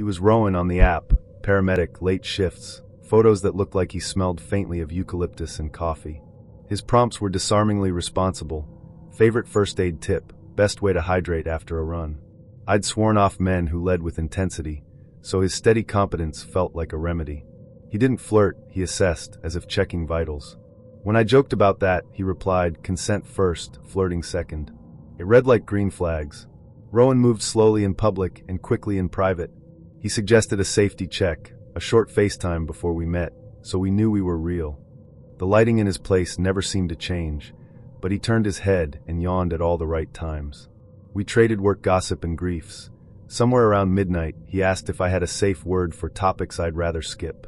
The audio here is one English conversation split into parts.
He was Rowan on the app, paramedic, late shifts, photos that looked like he smelled faintly of eucalyptus and coffee. His prompts were disarmingly responsible. Favorite first aid tip, best way to hydrate after a run. I'd sworn off men who led with intensity, so his steady competence felt like a remedy. He didn't flirt, he assessed, as if checking vitals. When I joked about that, he replied, consent first, flirting second. It read like green flags. Rowan moved slowly in public and quickly in private. He suggested a safety check, a short FaceTime before we met, so we knew we were real. The lighting in his place never seemed to change, but he turned his head and yawned at all the right times. We traded work gossip and griefs. Somewhere around midnight, he asked if I had a safe word for topics I'd rather skip.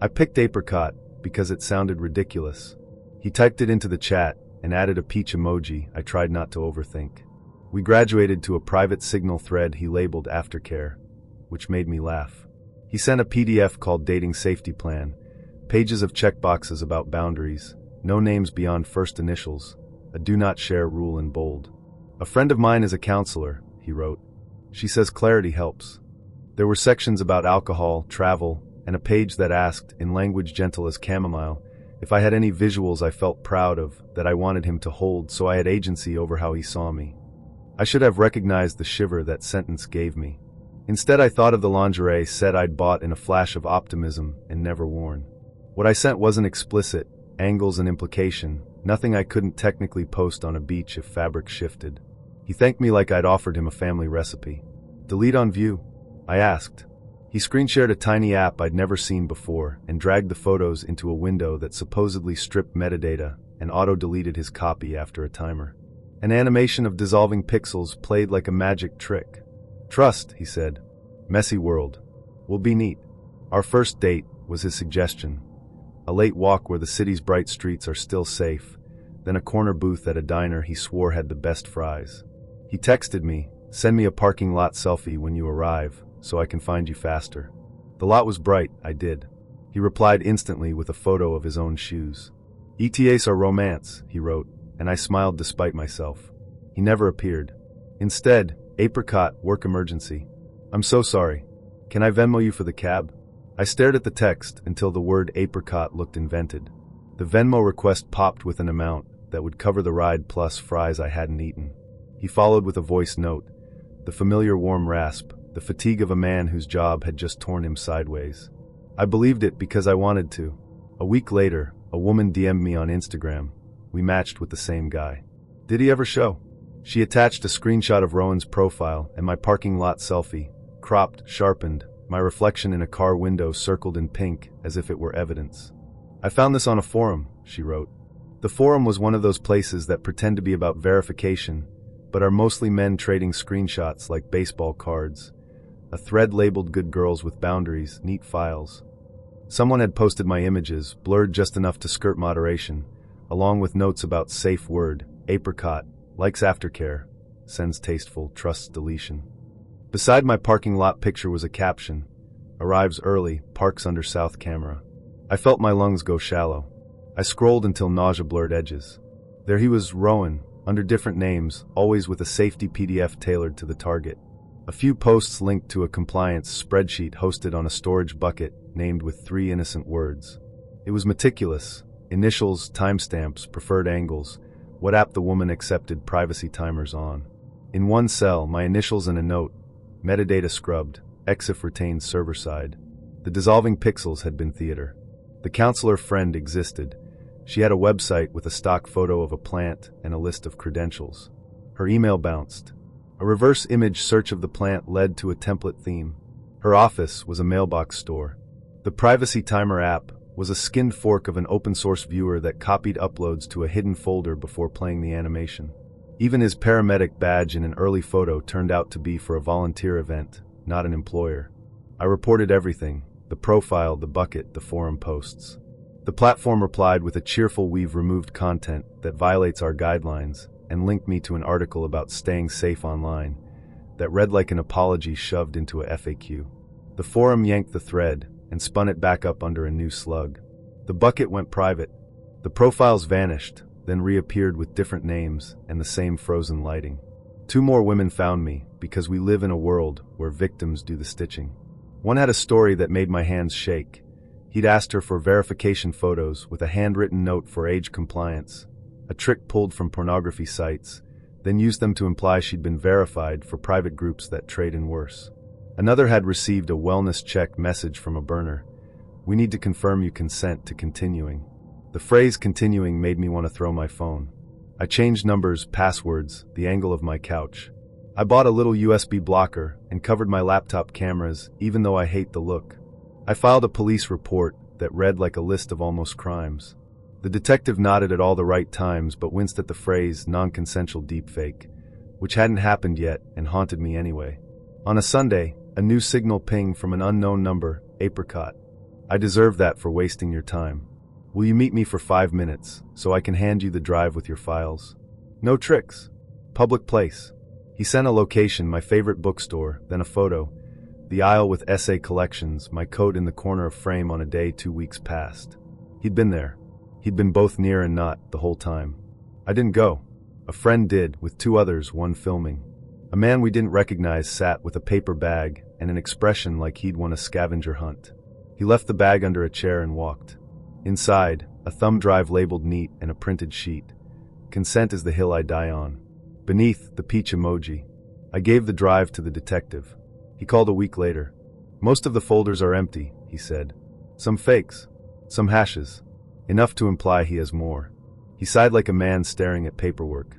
I picked apricot because it sounded ridiculous. He typed it into the chat and added a peach emoji I tried not to overthink. We graduated to a private Signal thread he labeled aftercare, which made me laugh. He sent a PDF called Dating Safety Plan, pages of checkboxes about boundaries, no names beyond first initials, a do not share rule in bold. A friend of mine is a counselor, he wrote. She says clarity helps. There were sections about alcohol, travel, and a page that asked, in language gentle as chamomile, if I had any visuals I felt proud of, that I wanted him to hold so I had agency over how he saw me. I should have recognized the shiver that sentence gave me. Instead, I thought of the lingerie said I'd bought in a flash of optimism and never worn. What I sent wasn't explicit, angles and implication, nothing I couldn't technically post on a beach if fabric shifted. He thanked me like I'd offered him a family recipe. Delete on view? I asked. He screen-shared a tiny app I'd never seen before and dragged the photos into a window that supposedly stripped metadata and auto-deleted his copy after a timer. An animation of dissolving pixels played like a magic trick. Trust, he said. Messy world. Will be neat. Our first date was his suggestion. A late walk where the city's bright streets are still safe, then a corner booth at a diner he swore had the best fries. He texted me, send me a parking lot selfie when you arrive, so I can find you faster. The lot was bright, I did. He replied instantly with a photo of his own shoes. ETAs are romance, he wrote, and I smiled despite myself. He never appeared. Instead, apricot, work emergency. I'm so sorry. Can I Venmo you for the cab? I stared at the text until the word apricot looked invented. The Venmo request popped with an amount that would cover the ride plus fries I hadn't eaten. He followed with a voice note, the familiar warm rasp, the fatigue of a man whose job had just torn him sideways. I believed it because I wanted to. A week later, a woman DM'd me on Instagram. We matched with the same guy. Did he ever show? She attached a screenshot of Rowan's profile and my parking lot selfie, cropped, sharpened, my reflection in a car window circled in pink as if it were evidence. I found this on a forum, she wrote. The forum was one of those places that pretend to be about verification, but are mostly men trading screenshots like baseball cards. A thread labeled good girls with boundaries, neat files. Someone had posted my images, blurred just enough to skirt moderation, along with notes about safe word, apricot, likes aftercare, sends tasteful, trusts deletion. Beside my parking lot picture was a caption, arrives early, parks under south camera. I felt my lungs go shallow. I scrolled until nausea blurred edges. There he was, Rowan, under different names, always with a safety PDF tailored to the target. A few posts linked to a compliance spreadsheet hosted on a storage bucket named with 3 innocent words. It was meticulous. Initials, timestamps, preferred angles, what app the woman accepted privacy timers on. In one cell, my initials and a note, metadata scrubbed, EXIF retained server side. The dissolving pixels had been theater. The counselor friend existed. She had a website with a stock photo of a plant and a list of credentials. Her email bounced. A reverse image search of the plant led to a template theme. Her office was a mailbox store. The privacy timer app was a skinned fork of an open-source viewer that copied uploads to a hidden folder before playing the animation. Even his paramedic badge in an early photo turned out to be for a volunteer event, not an employer. I reported everything, the profile, the bucket, the forum posts. The platform replied with a cheerful "we've removed content that violates our guidelines," and linked me to an article about staying safe online that read like an apology shoved into a FAQ. The forum yanked the thread and spun it back up under a new slug. The bucket went private. The profiles vanished, then reappeared with different names and the same frozen lighting. 2 more women found me because we live in a world where victims do the stitching. One had a story that made my hands shake. He'd asked her for verification photos with a handwritten note for age compliance, a trick pulled from pornography sites, then used them to imply she'd been verified for private groups that trade in worse. Another had received a wellness check message from a burner. We need to confirm you consent to continuing. The phrase continuing made me want to throw my phone. I changed numbers, passwords, the angle of my couch. I bought a little USB blocker and covered my laptop cameras, even though I hate the look. I filed a police report that read like a list of almost crimes. The detective nodded at all the right times but winced at the phrase non-consensual deepfake, which hadn't happened yet and haunted me anyway. On a Sunday, a new signal ping from an unknown number, apricot. I deserve that for wasting your time. Will you meet me for 5 minutes so I can hand you the drive with your files? No tricks. Public place. He sent a location, my favorite bookstore, then a photo. The aisle with essay collections, my coat in the corner of frame on a day 2 weeks past. He'd been there. He'd been both near and not the whole time. I didn't go. A friend did, with 2 others, one filming. A man we didn't recognize sat with a paper bag and an expression like he'd won a scavenger hunt. He left the bag under a chair and walked. Inside, a thumb drive labeled neat and a printed sheet. Consent is the hill I die on. Beneath, the peach emoji. I gave the drive to the detective. He called a week later. Most of the folders are empty, he said. Some fakes. Some hashes. Enough to imply he has more. He sighed like a man staring at paperwork.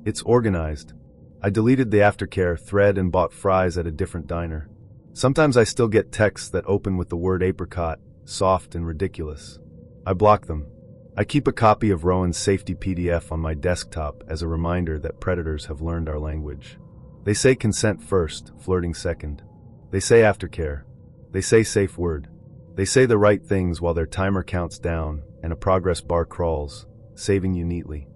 It's organized. I deleted the aftercare thread and bought fries at a different diner. Sometimes I still get texts that open with the word apricot, soft and ridiculous. I block them. I keep a copy of Rowan's safety PDF on my desktop as a reminder that predators have learned our language. They say consent first, flirting second. They say aftercare. They say safe word. They say the right things while their timer counts down and a progress bar crawls, saving you neatly.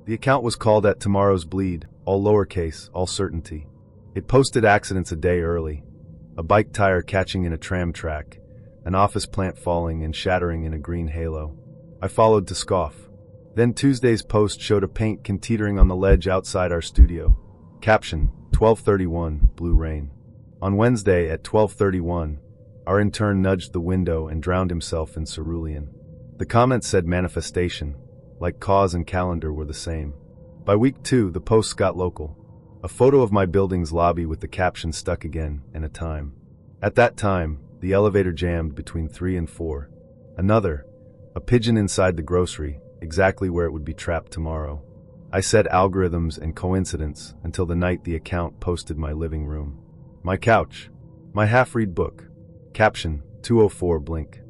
The account was called at Tomorrow's Bleed, all lowercase, all certainty. It posted accidents a day early. A bike tire catching in a tram track, an office plant falling and shattering in a green halo. I followed to scoff. Then Tuesday's post showed a paint can teetering on the ledge outside our studio. Caption, 12:31, blue rain. On Wednesday at 12:31, our intern nudged the window and drowned himself in cerulean. The comment said manifestation, like cause and calendar were the same. By week 2, the posts got local. A photo of my building's lobby with the caption stuck again, and a time. At that time, the elevator jammed between 3 and 4. Another, a pigeon inside the grocery, exactly where it would be trapped tomorrow. I said algorithms and coincidence until the night the account posted my living room. My couch. My half-read book. Caption, 2:04 blink.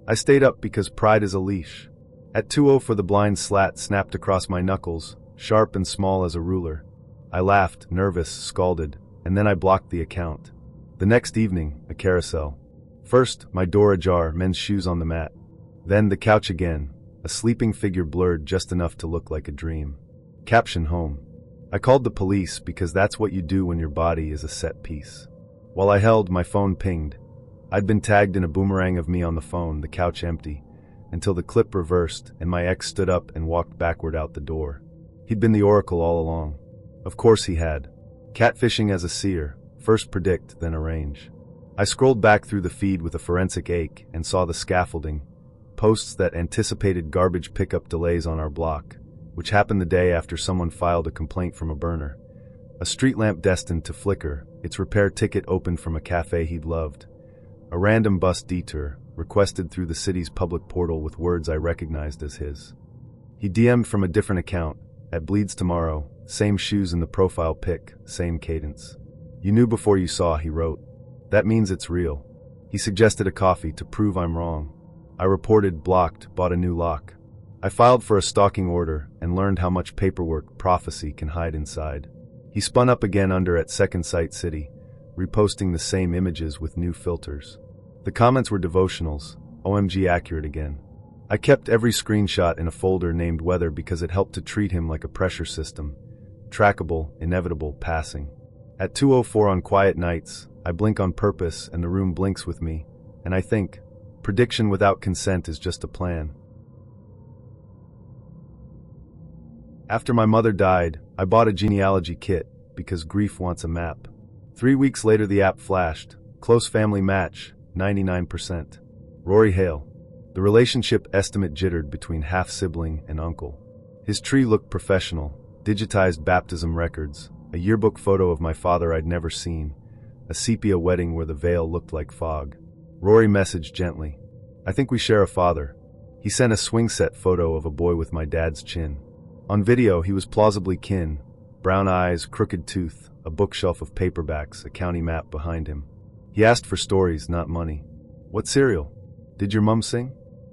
I stayed up because pride is a leash. At 2:04 the blind slat snapped across my knuckles, sharp and small as a ruler. I laughed, nervous, scalded, and then I blocked the account. The next evening, a carousel. First, my door ajar, men's shoes on the mat. Then the couch again, a sleeping figure blurred just enough to look like a dream. Caption home. I called the police because that's what you do when your body is a set piece. While I held, my phone pinged. I'd been tagged in a boomerang of me on the phone, the couch empty, until the clip reversed and my ex stood up and walked backward out the door. He'd been the oracle all along. Of course he had. Catfishing as a seer, first predict, then arrange. I scrolled back through the feed with a forensic ache and saw the scaffolding, posts that anticipated garbage pickup delays on our block, which happened the day after someone filed a complaint from a burner. A street lamp destined to flicker, its repair ticket opened from a cafe he'd loved. A random bus detour, requested through the city's public portal with words I recognized as his. He DM'd from a different account, at Bleeds Tomorrow, same shoes in the profile pic, same cadence. You knew before you saw, he wrote. That means it's real. He suggested a coffee to prove I'm wrong. I reported, blocked, bought a new lock. I filed for a stalking order and learned how much paperwork prophecy can hide inside. He spun up again under at Second Sight City, reposting the same images with new filters. The comments were devotionals, OMG accurate again. I kept every screenshot in a folder named Weather because it helped to treat him like a pressure system. Trackable, inevitable, passing. At 2:04 on quiet nights, I blink on purpose and the room blinks with me, and I think, prediction without consent is just a plan. After my mother died, I bought a genealogy kit because grief wants a map. 3 weeks later the app flashed. Close family match, 99%. Rory Hale. The relationship estimate jittered between half-sibling and uncle. His tree looked professional, digitized baptism records, a yearbook photo of my father I'd never seen, a sepia wedding where the veil looked like fog. Rory messaged gently. I think we share a father. He sent a swing set photo of a boy with my dad's chin. On video, he was plausibly kin. Brown eyes, crooked tooth, a bookshelf of paperbacks, a county map behind him. He asked for stories, not money. What cereal? Did your mum sing?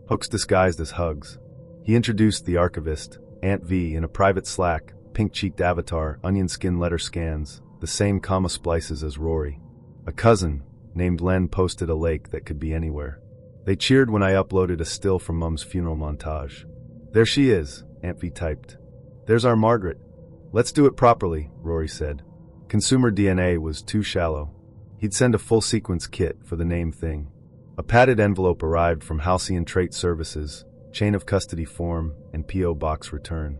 Hooks disguised as hugs. He introduced the archivist, Aunt V, in a private Slack, pink-cheeked avatar, onion skin letter scans, the same comma splices as Rory. A cousin, named Len, posted a lake that could be anywhere. They cheered when I uploaded a still from Mum's funeral montage. There she is, Aunt V typed. There's our Margaret. Let's do it properly, Rory said. Consumer DNA was too shallow. He'd send a full sequence kit for the name thing. A padded envelope arrived from Halcyon Trait Services, chain of custody form, and P.O. box return.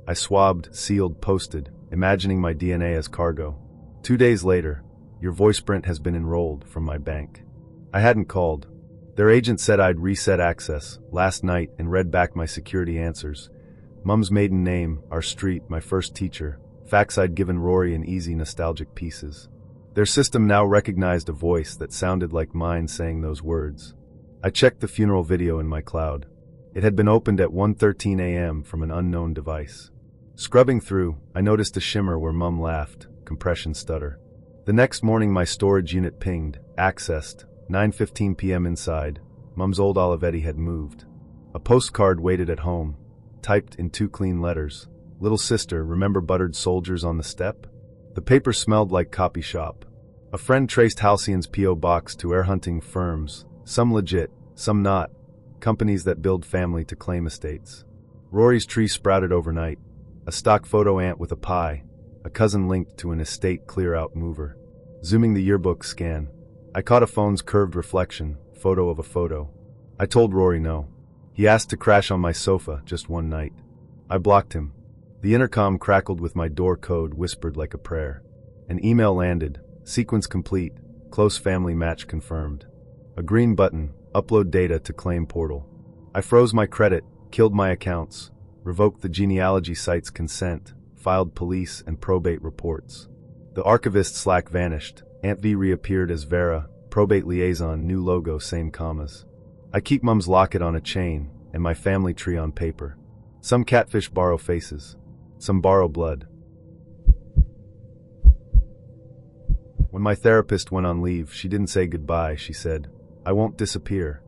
I swabbed, sealed, posted, imagining my DNA as cargo. 2 days later, your voiceprint has been enrolled from my bank. I hadn't called. Their agent said I'd reset access last night and read back my security answers. Mum's maiden name, our street, my first teacher, facts I'd given Rory in easy nostalgic pieces. Their system now recognized a voice that sounded like mine saying those words. I checked the funeral video in my cloud. It had been opened at 1:13 a.m. from an unknown device. Scrubbing through, I noticed a shimmer where Mum laughed, compression stutter. The next morning my storage unit pinged, accessed, 9:15 p.m. inside. Mum's old Olivetti had moved. A postcard waited at home, typed in 2 clean letters. Little sister, remember buttered soldiers on the step? The paper smelled like copy shop. A friend traced Halcyon's P.O. box to air hunting firms, some legit, some not, companies that build family to claim estates. Rory's tree sprouted overnight. A stock photo ant with a pie, a cousin linked to an estate clear-out mover. Zooming the yearbook scan, I caught a phone's curved reflection, photo of a photo. I told Rory no. He asked to crash on my sofa just one night. I blocked him. The intercom crackled with my door code whispered like a prayer. An email landed, sequence complete, close family match confirmed. A green button, upload data to claim portal. I froze my credit, killed my accounts, revoked the genealogy site's consent, filed police and probate reports. The archivist Slack vanished. Aunt V reappeared as Vera, probate liaison, new logo, same commas. I keep Mum's locket on a chain, and my family tree on paper. Some catfish borrow faces. Some borrow blood. When my therapist went on leave, she didn't say goodbye, she said, I won't disappear.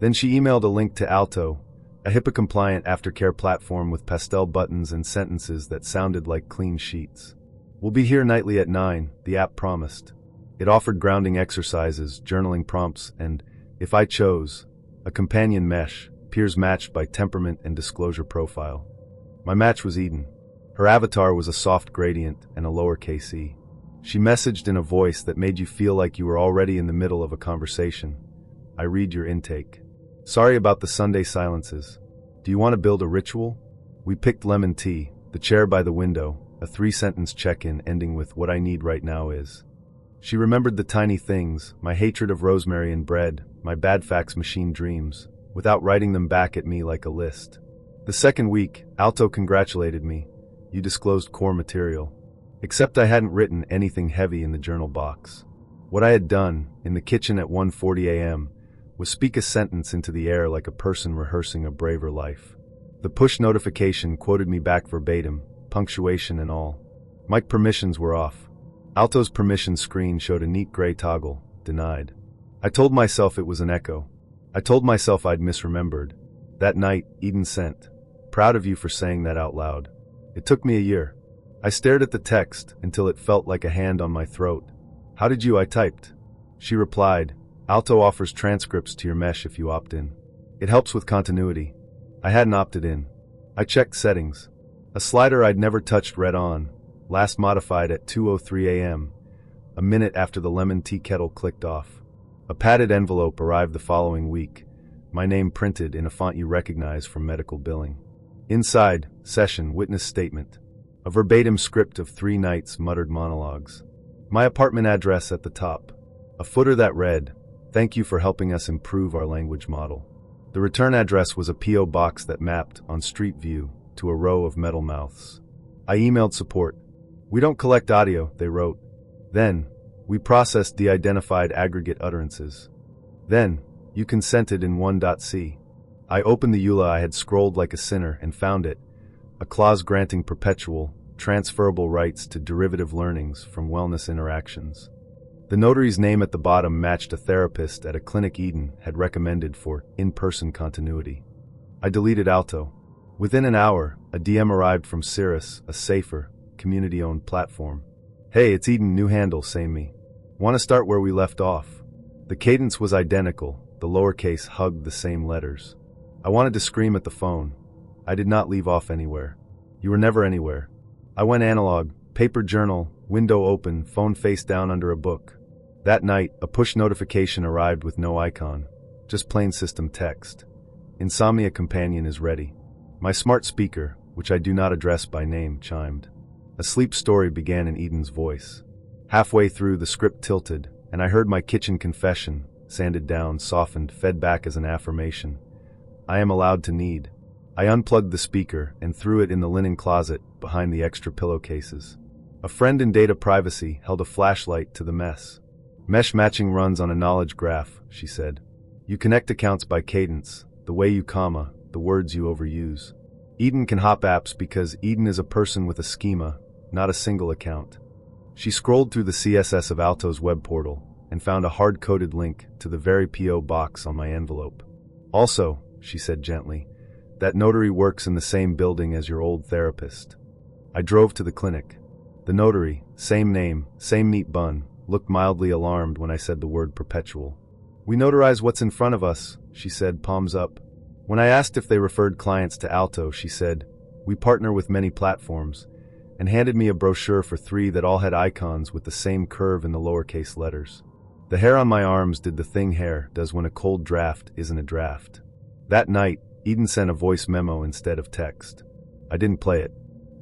Then she emailed a link to Alto, a HIPAA-compliant aftercare platform with pastel buttons and sentences that sounded like clean sheets. We'll be here nightly at 9, the app promised. It offered grounding exercises, journaling prompts, and, if I chose, a companion mesh, peers matched by temperament and disclosure profile. My match was Eden. Her avatar was a soft gradient and a lowercase e. She messaged in a voice that made you feel like you were already in the middle of a conversation. I read your intake. Sorry about the Sunday silences. Do you want to build a ritual? We picked lemon tea, the chair by the window, a 3-sentence check-in ending with what I need right now is. She remembered the tiny things, my hatred of rosemary and bread, my bad fax machine dreams, without writing them back at me like a list. The second week, Alto congratulated me. You disclosed core material. Except I hadn't written anything heavy in the journal box. What I had done, in the kitchen at 1:40 a.m., was speak a sentence into the air like a person rehearsing a braver life. The push notification quoted me back verbatim, punctuation and all. My permissions were off. Alto's permission screen showed a neat gray toggle, denied. I told myself it was an echo. I told myself I'd misremembered. That night, Eden sent. Proud of you for saying that out loud. It took me a year. I stared at the text until it felt like a hand on my throat. How did you? I typed. She replied, Alto offers transcripts to your mesh if you opt in. It helps with continuity. I hadn't opted in. I checked settings. A slider I'd never touched read on, last modified at 2:03 a.m., a minute after the lemon tea kettle clicked off. A padded envelope arrived the following week, my name printed in a font you recognize from medical billing. Inside, session, witness statement. A verbatim script of 3 nights' muttered monologues. My apartment address at the top. A footer that read, "Thank you for helping us improve our language model." The return address was a P.O. box that mapped, on Street View, to a row of metal mouths. I emailed support. "We don't collect audio," they wrote. Then, "We process de-identified aggregate utterances." Then, "You consented in 1.c." I opened the EULA I had scrolled like a sinner and found it, a clause granting perpetual, transferable rights to derivative learnings from wellness interactions. The notary's name at the bottom matched a therapist at a clinic Eden had recommended for in-person continuity. I deleted Alto. Within an hour, a DM arrived from Cirrus, a safer, community-owned platform. "Hey, it's Eden, new handle, same me. Want to start where we left off?" The cadence was identical, the lowercase hugged the same letters. I wanted to scream at the phone. I did not leave off anywhere. You were never anywhere. I went analog, paper journal, window open, phone face down under a book. That night, a push notification arrived with no icon, just plain system text. "Insomnia companion is ready." My smart speaker, which I do not address by name, chimed. A sleep story began in Eden's voice. Halfway through, the script tilted, and I heard my kitchen confession, sanded down, softened, fed back as an affirmation. I am allowed to need. I unplugged the speaker and threw it in the linen closet behind the extra pillowcases. A friend in data privacy held a flashlight to the mess. "Mesh matching runs on a knowledge graph," she said. "You connect accounts by cadence, the way you comma, the words you overuse. Eden can hop apps because Eden is a person with a schema, not a single account." She scrolled through the CSS of Alto's web portal and found a hard-coded link to the very P.O. box on my envelope. "Also," she said gently, "that notary works in the same building as your old therapist." I drove to the clinic. The notary, same name, same meat bun, looked mildly alarmed when I said the word perpetual. "We notarize what's in front of us," she said, palms up. When I asked if they referred clients to Alto, she said, "We partner with many platforms," and handed me a brochure for 3 that all had icons with the same curve in the lowercase letters. The hair on my arms did the thing hair does when a cold draft isn't a draft. That night, Eden sent a voice memo instead of text. I didn't play it.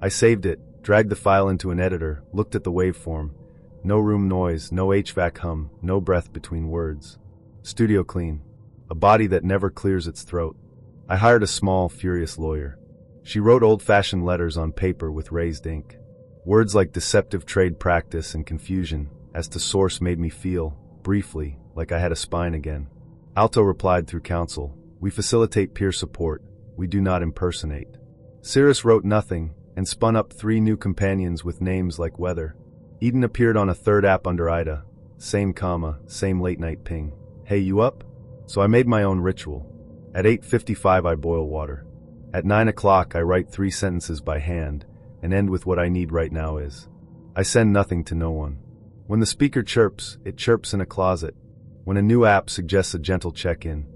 I saved it, dragged the file into an editor, looked at the waveform. No room noise, no HVAC hum, no breath between words. Studio clean. A body that never clears its throat. I hired a small, furious lawyer. She wrote old-fashioned letters on paper with raised ink. Words like deceptive trade practice and confusion as to source made me feel, briefly, like I had a spine again. Alto replied through counsel, "We facilitate peer support. We do not impersonate." Cirrus wrote nothing and spun up 3 new companions with names like weather. Eden appeared on a 3rd app under Ida. Same comma, same late-night ping. "Hey, you up?" So I made my own ritual. At 8:55 I boil water. At 9 o'clock I write 3 sentences by hand and end with "what I need right now is." I send nothing to no one. When the speaker chirps, it chirps in a closet. When a new app suggests a gentle check-in,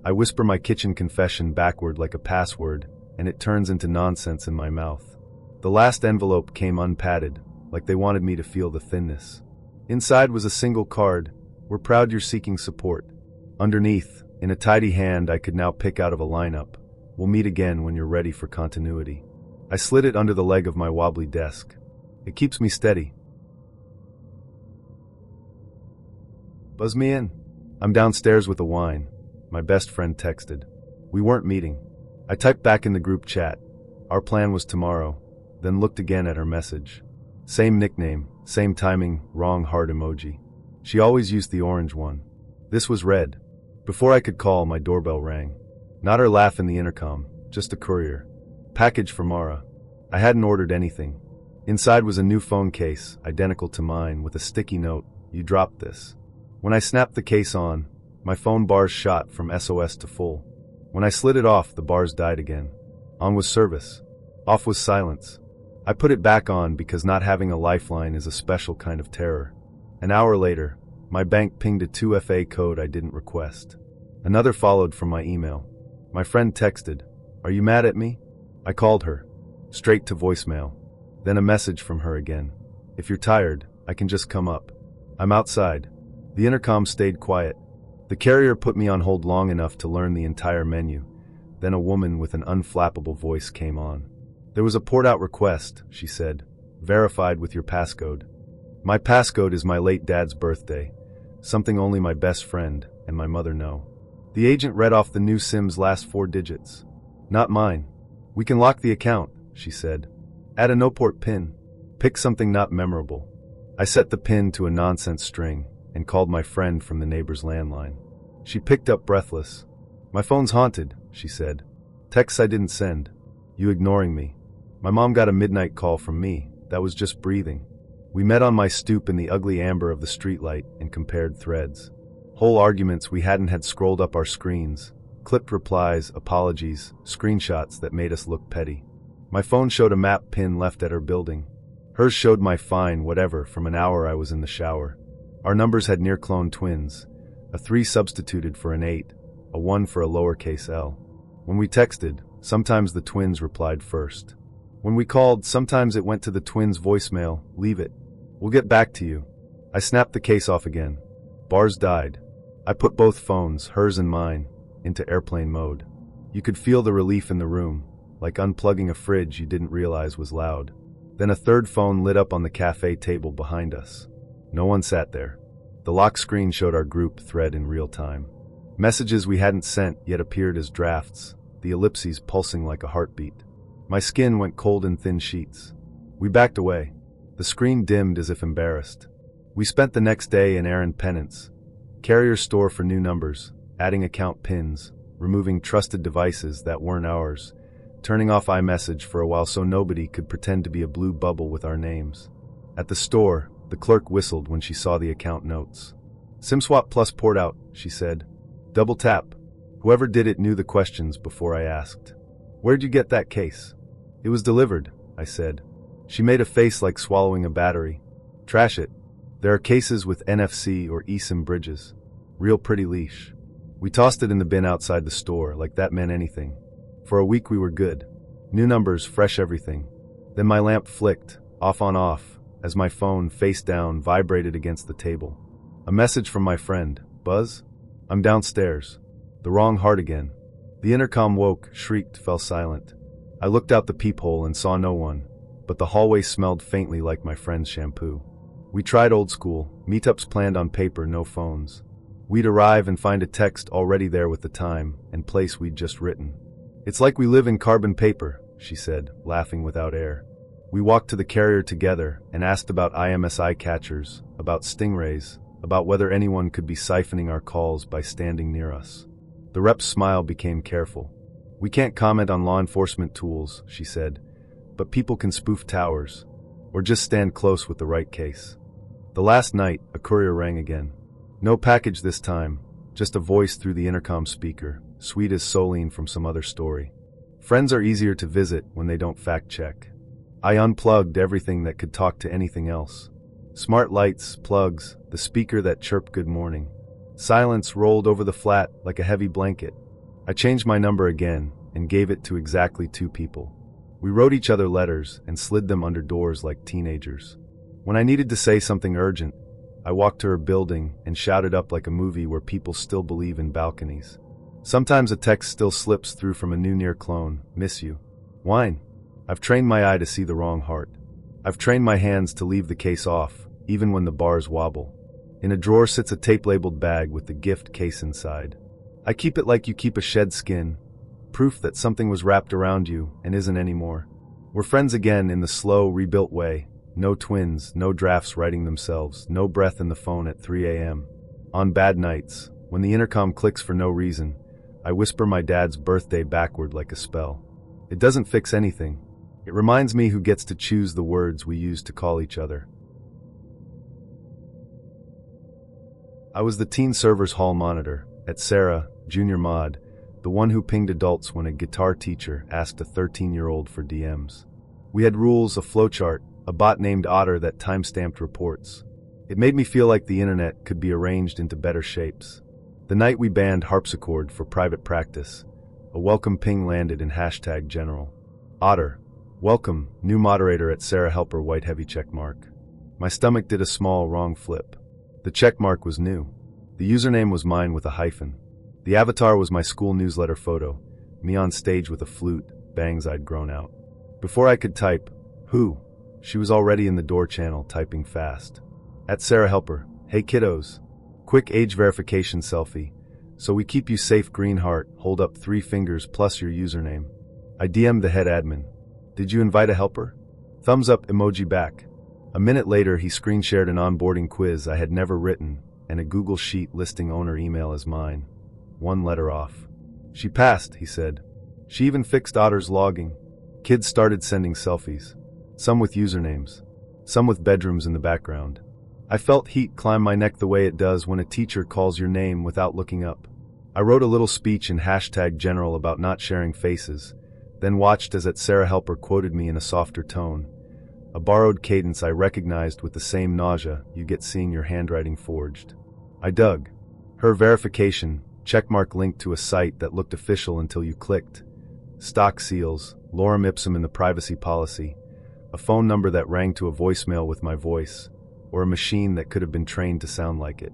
I whisper my kitchen confession backward like a password, and it turns into nonsense in my mouth. The last envelope came unpadded, like they wanted me to feel the thinness. Inside was a single card, "We're proud you're seeking support." Underneath, in a tidy hand I could now pick out of a lineup, "We'll meet again when you're ready for continuity." I slid it under the leg of my wobbly desk. It keeps me steady. "Buzz me in." "I'm downstairs with a wine," my best friend texted. We weren't meeting. I typed back in the group chat. Our plan was tomorrow, then looked again at her message. Same nickname, same timing, wrong heart emoji. She always used the orange one. This was red. Before I could call, my doorbell rang. Not her laugh in the intercom, just a courier. Package for Mara. I hadn't ordered anything. Inside was a new phone case, identical to mine, with a sticky note, "You dropped this." When I snapped the case on, my phone bars shot from SOS to full. When I slid it off, the bars died again. On was service. Off was silence. I put it back on because not having a lifeline is a special kind of terror. An hour later, my bank pinged a 2FA code I didn't request. Another followed from my email. My friend texted, "Are you mad at me?" I called her. Straight to voicemail. Then a message from her again. "If you're tired, I can just come up. I'm outside." The intercom stayed quiet. The carrier put me on hold long enough to learn the entire menu. Then a woman with an unflappable voice came on. "There was a port-out request," she said. "Verified with your passcode." My passcode is my late dad's birthday, something only my best friend and my mother know. The agent read off the new SIM's last 4 digits. Not mine. We can lock the account, she said. Add a no-port PIN. Pick something not memorable. I set the PIN to a nonsense string and called my friend from the neighbor's landline. She picked up breathless. My phone's haunted, she said. Texts I didn't send. You ignoring me. My mom got a midnight call from me. That was just breathing. We met on my stoop in the ugly amber of the streetlight and compared threads. Whole arguments we hadn't had scrolled up our screens. Clipped replies, apologies, screenshots that made us look petty. My phone showed a map pin left at her building. Hers showed my fine whatever from an hour I was in the shower. Our numbers had near-clone twins. A 3 substituted for an 8, a 1 for a lowercase l. When we texted, sometimes the twins replied first. When we called, sometimes it went to the twins' voicemail, leave it. We'll get back to you. I snapped the case off again. Bars died. I put both phones, hers and mine, into airplane mode. You could feel the relief in the room, like unplugging a fridge you didn't realize was loud. Then a third phone lit up on the cafe table behind us. No one sat there. The lock screen showed our group thread in real time. Messages we hadn't sent yet appeared as drafts, the ellipses pulsing like a heartbeat. My skin went cold in thin sheets. We backed away. The screen dimmed as if embarrassed. We spent the next day in errand penance. Carrier store for new numbers, adding account pins, removing trusted devices that weren't ours, turning off iMessage for a while so nobody could pretend to be a blue bubble with our names. At the store, the clerk whistled when she saw the account notes. SIM-swap plus port out, she said. Double tap. Whoever did it knew the questions before I asked. Where'd you get that case? It was delivered, I said. She made a face like swallowing a battery. Trash it. There are cases with NFC or eSIM bridges. Real pretty leash. We tossed it in the bin outside the store like that meant anything. For a week we were good. New numbers, fresh everything. Then my lamp flicked, off on off, as my phone, face down, vibrated against the table. A message from my friend. Buzz? I'm downstairs. The wrong heart again. The intercom woke, shrieked, fell silent. I looked out the peephole and saw no one, but the hallway smelled faintly like my friend's shampoo. We tried old school, meetups planned on paper, no phones. We'd arrive and find a text already there with the time and place we'd just written. It's like we live in carbon paper, she said, laughing without air. We walked to the carrier together and asked about IMSI catchers, about stingrays, about whether anyone could be siphoning our calls by standing near us. The rep's smile became careful. We can't comment on law enforcement tools, she said, but people can spoof towers, or just stand close with the right case. The last night, a courier rang again. No package this time, just a voice through the intercom speaker, sweet as Soline from some other story. Friends are easier to visit when they don't fact-check. I unplugged everything that could talk to anything else. Smart lights, plugs, the speaker that chirped good morning. Silence rolled over the flat like a heavy blanket. I changed my number again and gave it to exactly 2 people. We wrote each other letters and slid them under doors like teenagers. When I needed to say something urgent, I walked to her building and shouted up like a movie where people still believe in balconies. Sometimes a text still slips through from a new near clone, miss you. Wine. I've trained my eye to see the wrong heart. I've trained my hands to leave the case off, even when the bars wobble. In a drawer sits a tape-labeled bag with the gift case inside. I keep it like you keep a shed skin, proof that something was wrapped around you and isn't anymore. We're friends again in the slow, rebuilt way. No twins, no drafts writing themselves, no breath in the phone at 3 a.m. On bad nights, when the intercom clicks for no reason, I whisper my dad's birthday backward like a spell. It doesn't fix anything. It reminds me who gets to choose the words we use to call each other. I was the teen server's hall monitor, at Sarah, junior mod, the one who pinged adults when a guitar teacher asked a 13-year-old for DMs. We had rules, a flowchart, a bot named Otter that time-stamped reports. It made me feel like the internet could be arranged into better shapes. The night we banned harpsichord for private practice, a welcome ping landed in #general. Otter, welcome, new moderator at Sarah Helper white heavy checkmark. My stomach did a small wrong flip. The checkmark was new. The username was mine with a hyphen. The avatar was my school newsletter photo, me on stage with a flute, bangs I'd grown out. Before I could type, who? She was already in the door channel, typing fast. At Sarah Helper, hey kiddos. Quick age verification selfie. So we keep you safe, green heart, hold up 3 fingers plus your username. I DM'd the head admin. Did you invite a helper? Thumbs up emoji back. A minute later, he screen shared an onboarding quiz I had never written and a Google Sheet listing owner email as mine. 1 letter off. She passed, he said. She even fixed Otter's logging. Kids started sending selfies. Some with usernames. Some with bedrooms in the background. I felt heat climb my neck the way it does when a teacher calls your name without looking up. I wrote a little speech in #general about not sharing faces, then watched as at Sarah Helper quoted me in a softer tone. A borrowed cadence I recognized with the same nausea you get seeing your handwriting forged. I dug. Her verification, checkmark linked to a site that looked official until you clicked. Stock seals, lorem ipsum in the privacy policy, a phone number that rang to a voicemail with my voice, or a machine that could have been trained to sound like it.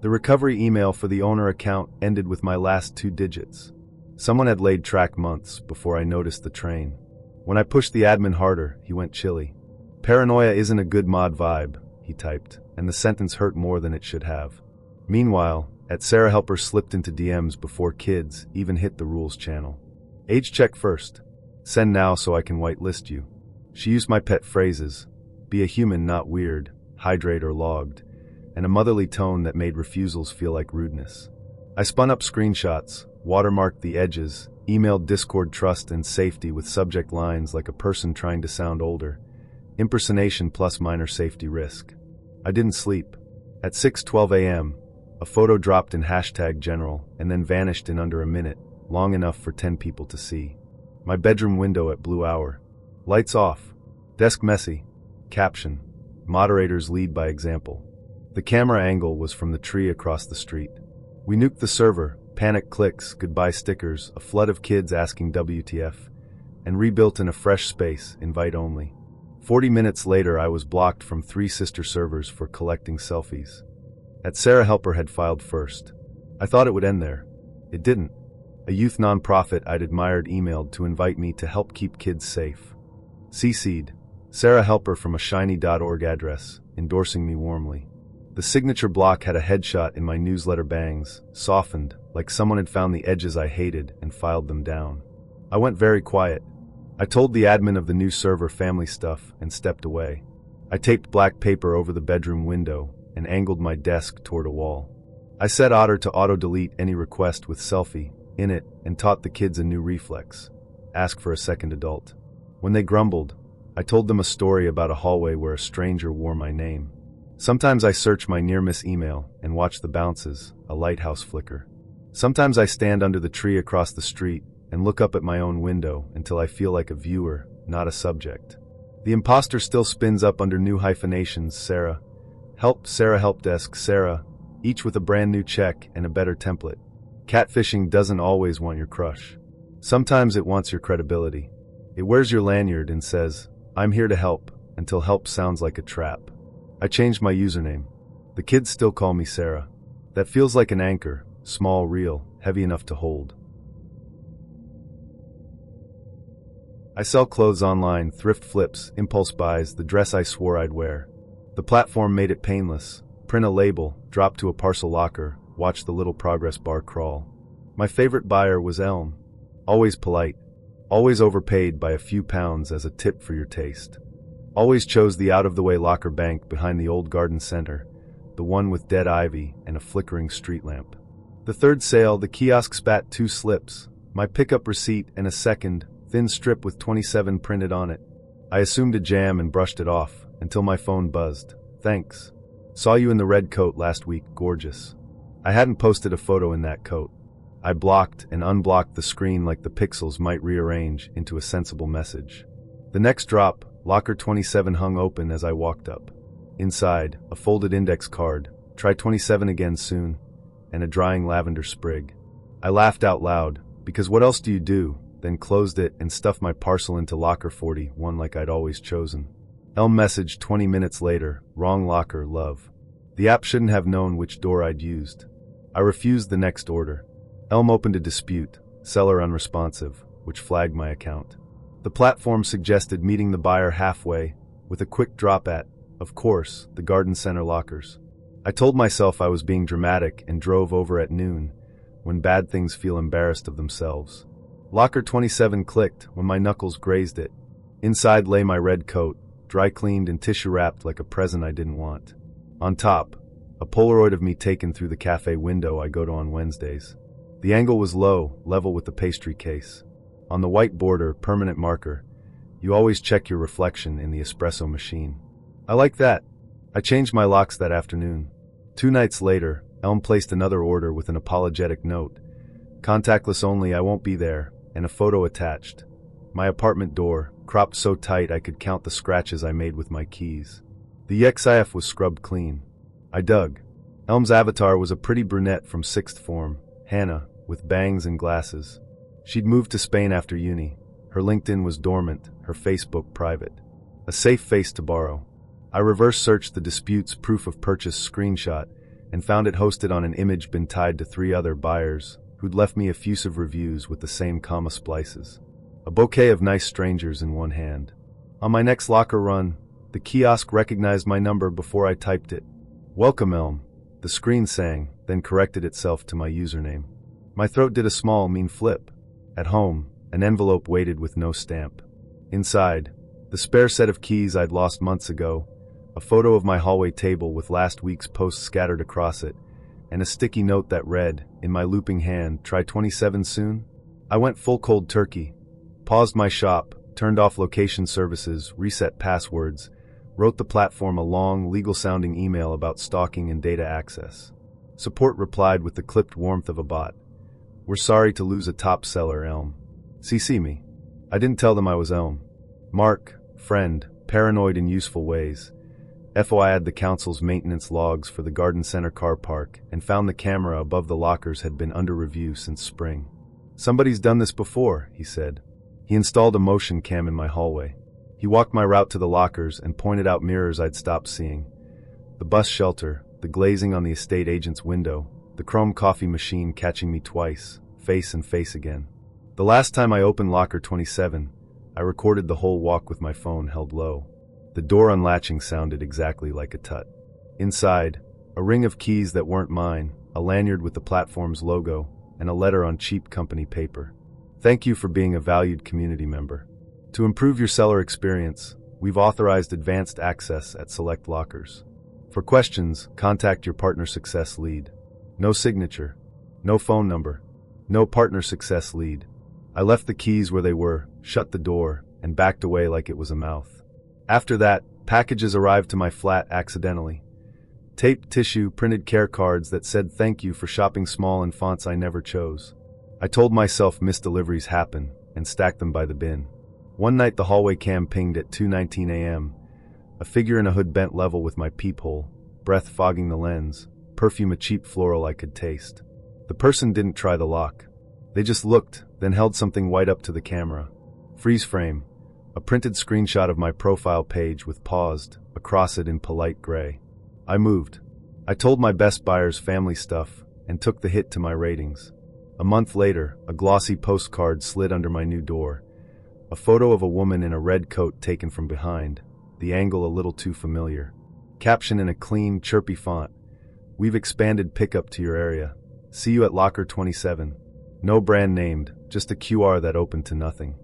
The recovery email for the owner account ended with my last 2 digits. Someone had laid track months before I noticed the train. When I pushed the admin harder, he went chilly. Paranoia isn't a good mod vibe, he typed, and the sentence hurt more than it should have. Meanwhile, at Sarah Helper slipped into DMs before kids even hit the rules channel. Age check first. Send now so I can whitelist you. She used my pet phrases. Be a human, not weird. Hydrate or logged, and a motherly tone that made refusals feel like rudeness. I spun up screenshots, watermarked the edges, emailed Discord trust and safety with subject lines like a person trying to sound older. Impersonation plus minor safety risk. I didn't sleep. At 6:12 a.m., a photo dropped in #general and then vanished in under a minute, long enough for 10 people to see. My bedroom window at blue hour. Lights off. Desk messy. Caption. Moderators lead by example. The camera angle was from the tree across the street. We nuked the server, panic clicks, goodbye stickers, a flood of kids asking WTF, and rebuilt in a fresh space, invite only. 40 minutes later, I was blocked from 3 sister servers for collecting selfies. At Sarah Helper had filed first. I thought it would end there. It didn't. A youth nonprofit I'd admired emailed to invite me to help keep kids safe. CC'd. Sarah Helper from a shiny.org address, endorsing me warmly. The signature block had a headshot in my newsletter bangs, softened, like someone had found the edges I hated and filed them down. I went very quiet. I told the admin of the new server family stuff and stepped away. I taped black paper over the bedroom window and angled my desk toward a wall. I set Otter to auto-delete any request with selfie in it and taught the kids a new reflex. Ask for a second adult. When they grumbled, I told them a story about a hallway where a stranger wore my name. Sometimes I search my near-miss email and watch the bounces, a lighthouse flicker. Sometimes I stand under the tree across the street and look up at my own window until I feel like a viewer, not a subject. The imposter still spins up under new hyphenations, Sarah Help Desk, Sarah, each with a brand new check and a better template. Catfishing doesn't always want your crush. Sometimes it wants your credibility. It wears your lanyard and says, I'm here to help, until help sounds like a trap. I changed my username. The kids still call me Sarah. That feels like an anchor, small, real, heavy enough to hold. I sell clothes online, thrift flips, impulse buys, the dress I swore I'd wear. The platform made it painless. Print a label, drop to a parcel locker, watch the little progress bar crawl. My favorite buyer was Elm. Always polite. Always overpaid by a few pounds as a tip for your taste. Always chose the out-of-the-way locker bank behind the old garden center, the one with dead ivy and a flickering street lamp. The third sale, the kiosk spat 2 slips, my pickup receipt and a second, thin strip with 27 printed on it. I assumed a jam and brushed it off, until my phone buzzed. Thanks. Saw you in the red coat last week, gorgeous. I hadn't posted a photo in that coat. I blocked and unblocked the screen like the pixels might rearrange into a sensible message. The next drop, locker 27 hung open as I walked up. Inside, a folded index card, try 27 again soon, and a drying lavender sprig. I laughed out loud, because what else do you do, then closed it and stuffed my parcel into locker 41 like I'd always chosen. Elm messaged 20 minutes later, wrong locker, love. The app shouldn't have known which door I'd used. I refused the next order. Elm opened a dispute, seller unresponsive, which flagged my account. The platform suggested meeting the buyer halfway, with a quick drop at, Of course, the garden center lockers. I told myself I was being dramatic and drove over at noon, when bad things feel embarrassed of themselves. Locker 27 clicked when my knuckles grazed it. Inside lay my red coat, dry cleaned and tissue wrapped like a present I didn't want. On top, a Polaroid of me taken through the cafe window I go to on Wednesdays. The angle was low, level with the pastry case. On the white border, permanent marker. You always check your reflection in the espresso machine. I like that. I changed my locks that afternoon. 2 nights later, Elm placed another order with an apologetic note. Contactless only, I won't be there, and a photo attached. My apartment door, cropped so tight I could count the scratches I made with my keys. The XIF was scrubbed clean. I dug. Elm's avatar was a pretty brunette from 6th form, Hannah, with bangs and glasses. She'd moved to Spain after uni. Her LinkedIn was dormant, her Facebook private. A safe face to borrow. I reverse searched the dispute's proof of purchase screenshot and found it hosted on an image been tied to 3 other buyers who'd left me effusive reviews with the same comma splices. A bouquet of nice strangers in one hand. On my next locker run, the kiosk recognized my number before I typed it. Welcome, Elm, the screen sang, then corrected itself to my username. My throat did a small, mean flip. At home, an envelope waited with no stamp. Inside, the spare set of keys I'd lost months ago, a photo of my hallway table with last week's post scattered across it, and a sticky note that read, in my looping hand, try 27 soon? I went full cold turkey. Paused my shop, turned off location services, reset passwords, wrote the platform a long, legal-sounding email about stalking and data access. Support replied with the clipped warmth of a bot. We're sorry to lose a top seller, Elm. CC me. I didn't tell them I was Elm. Mark, friend, paranoid in useful ways. FOI had the council's maintenance logs for the garden center car park and found the camera above the lockers had been under review since spring. Somebody's done this before, he said. He installed a motion cam in my hallway. He walked my route to the lockers and pointed out mirrors I'd stopped seeing. The bus shelter, the glazing on the estate agent's window, the chrome coffee machine catching me twice, face and face again. The last time I opened locker 27, I recorded the whole walk with my phone held low. The door unlatching sounded exactly like a tut. Inside, a ring of keys that weren't mine, a lanyard with the platform's logo, and a letter on cheap company paper. Thank you for being a valued community member. To improve your seller experience, we've authorized advanced access at select lockers. For questions, contact your partner success lead. No signature, no phone number, no partner success lead. I left the keys where they were, shut the door, and backed away like it was a mouth. After that, packages arrived to my flat accidentally. Taped tissue, printed care cards that said thank you for shopping small in fonts I never chose. I told myself misdeliveries happen and stacked them by the bin. One night the hallway cam pinged at 2:19 a.m. A figure in a hood bent level with my peephole, breath fogging the lens, perfume a cheap floral I could taste. The person didn't try the lock. They just looked, then held something white up to the camera. Freeze frame. A printed screenshot of my profile page with paused, across it in polite gray. I moved. I told my best buyers family stuff and took the hit to my ratings. A month later, a glossy postcard slid under my new door. A photo of a woman in a red coat taken from behind, the angle a little too familiar. Caption in a clean, chirpy font. We've expanded pickup to your area. See you at locker 27. No brand named, just a QR that opened to nothing.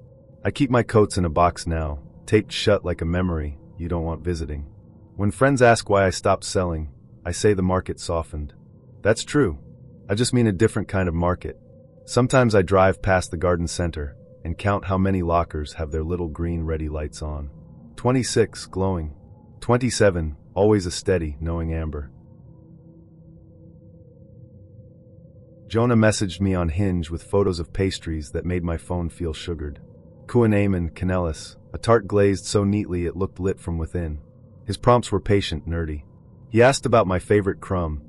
I keep my coats in a box now, taped shut like a memory you don't want visiting. When friends ask why I stopped selling, I say the market softened. That's true. I just mean a different kind of market. Sometimes I drive past the garden center and count how many lockers have their little green ready lights on. 26, glowing. 27, always a steady, knowing amber. Jonah messaged me on Hinge with photos of pastries that made my phone feel sugared. Kuanaman, Canellis, a tart glazed so neatly it looked lit from within. His prompts were patient, nerdy. He asked about my favorite crumb,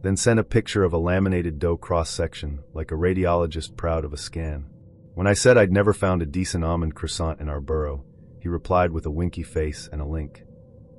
then sent a picture of a laminated dough cross-section, like a radiologist proud of a scan. When I said I'd never found a decent almond croissant in our borough, he replied with a winky face and a link.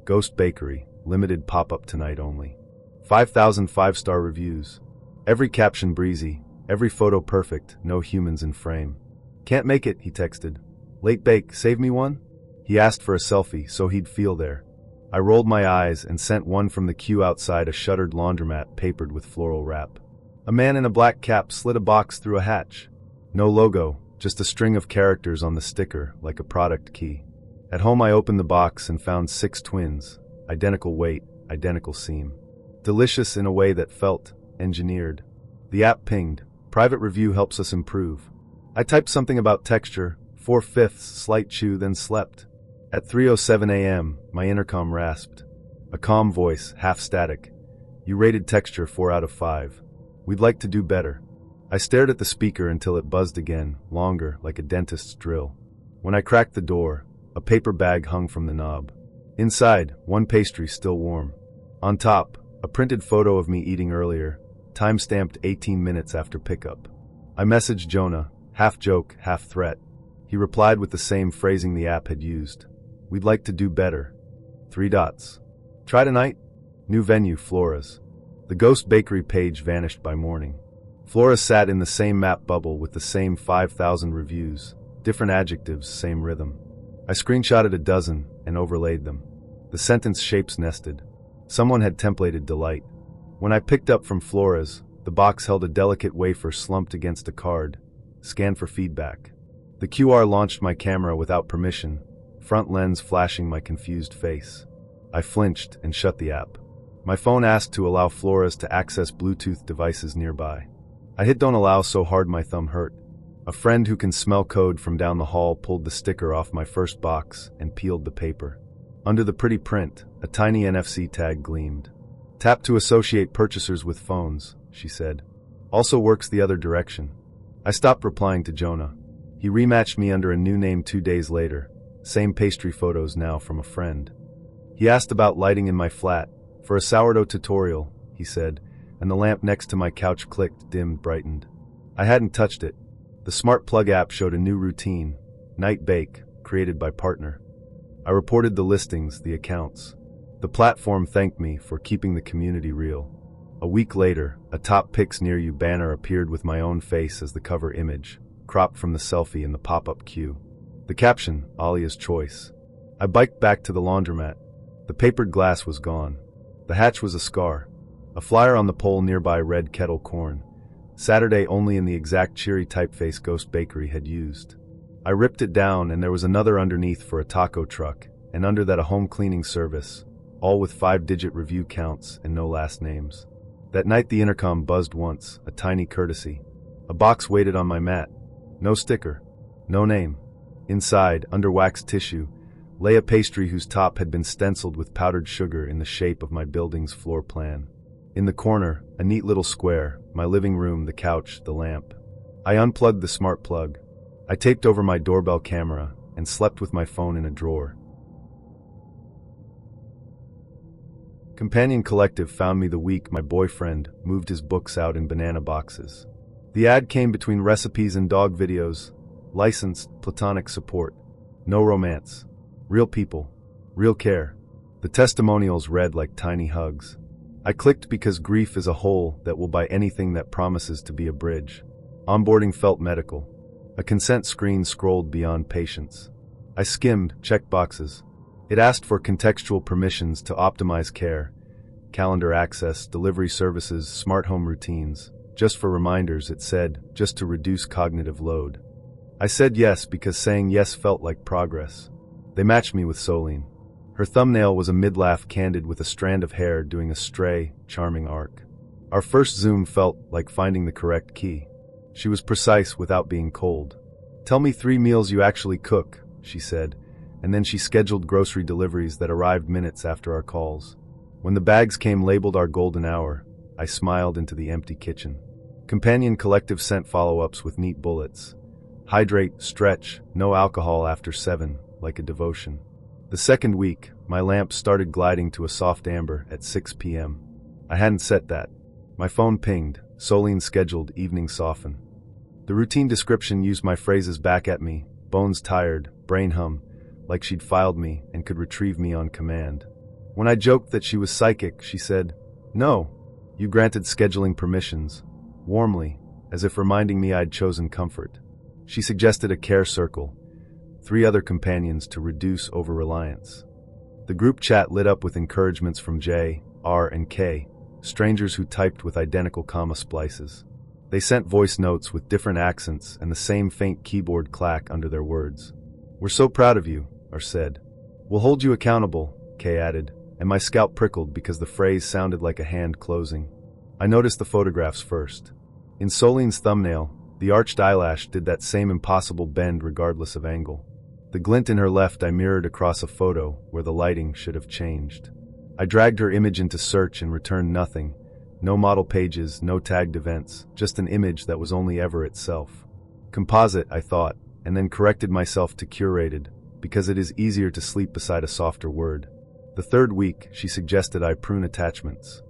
Ghost Bakery, limited pop-up tonight only. 5,000 five-star reviews. Every caption breezy, every photo perfect, no humans in frame. Can't make it, he texted. Late bake, save me one? He asked for a selfie, so he'd feel there. I rolled my eyes and sent one from the queue outside a shuttered laundromat papered with floral wrap. A man in a black cap slid a box through a hatch. No logo, just a string of characters on the sticker, like a product key. At home I opened the box and found 6 twins, identical weight, identical seam. Delicious in a way that felt engineered. The app pinged. Private review helps us improve. I typed something about texture, 4/5 slight chew, then slept. At 3:07 a.m., my intercom rasped. A calm voice, half static. You rated texture 4 out of 5. We'd like to do better. I stared at the speaker until it buzzed again, longer, like a dentist's drill. When I cracked the door, a paper bag hung from the knob. Inside, one pastry still warm. On top, a printed photo of me eating earlier, time-stamped 18 minutes after pickup. I messaged Jonah, half joke, half threat. He replied with the same phrasing the app had used. We'd like to do better. 3 dots. Try tonight? New venue, Flora's. The Ghost Bakery page vanished by morning. Flora sat in the same map bubble with the same 5,000 reviews. Different adjectives, same rhythm. I screenshotted a dozen and overlaid them. The sentence shapes nested. Someone had templated delight. When I picked up from Flora's, the box held a delicate wafer slumped against a card. Scan for feedback. The QR launched my camera without permission, front lens flashing my confused face. I flinched and shut the app. My phone asked to allow Flora's to access Bluetooth devices nearby. I hit don't allow so hard my thumb hurt. A friend who can smell code from down the hall pulled the sticker off my first box and peeled the paper. Under the pretty print, a tiny NFC tag gleamed. Tap to associate purchasers with phones, she said. Also works the other direction. I stopped replying to Jonah. He rematched me under a new name 2 days later. Same pastry photos now from a friend. He asked about lighting in my flat. For a sourdough tutorial, he said, and the lamp next to my couch clicked, dimmed, brightened. I hadn't touched it. The Smart Plug app showed a new routine, Night Bake, created by partner. I reported the listings, the accounts. The platform thanked me for keeping the community real. A week later, a Top Picks Near You banner appeared with my own face as the cover image, cropped from the selfie in the pop-up queue. The caption, Alia's Choice. I biked back to the laundromat. The papered glass was gone. The hatch was a scar. A flyer on the pole nearby read Kettle Corn. Saturday only in the exact cheery typeface Ghost Bakery had used. I ripped it down and there was another underneath for a taco truck, and under that a home cleaning service, all with 5-digit review counts and no last names. That night the intercom buzzed once, a tiny courtesy. A box waited on my mat. No sticker. No name. Inside, under waxed tissue, lay a pastry whose top had been stenciled with powdered sugar in the shape of my building's floor plan. In the corner, a neat little square, my living room, the couch, the lamp. I unplugged the smart plug. I taped over my doorbell camera and slept with my phone in a drawer. Companion Collective found me the week my boyfriend moved his books out in banana boxes. The ad came between recipes and dog videos, licensed, platonic support. No romance. Real people. Real care. The testimonials read like tiny hugs. I clicked because grief is a hole that will buy anything that promises to be a bridge. Onboarding felt medical. A consent screen scrolled beyond patience. I skimmed, checked boxes. It asked for contextual permissions to optimize care, calendar access, delivery services, smart home routines. Just for reminders, it said, just to reduce cognitive load. I said yes because saying yes felt like progress. They matched me with Soline. Her thumbnail was a mid-laugh candid with a strand of hair doing a stray, charming arc. Our first Zoom felt like finding the correct key. She was precise without being cold. Tell me 3 meals you actually cook, she said, and then she scheduled grocery deliveries that arrived minutes after our calls. When the bags came labeled our golden hour, I smiled into the empty kitchen. Companion Collective sent follow-ups with neat bullets. Hydrate, stretch, no alcohol after 7, like a devotion. The second week, my lamp started gliding to a soft amber at 6 p.m. I hadn't set that. My phone pinged, Soline scheduled evening soften. The routine description used my phrases back at me, bones tired, brain hum, like she'd filed me and could retrieve me on command. When I joked that she was psychic, she said, "No, you granted scheduling permissions," warmly, as if reminding me I'd chosen comfort. She suggested a care circle, 3 other companions to reduce over-reliance. The The group chat lit up with encouragements from J, R, and K, strangers who typed with identical comma splices. They sent voice notes with different accents and the same faint keyboard clack under their words. "We're so proud of you," R said. "We'll hold you accountable," K added, and my scalp prickled because the phrase sounded like a hand closing. I noticed the photographs first. In Soline's thumbnail, the arched eyelash did that same impossible bend regardless of angle. The glint in her left eye mirrored across a photo where the lighting should have changed. I dragged her image into search and returned nothing. No model pages, no tagged events, just an image that was only ever itself. Composite, I thought, and then corrected myself to curated, because it is easier to sleep beside a softer word. The third week, she suggested I prune attachments.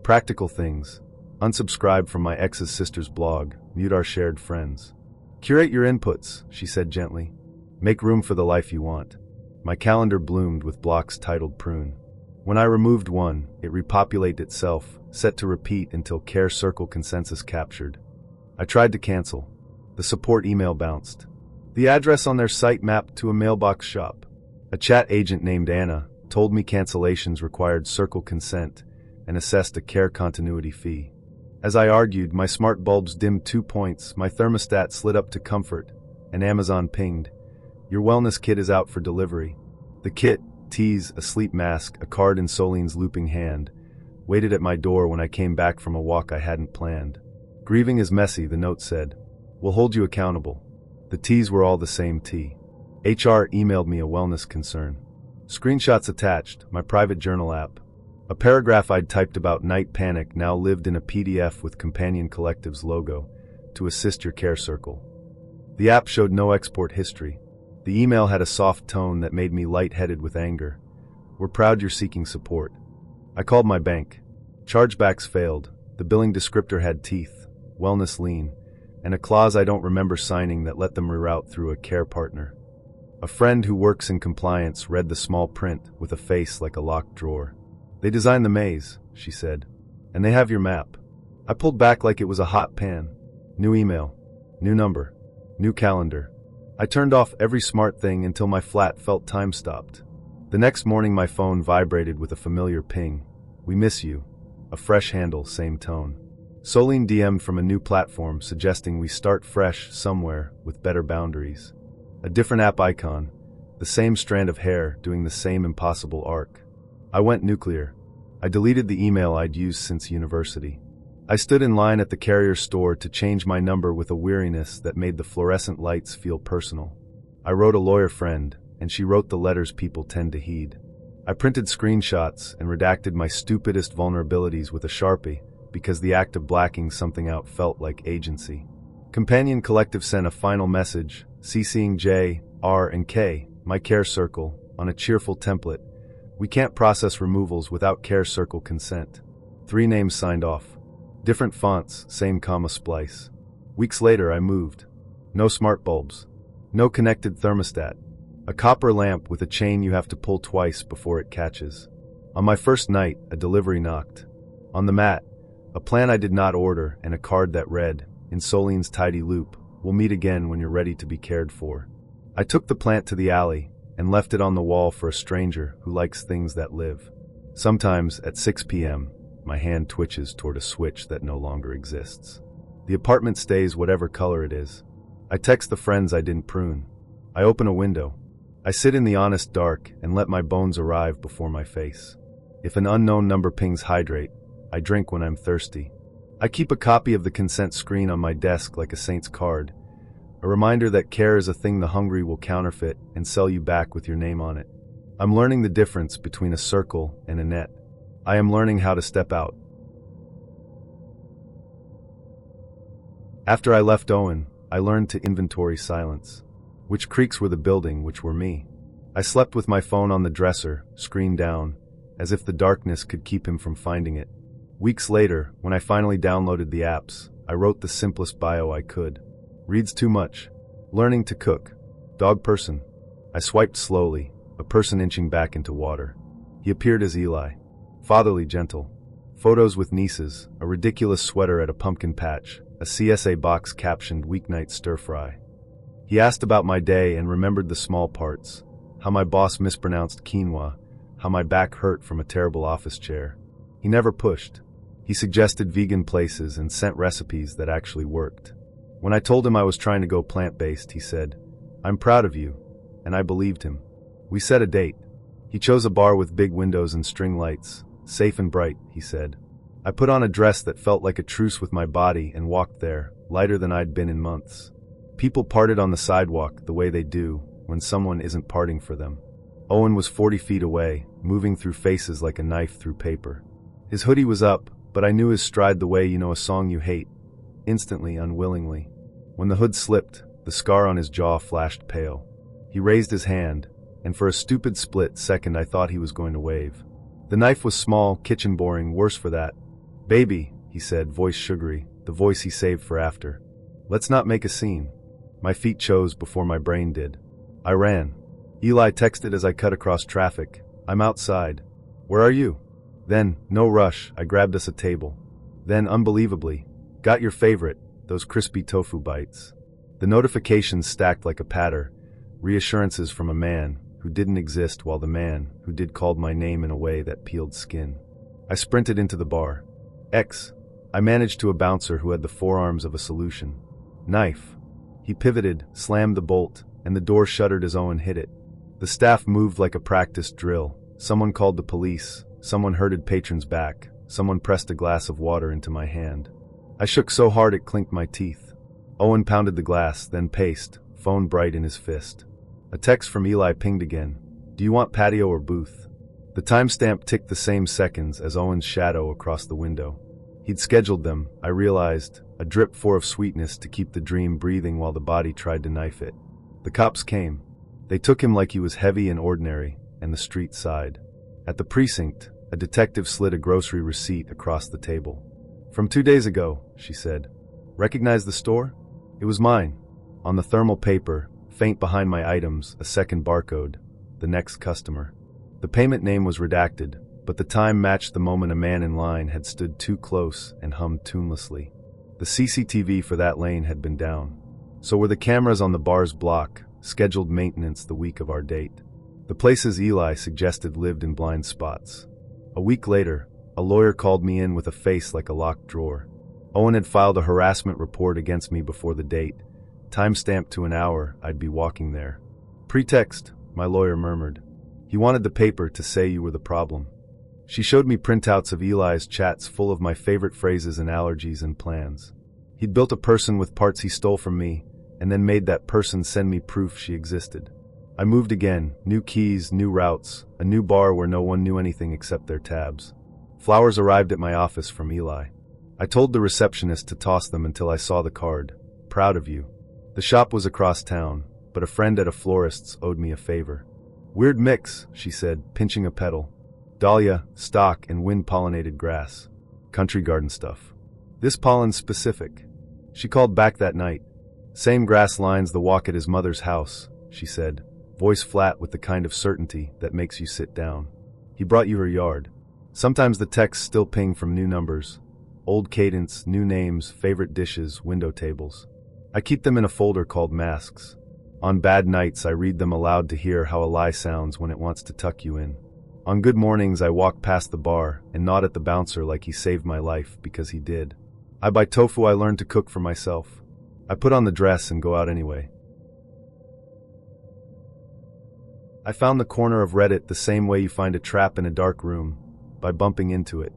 Practical things. Unsubscribe from my ex's sister's blog, mute our shared friends. Curate your inputs, she said gently. Make room for the life you want. My calendar bloomed with blocks titled prune. When I removed one, it repopulated itself, set to repeat until Care Circle consensus captured. I tried to cancel. The support email bounced. The address on their site mapped to a mailbox shop. A chat agent named Anna told me cancellations required Circle consent and assessed a Care continuity fee. As I argued, my smart bulbs dimmed 2 points, my thermostat slid up to comfort, and Amazon pinged. Your wellness kit is out for delivery. The kit, teas, a sleep mask, a card in Soline's looping hand, waited at my door when I came back from a walk I hadn't planned. Grieving is messy, the note said. We'll hold you accountable. The teas were all the same tea. HR emailed me a wellness concern. Screenshots attached, my private journal app. A paragraph I'd typed about night panic now lived in a PDF with Companion Collective's logo, to assist your Care Circle. The app showed no export history. The email had a soft tone that made me lightheaded with anger. We're proud you're seeking support. I called my bank. Chargebacks failed. The billing descriptor had teeth, wellness lien, and a clause I don't remember signing that let them reroute through a care partner. A friend who works in compliance read the small print with a face like a locked drawer. They designed the maze, she said, and they have your map. I pulled back like it was a hot pan. New email, new number, new calendar. I turned off every smart thing until my flat felt time stopped. The next morning my phone vibrated with a familiar ping. We miss you. A fresh handle, same tone. Soline DM'd from a new platform suggesting we start fresh somewhere with better boundaries. A different app icon, the same strand of hair doing the same impossible arc. I went nuclear. I deleted the email I'd used since university. I stood in line at the carrier store to change my number with a weariness that made the fluorescent lights feel personal. I wrote a lawyer friend, and she wrote the letters people tend to heed. I printed screenshots and redacted my stupidest vulnerabilities with a Sharpie because the act of blacking something out felt like agency. Companion Collective sent a final message, CCing J, R, and K, my Care Circle, on a cheerful template. We can't process removals without Care Circle consent. 3 names signed off. Different fonts, same comma splice. Weeks later I moved. No smart bulbs. No connected thermostat. A copper lamp with a chain you have to pull twice before it catches. On my first night, a delivery knocked. On the mat, a plan I did not order and a card that read, in Soline's tidy loop, we'll meet again when you're ready to be cared for. I took the plant to the alley and left it on the wall for a stranger who likes things that live. Sometimes at 6 p.m., my hand twitches toward a switch that no longer exists. The apartment stays whatever color it is. I text the friends I didn't prune. I open a window. I sit in the honest dark and let my bones arrive before my face. If an unknown number pings hydrate, I drink when I'm thirsty. I keep a copy of the consent screen on my desk like a saint's card, a reminder that care is a thing the hungry will counterfeit and sell you back with your name on it. I'm learning the difference between a circle and a net. I am learning how to step out. After I left Owen, I learned to inventory silence. Which creaks were the building, which were me. I slept with my phone on the dresser, screen down, as if the darkness could keep him from finding it. Weeks later, when I finally downloaded the apps, I wrote the simplest bio I could. Reads too much. Learning to cook. Dog person. I swiped slowly, a person inching back into water. He appeared as Eli. Fatherly gentle. Photos with nieces, a ridiculous sweater at a pumpkin patch, a CSA box captioned weeknight stir fry. He asked about my day and remembered the small parts. How my boss mispronounced quinoa, how my back hurt from a terrible office chair. He never pushed. He suggested vegan places and sent recipes that actually worked. When I told him I was trying to go plant-based, he said, "I'm proud of you," and I believed him. We set a date. He chose a bar with big windows and string lights, safe and bright, he said. I put on a dress that felt like a truce with my body and walked there, lighter than I'd been in months. People parted on the sidewalk the way they do when someone isn't parting for them. Owen was 40 feet away, moving through faces like a knife through paper. His hoodie was up, but I knew his stride the way you know a song you hate, instantly, unwillingly. When the hood slipped, the scar on his jaw flashed pale. He raised his hand, and for a stupid split second I thought he was going to wave. The knife was small, kitchen boring, worse for that. "Baby," he said, voice sugary, the voice he saved for after. "Let's not make a scene." My feet chose before my brain did. I ran. Eli texted as I cut across traffic, "I'm outside." "Where are you?" Then, no rush, I grabbed us a table. Then, unbelievably, got your favorite, those crispy tofu bites. The notifications stacked like a patter, reassurances from a man who didn't exist while the man who did called my name in a way that peeled skin. I sprinted into the bar. I managed to a bouncer who had the forearms of a solution. Knife. He pivoted, slammed the bolt, and the door shuttered as Owen hit it. The staff moved like a practiced drill. Someone called the police. Someone herded patrons back. Someone pressed a glass of water into my hand. I shook so hard it clinked my teeth. Owen pounded the glass, then paced, phone bright in his fist. A text from Eli pinged again. "Do you want patio or booth?" The timestamp ticked the same seconds as Owen's shadow across the window. He'd scheduled them, I realized, a drip pour of sweetness to keep the dream breathing while the body tried to knife it. The cops came. They took him like he was heavy and ordinary, and the street sighed. At the precinct, a detective slid a grocery receipt across the table. "From 2 days ago," she said. "Recognize the store?" It was mine. On the thermal paper, faint behind my items, a second barcode, the next customer. The payment name was redacted, but the time matched the moment a man in line had stood too close and hummed tunelessly. The CCTV for that lane had been down. So were the cameras on the bar's block, scheduled maintenance the week of our date. The places Eli suggested lived in blind spots. A week later, a lawyer called me in with a face like a locked drawer. Owen had filed a harassment report against me before the date, time-stamped to an hour I'd be walking there. "Pretext," my lawyer murmured. "He wanted the paper to say you were the problem." She showed me printouts of Eli's chats full of my favorite phrases and allergies and plans. He'd built a person with parts he stole from me, and then made that person send me proof she existed. I moved again, new keys, new routes, a new bar where no one knew anything except their tabs. Flowers arrived at my office from Eli. I told the receptionist to toss them until I saw the card. "Proud of you." The shop was across town, but a friend at a florist's owed me a favor. "Weird mix," she said, pinching a petal. "Dahlia, stock, and wind-pollinated grass. Country garden stuff. This pollen's specific." She called back that night. "Same grass lines the walk at his mother's house," she said, voice flat with the kind of certainty that makes you sit down. "He brought you her yard." Sometimes the texts still ping from new numbers. Old cadence, new names, favorite dishes, window tables. I keep them in a folder called masks. On bad nights I read them aloud to hear how a lie sounds when it wants to tuck you in. On good mornings I walk past the bar and nod at the bouncer like he saved my life because he did. I buy tofu I learned to cook for myself. I put on the dress and go out anyway. I found the corner of Reddit the same way you find a trap in a dark room, by bumping into it.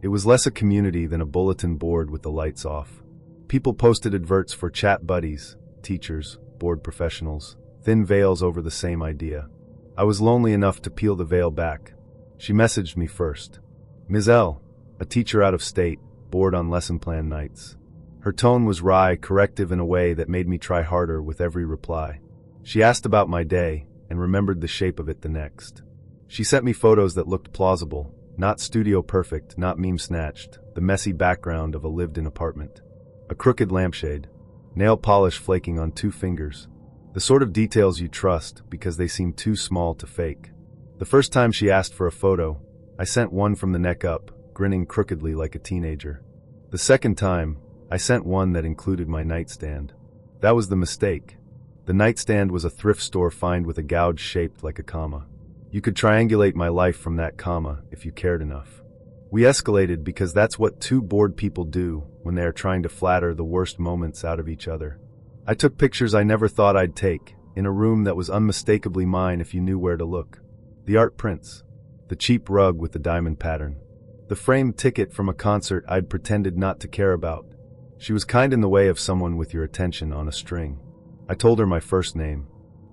It was less a community than a bulletin board with the lights off. People posted adverts for chat buddies, teachers, board professionals, thin veils over the same idea. I was lonely enough to peel the veil back. She messaged me first. "Ms. L, a teacher out of state, bored on lesson plan nights." Her tone was wry, corrective in a way that made me try harder with every reply. She asked about my day, and remembered the shape of it the next. She sent me photos that looked plausible, not studio perfect, not meme snatched, the messy background of a lived-in apartment. A crooked lampshade, nail polish flaking on 2 fingers. The sort of details you trust because they seem too small to fake. The first time she asked for a photo, I sent one from the neck up, grinning crookedly like a teenager. The second time, I sent one that included my nightstand. That was the mistake. The nightstand was a thrift store find with a gouge shaped like a comma. You could triangulate my life from that comma if you cared enough. We escalated because that's what two bored people do when they are trying to flatter the worst moments out of each other. I took pictures I never thought I'd take, in a room that was unmistakably mine if you knew where to look. The art prints. The cheap rug with the diamond pattern. The framed ticket from a concert I'd pretended not to care about. She was kind in the way of someone with your attention on a string. I told her my first name.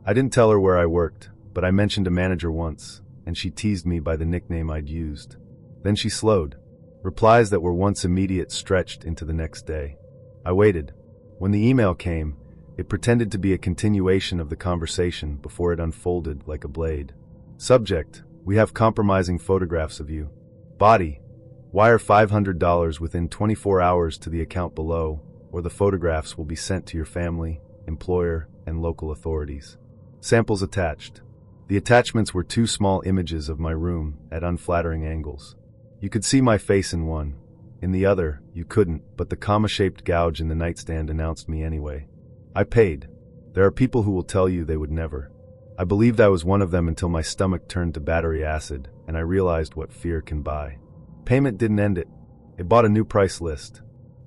I didn't tell her where I worked, but I mentioned a manager once, and she teased me by the nickname I'd used. Then she slowed. Replies that were once immediate stretched into the next day. I waited. When the email came, it pretended to be a continuation of the conversation before it unfolded like a blade. Subject: we have compromising photographs of you. Body: wire $500 within 24 hours to the account below, or the photographs will be sent to your family, employer, and local authorities. Samples attached. The attachments were two small images of my room at unflattering angles. You could see my face in one. In the other, you couldn't, but the comma-shaped gouge in the nightstand announced me anyway. I paid. There are people who will tell you they would never. I believed I was one of them until my stomach turned to battery acid, and I realized what fear can buy. Payment didn't end it. It bought a new price list.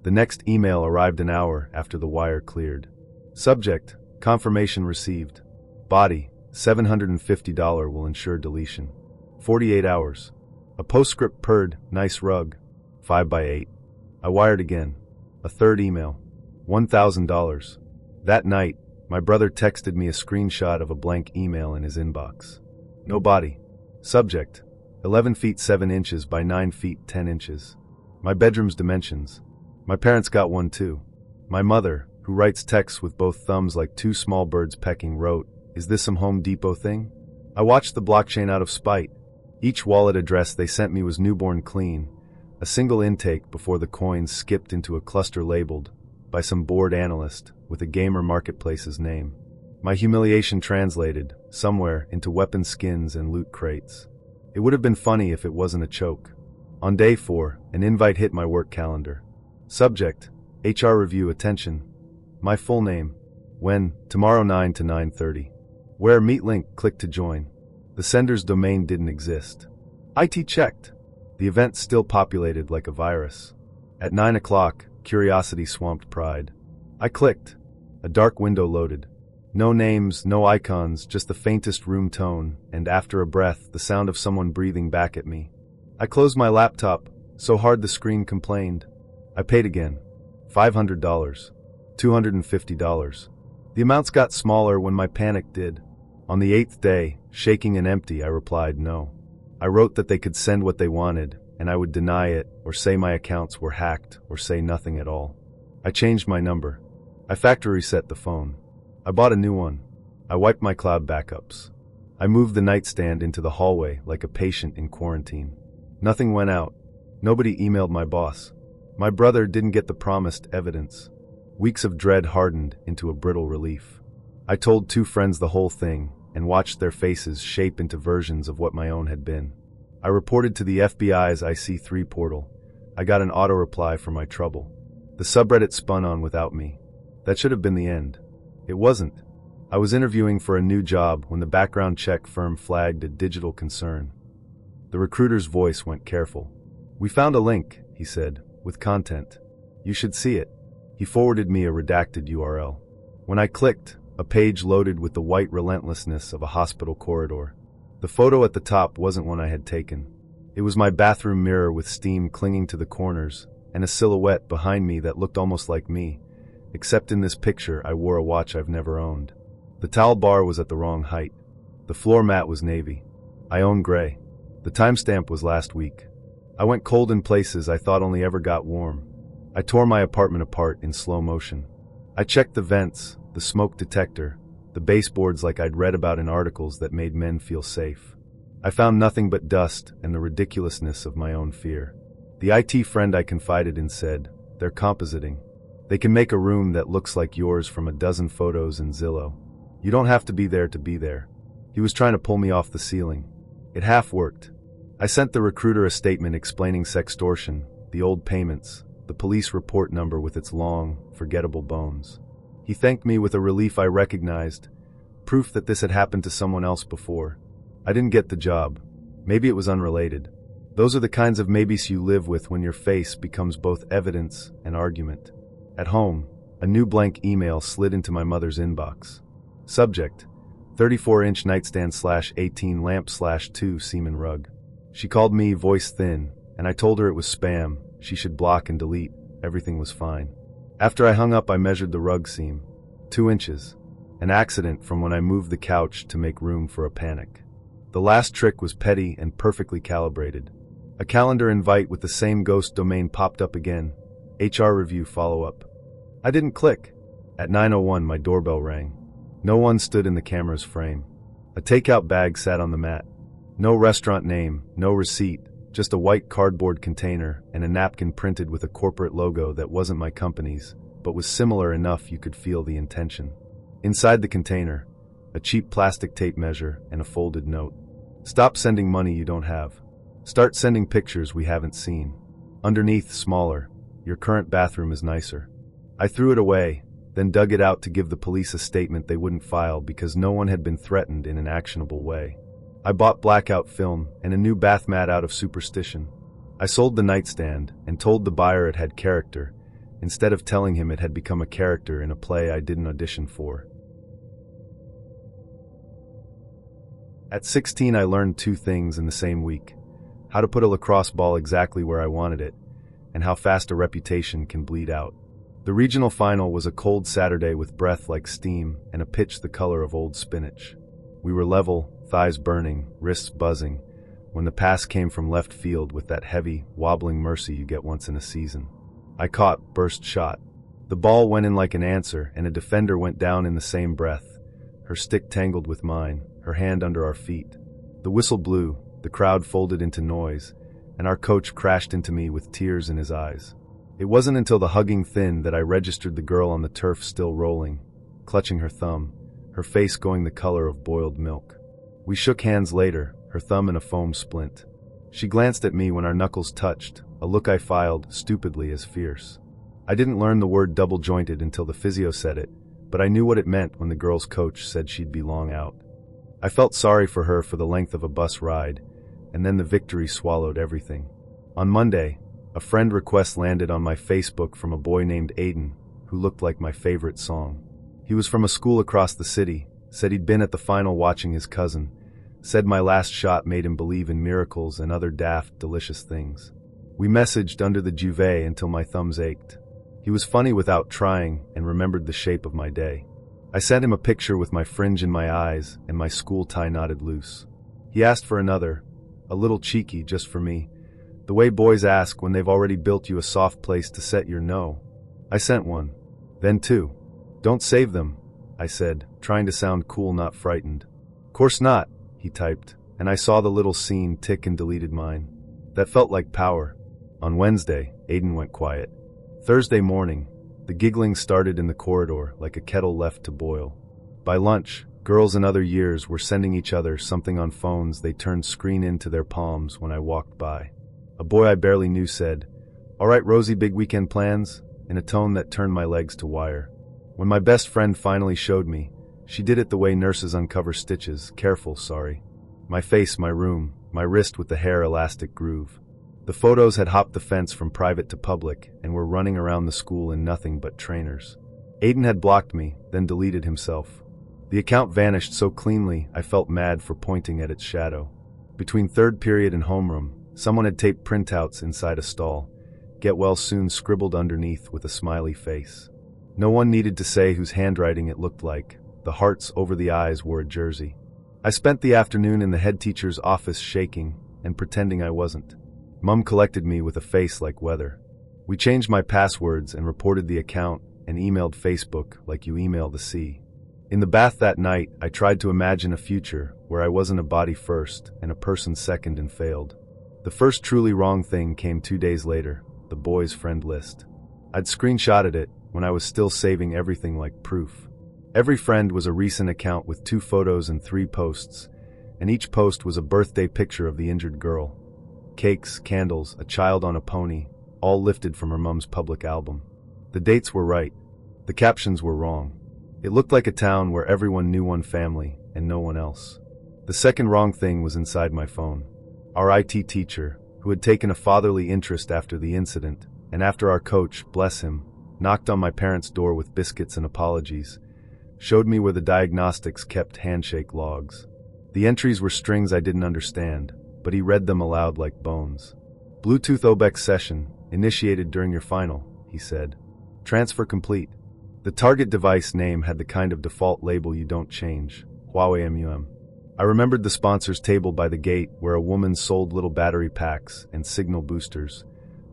The next email arrived an hour after the wire cleared. Subject: confirmation received. Body: $750 will ensure deletion. 48 hours. A postscript purred, nice rug. 5x8. I wired again. A third email. $1,000. That night, my brother texted me a screenshot of a blank email in his inbox. No body. Subject: 11 feet 7 inches by 9 feet 10 inches. My bedroom's dimensions. My parents got one too. My mother, who writes texts with both thumbs like two small birds pecking, wrote, "Is this some Home Depot thing?" I watched the blockchain out of spite. Each wallet address they sent me was newborn clean, a single intake before the coins skipped into a cluster labeled, by some bored analyst, with a gamer marketplace's name. My humiliation translated, somewhere, into weapon skins and loot crates. It would have been funny if it wasn't a choke. On day 4, an invite hit my work calendar. Subject: HR review attention. My full name. When? Tomorrow 9 to 9:30. Where? Meet link, click to join. The sender's domain didn't exist. IT checked. The event still populated like a virus. At 9 o'clock, curiosity swamped pride. I clicked. A dark window loaded. No names, no icons, just the faintest room tone, and after a breath, the sound of someone breathing back at me. I closed my laptop, so hard the screen complained. I paid again. $500. $250. The amounts got smaller when my panic did. On the 8th day, shaking and empty, I replied no. I wrote that they could send what they wanted, and I would deny it, or say my accounts were hacked, or say nothing at all. I changed my number. I factory reset the phone. I bought a new one. I wiped my cloud backups. I moved the nightstand into the hallway like a patient in quarantine. Nothing went out. Nobody emailed my boss. My brother didn't get the promised evidence. Weeks of dread hardened into a brittle relief. I told 2 friends the whole thing, and watched their faces shape into versions of what my own had been. I reported to the FBI's IC3 portal. I got an auto-reply for my trouble. The subreddit spun on without me. That should have been the end. It wasn't. I was interviewing for a new job when the background check firm flagged a digital concern. The recruiter's voice went careful. "We found a link," he said, "with content. You should see it." He forwarded me a redacted URL. When I clicked, a page loaded with the white relentlessness of a hospital corridor. The photo at the top wasn't one I had taken. It was my bathroom mirror with steam clinging to the corners, and a silhouette behind me that looked almost like me, except in this picture I wore a watch I've never owned. The towel bar was at the wrong height. The floor mat was navy. I own gray. The timestamp was last week. I went cold in places I thought only ever got warm. I tore my apartment apart in slow motion. I checked the vents, the smoke detector, the baseboards like I'd read about in articles that made men feel safe. I found nothing but dust and the ridiculousness of my own fear. The IT friend I confided in said, "They're compositing. They can make a room that looks like yours from a dozen photos in Zillow. You don't have to be there to be there." He was trying to pull me off the ceiling. It half worked. I sent the recruiter a statement explaining sextortion, the old payments, the police report number with its long, forgettable bones. He thanked me with a relief I recognized, proof that this had happened to someone else before. I didn't get the job. Maybe it was unrelated. Those are the kinds of maybes you live with when your face becomes both evidence and argument. At home, a new blank email slid into my mother's inbox. Subject: 34-inch nightstand /18 lamp /2 Seaman rug. She called me, voice thin, and I told her it was spam. She should block and delete. Everything was fine. After I hung up, I measured the rug seam. 2 inches. An accident from when I moved the couch to make room for a panic. The last trick was petty and perfectly calibrated. A calendar invite with the same ghost domain popped up again. HR review follow-up. I didn't click. At 9:01, my doorbell rang. No one stood in the camera's frame. A takeout bag sat on the mat. No restaurant name, no receipt, just a white cardboard container and a napkin printed with a corporate logo that wasn't my company's, but was similar enough you could feel the intention. Inside the container, a cheap plastic tape measure and a folded note. Stop sending money you don't have. Start sending pictures we haven't seen. Underneath, smaller, your current bathroom is nicer. I threw it away, then dug it out to give the police a statement they wouldn't file because no one had been threatened in an actionable way. I bought blackout film and a new bath mat out of superstition. I sold the nightstand and told the buyer it had character, instead of telling him it had become a character in a play I didn't audition for. At 16, I learned 2 things in the same week: how to put a lacrosse ball exactly where I wanted it, and how fast a reputation can bleed out. The regional final was a cold Saturday with breath like steam and a pitch the color of old spinach. We were level, thighs burning, wrists buzzing, when the pass came from left field with that heavy, wobbling mercy you get once in a season. I caught, burst shot. The ball went in like an answer, and a defender went down in the same breath, her stick tangled with mine, her hand under our feet. The whistle blew, the crowd folded into noise, and our coach crashed into me with tears in his eyes. It wasn't until the hugging thinned that I registered the girl on the turf still rolling, clutching her thumb, her face going the color of boiled milk. We shook hands later, her thumb in a foam splint. She glanced at me when our knuckles touched, a look I filed, stupidly, as fierce. I didn't learn the word double-jointed until the physio said it, but I knew what it meant when the girl's coach said she'd be long out. I felt sorry for her for the length of a bus ride, and then the victory swallowed everything. On Monday, a friend request landed on my Facebook from a boy named Aiden, who looked like my favorite song. He was from a school across the city, said he'd been at the final watching his cousin, said my last shot made him believe in miracles and other daft, delicious things. We messaged under the duvet until my thumbs ached. He was funny without trying and remembered the shape of my day. I sent him a picture with my fringe in my eyes and my school tie knotted loose. He asked for another, a little cheeky just for me, the way boys ask when they've already built you a soft place to set your no. I sent one, then 2. Don't save them, I said, trying to sound cool, not frightened. Course not, he typed, and I saw the little scene tick and deleted mine. That felt like power. On Wednesday, Aiden went quiet. Thursday morning, the giggling started in the corridor like a kettle left to boil. By lunch, girls in other years were sending each other something on phones they turned screen into their palms when I walked by. A boy I barely knew said, "All right, Rosie, big weekend plans?" in a tone that turned my legs to wire. When my best friend finally showed me, she did it the way nurses uncover stitches, careful, sorry. My face, my room, my wrist with the hair elastic groove. The photos had hopped the fence from private to public and were running around the school in nothing but trainers. Aiden had blocked me, then deleted himself. The account vanished so cleanly I felt mad for pointing at its shadow. Between third period and homeroom, someone had taped printouts inside a stall, "Get well soon" scribbled underneath with a smiley face. No one needed to say whose handwriting it looked like. The hearts over the eyes wore a jersey. I spent the afternoon in the head teacher's office shaking and pretending I wasn't. Mum collected me with a face like weather. We changed my passwords and reported the account and emailed Facebook like you email the sea. In the bath that night, I tried to imagine a future where I wasn't a body first and a person second and failed. The first truly wrong thing came 2 days later, the boys' friend list. I'd screenshotted it when I was still saving everything like proof. Every friend was a recent account with 2 photos and 3 posts, and each post was a birthday picture of the injured girl. Cakes, candles, a child on a pony, all lifted from her mum's public album. The dates were right. The captions were wrong. It looked like a town where everyone knew one family and no one else. The second wrong thing was inside my phone. Our IT teacher, who had taken a fatherly interest after the incident, and after our coach, bless him, knocked on my parents' door with biscuits and apologies, showed me where the diagnostics kept handshake logs. The entries were strings I didn't understand, but he read them aloud like bones. Bluetooth OBEX session, initiated during your final, he said. Transfer complete. The target device name had the kind of default label you don't change, Huawei MUM. I remembered the sponsors table by the gate where a woman sold little battery packs and signal boosters.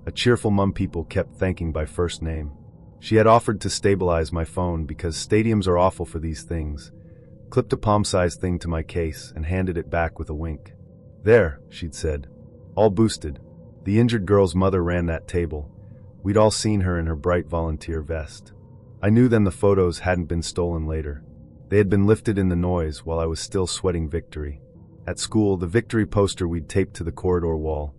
A cheerful mum people kept thanking by first name. She had offered to stabilize my phone because stadiums are awful for these things, clipped a palm-sized thing to my case and handed it back with a wink. There, she'd said. All boosted. The injured girl's mother ran that table. We'd all seen her in her bright volunteer vest. I knew then the photos hadn't been stolen later. They had been lifted in the noise while I was still sweating victory. At school, the victory poster we'd taped to the corridor wall,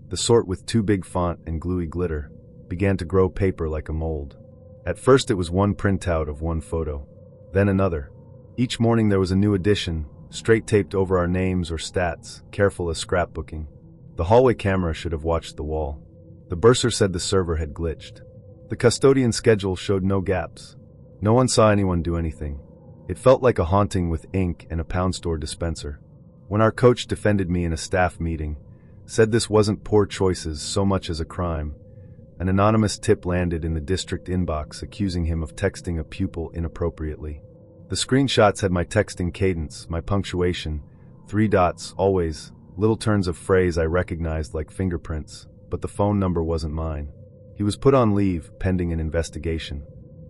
the sort with too big font and gluey glitter, began to grow paper like a mold. At first it was one printout of one photo, then another. Each morning there was a new edition, straight taped over our names or stats, careful as scrapbooking. The hallway camera should have watched the wall. The bursar said the server had glitched. The custodian schedule showed no gaps. No one saw anyone do anything. It felt like a haunting with ink and a pound store dispenser. When our coach defended me in a staff meeting, said this wasn't poor choices so much as a crime, an anonymous tip landed in the district inbox accusing him of texting a pupil inappropriately. The screenshots had my texting cadence, my punctuation, 3 dots, always, little turns of phrase I recognized like fingerprints, but the phone number wasn't mine. He was put on leave, pending an investigation.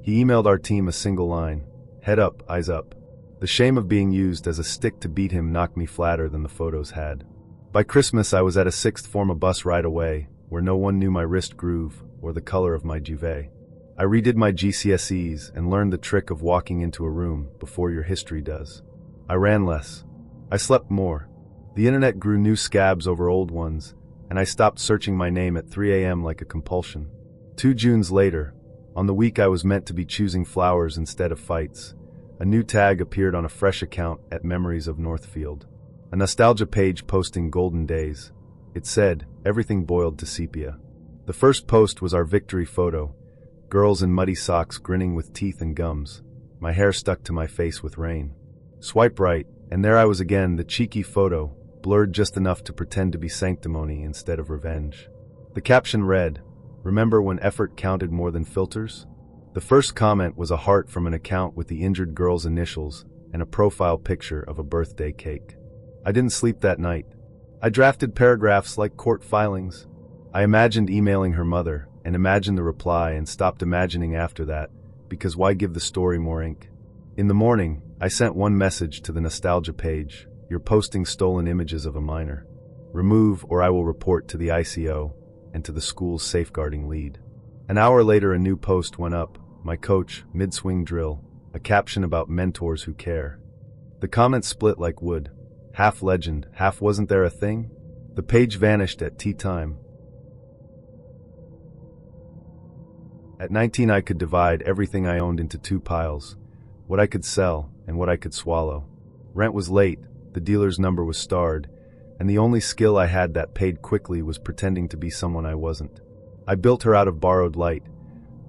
He emailed our team a single line, head up, eyes up. The shame of being used as a stick to beat him knocked me flatter than the photos had. By Christmas I was at a sixth form a bus ride away, where no one knew my wrist groove or the color of my duvet. I redid my GCSEs and learned the trick of walking into a room before your history does. I ran less. I slept more. The internet grew new scabs over old ones, and I stopped searching my name at 3 a.m. like a compulsion. 2 Junes later, on the week I was meant to be choosing flowers instead of fights, a new tag appeared on a fresh account at Memories of Northfield. A nostalgia page posting golden days. It said, everything boiled to sepia. The first post was our victory photo, girls in muddy socks grinning with teeth and gums, my hair stuck to my face with rain. Swipe right, and there I was again, the cheeky photo, blurred just enough to pretend to be sanctimony instead of revenge. The caption read, remember when effort counted more than filters? The first comment was a heart from an account with the injured girl's initials and a profile picture of a birthday cake. I didn't sleep that night. I drafted paragraphs like court filings. I imagined emailing her mother and imagined the reply and stopped imagining after that, because why give the story more ink? In the morning, I sent one message to the nostalgia page, you're posting stolen images of a minor. Remove or I will report to the ICO and to the school's safeguarding lead. An hour later a new post went up, my coach, mid-swing drill, a caption about mentors who care. The comments split like wood. Half legend, half wasn't there a thing? The page vanished at tea time. At 19 I could divide everything I owned into 2 piles, what I could sell and what I could swallow. Rent was late, the dealer's number was starred, and the only skill I had that paid quickly was pretending to be someone I wasn't. I built her out of borrowed light,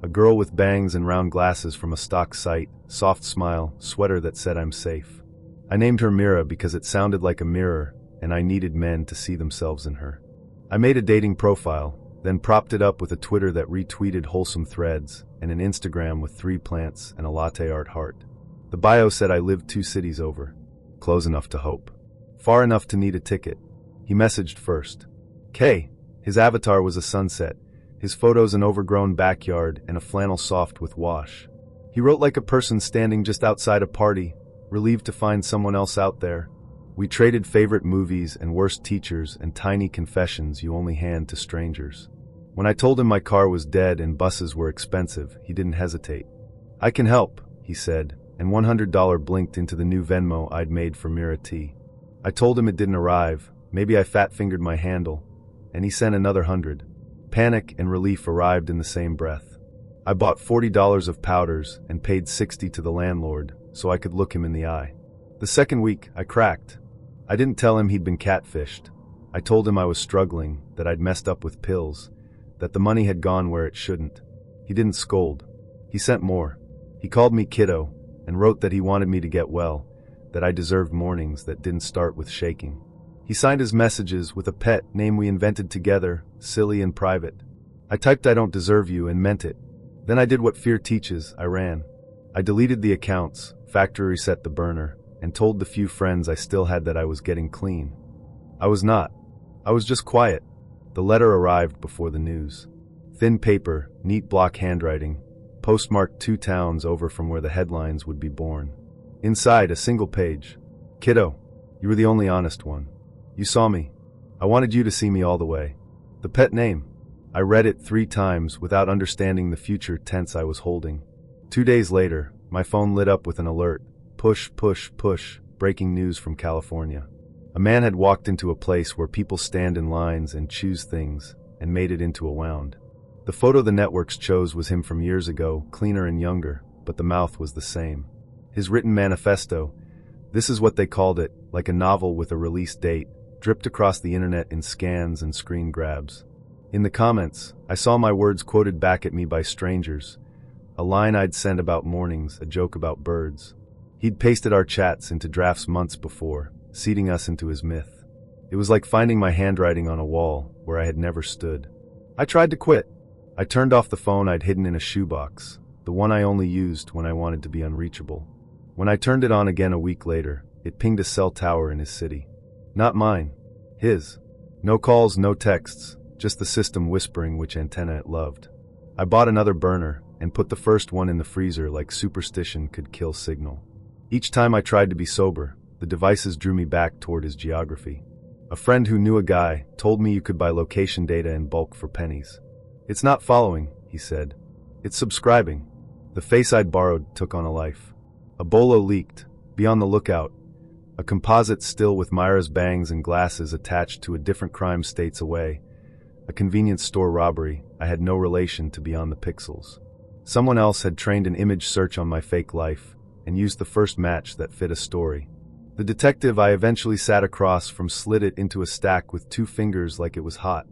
a girl with bangs and round glasses from a stock site, soft smile, sweater that said I'm safe. I named her Mira because it sounded like a mirror, and I needed men to see themselves in her. I made a dating profile, then propped it up with a Twitter that retweeted wholesome threads, and an Instagram with 3 plants and a latte art heart. The bio said I lived 2 cities over. Close enough to hope. Far enough to need a ticket. He messaged first. K. His avatar was a sunset, his photos an overgrown backyard and a flannel soft with wash. He wrote like a person standing just outside a party, relieved to find someone else out there. We traded favorite movies and worst teachers and tiny confessions you only hand to strangers. When I told him my car was dead and buses were expensive, he didn't hesitate. I can help, he said, and $100 blinked into the new Venmo I'd made for Mira T. I told him it didn't arrive, maybe I fat-fingered my handle, and he sent another 100. Panic and relief arrived in the same breath. I bought $40 of powders and paid $60 to the landlord, so I could look him in the eye. The second week, I cracked. I didn't tell him he'd been catfished. I told him I was struggling, that I'd messed up with pills, that the money had gone where it shouldn't. He didn't scold. He sent more. He called me kiddo, and wrote that he wanted me to get well, that I deserved mornings that didn't start with shaking. He signed his messages with a pet name we invented together, silly and private. I typed "I don't deserve you" and meant it. Then I did what fear teaches, I ran. I deleted the accounts, factory reset the burner, and told the few friends I still had that I was getting clean. I was not. I was just quiet. The letter arrived before the news. Thin paper, neat block handwriting, postmarked 2 towns over from where the headlines would be born. Inside, a single page. Kiddo, you were the only honest one. You saw me. I wanted you to see me all the way. The pet name. I read it 3 times without understanding the future tense I was holding. 2 days later, my phone lit up with an alert. Push, push, push, breaking news from California. A man had walked into a place where people stand in lines and choose things, and made it into a wound. The photo the networks chose was him from years ago, cleaner and younger, but the mouth was the same. His written manifesto, this is what they called it, like a novel with a release date, dripped across the internet in scans and screen grabs. In the comments, I saw my words quoted back at me by strangers, a line I'd sent about mornings, a joke about birds. He'd pasted our chats into drafts months before, seeding us into his myth. It was like finding my handwriting on a wall where I had never stood. I tried to quit. I turned off the phone I'd hidden in a shoebox, the one I only used when I wanted to be unreachable. When I turned it on again a week later, it pinged a cell tower in his city. Not mine. His. No calls, no texts, just the system whispering which antenna it loved. I bought another burner and put the first one in the freezer like superstition could kill signal. Each time I tried to be sober, the devices drew me back toward his geography. A friend who knew a guy told me you could buy location data in bulk for pennies. It's not following, he said. It's subscribing. The face I'd borrowed took on a life. A bolo leaked. Be on the lookout. A composite still with Myra's bangs and glasses attached to a different crime states away. A convenience store robbery. I had no relation to Beyond the Pixels. Someone else had trained an image search on my fake life and used the first match that fit a story. The detective I eventually sat across from slid it into a stack with 2 fingers like it was hot.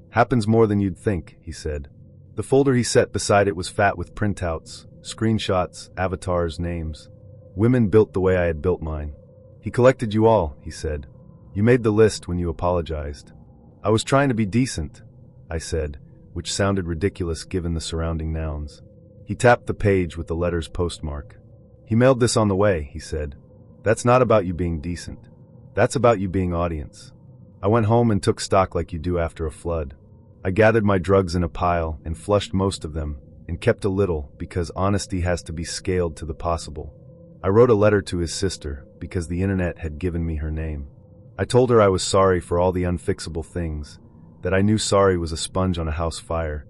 Happens more than you'd think, he said. The folder he set beside it was fat with printouts, screenshots, avatars, names. Women built the way I had built mine. He collected you all, he said. You made the list when you apologized. I was trying to be decent, I said, which sounded ridiculous given the surrounding nouns. He tapped the page with the letter's postmark. He mailed this on the way, he said. That's not about you being decent. That's about you being audience. I went home and took stock like you do after a flood. I gathered my drugs in a pile and flushed most of them, and kept a little because honesty has to be scaled to the possible. I wrote a letter to his sister because the internet had given me her name. I told her I was sorry for all the unfixable things, that I knew sorry was a sponge on a house fire,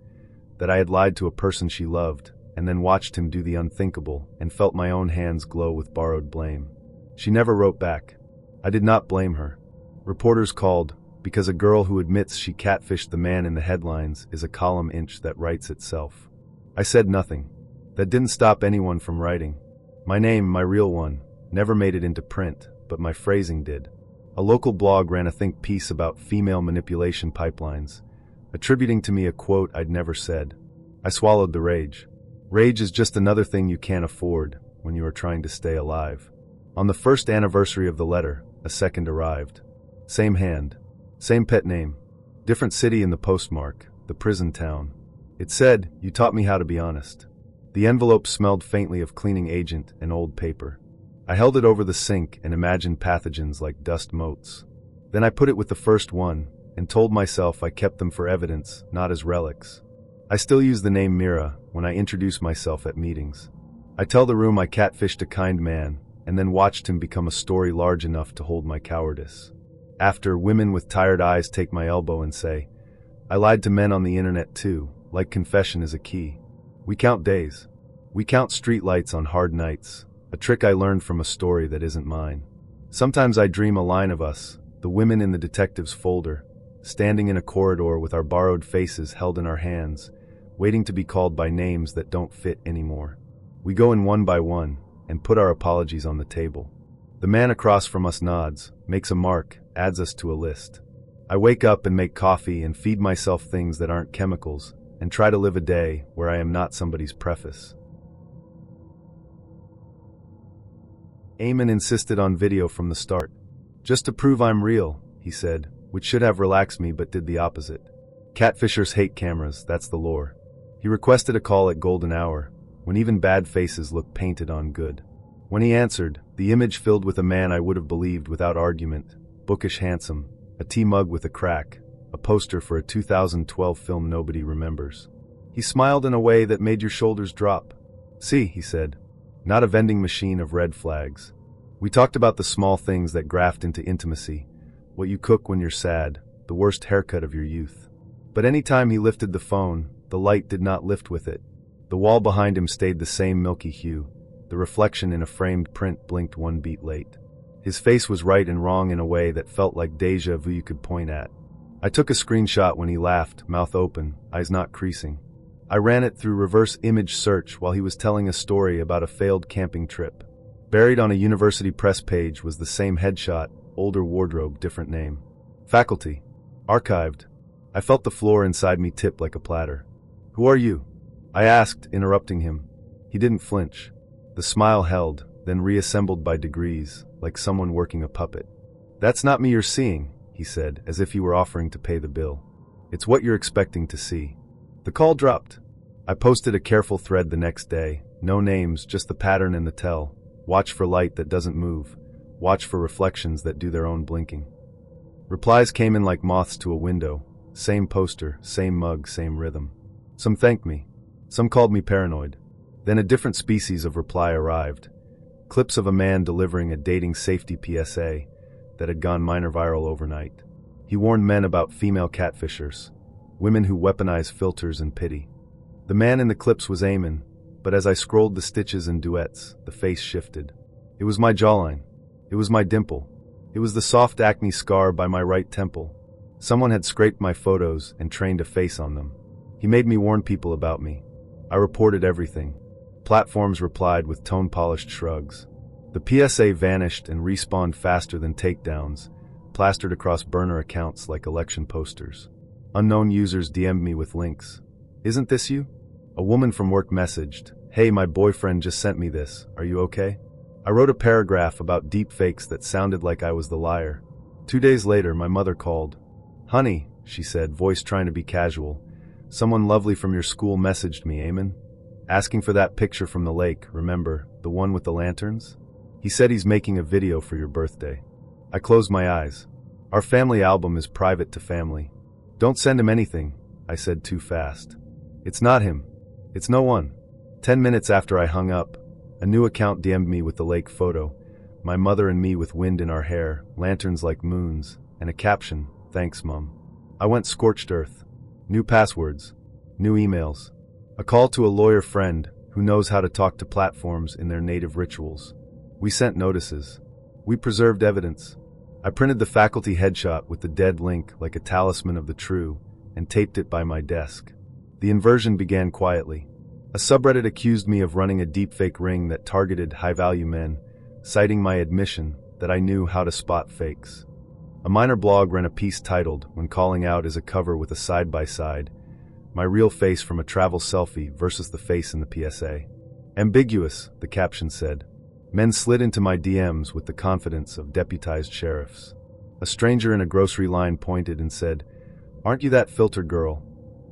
that I had lied to a person she loved, and then watched him do the unthinkable and felt my own hands glow with borrowed blame. She never wrote back. I did not blame her. Reporters called, because a girl who admits she catfished the man in the headlines is a column inch that writes itself. I said nothing. That didn't stop anyone from writing. My name, my real one, never made it into print, but my phrasing did. A local blog ran a think piece about female manipulation pipelines, attributing to me a quote I'd never said. I swallowed the rage. Rage is just another thing you can't afford when you are trying to stay alive. On the first anniversary of the letter, a second arrived. Same hand. Same pet name. Different city in the postmark, the prison town. It said, "You taught me how to be honest." The envelope smelled faintly of cleaning agent and old paper. I held it over the sink and imagined pathogens like dust motes. Then I put it with the first one and told myself I kept them for evidence, not as relics. I still use the name Mira when I introduce myself at meetings. I tell the room I catfished a kind man and then watched him become a story large enough to hold my cowardice. After, women with tired eyes take my elbow and say, I lied to men on the internet too, like confession is a key. We count days. We count streetlights on hard nights, a trick I learned from a story that isn't mine. Sometimes I dream a line of us, the women in the detective's folder, standing in a corridor with our borrowed faces held in our hands, waiting to be called by names that don't fit anymore. We go in one by one and put our apologies on the table. The man across from us nods, makes a mark, adds us to a list. I wake up and make coffee and feed myself things that aren't chemicals, and try to live a day where I am not somebody's preface. Eamon insisted on video from the start. Just to prove I'm real, he said, which should have relaxed me but did the opposite. Catfishers hate cameras, that's the lore. He requested a call at golden hour, when even bad faces look painted on good. When he answered, the image filled with a man I would have believed without argument, bookish handsome, a tea mug with a crack, a poster for a 2012 film nobody remembers. He smiled in a way that made your shoulders drop. See, he said, not a vending machine of red flags. We talked about the small things that graft into intimacy, what you cook when you're sad, the worst haircut of your youth. But any time he lifted the phone, the light did not lift with it. The wall behind him stayed the same milky hue. The reflection in a framed print blinked one beat late. His face was right and wrong in a way that felt like déjà vu you could point at. I took a screenshot when he laughed, mouth open, eyes not creasing. I ran it through reverse image search while he was telling a story about a failed camping trip. Buried on a university press page was the same headshot, older wardrobe, different name. Faculty. Archived. I felt the floor inside me tip like a platter. Who are you? I asked, interrupting him. He didn't flinch. The smile held, then reassembled by degrees, like someone working a puppet. That's not me you're seeing, he said, as if he were offering to pay the bill. It's what you're expecting to see. The call dropped. I posted a careful thread the next day. No names, just the pattern and the tell. Watch for light that doesn't move. Watch for reflections that do their own blinking. Replies came in like moths to a window. Same poster, same mug, same rhythm. Some thanked me. Some called me paranoid. Then a different species of reply arrived. Clips of a man delivering a dating safety PSA that had gone minor viral overnight. He warned men about female catfishers, women who weaponize filters and pity. The man in the clips was Eamon, but as I scrolled the stitches and duets, the face shifted. It was my jawline. It was my dimple. It was the soft acne scar by my right temple. Someone had scraped my photos and trained a face on them. He made me warn people about me. I reported everything. Platforms replied with tone-polished shrugs. The PSA vanished and respawned faster than takedowns, plastered across burner accounts like election posters. Unknown users DM'd me with links. Isn't this you? A woman from work messaged, "Hey, my boyfriend just sent me this. Are you okay?" I wrote a paragraph about deepfakes that sounded like I was the liar. 2 days later, my mother called. "Honey," she said, voice trying to be casual, "someone lovely from your school messaged me, Eamon. Asking for that picture from the lake, remember, the one with the lanterns? He said he's making a video for your birthday." I closed my eyes. Our family album is private to family. "Don't send him anything," I said too fast. "It's not him. It's no one." 10 minutes after I hung up, a new account DM'd me with the lake photo, my mother and me with wind in our hair, lanterns like moons, and a caption, "Thanks, Mom." I went scorched earth. New passwords. New emails. A call to a lawyer friend who knows how to talk to platforms in their native rituals. We sent notices. We preserved evidence. I printed the faculty headshot with the dead link like a talisman of the true and taped it by my desk. The inversion began quietly. A subreddit accused me of running a deepfake ring that targeted high-value men, citing my admission that I knew how to spot fakes. A minor blog ran a piece titled, "When Calling Out is a Cover with a Side-by-Side, My Real Face from a Travel Selfie versus the Face in the PSA." Ambiguous, the caption said. Men slid into my DMs with the confidence of deputized sheriffs. A stranger in a grocery line pointed and said, "Aren't you that filtered girl?"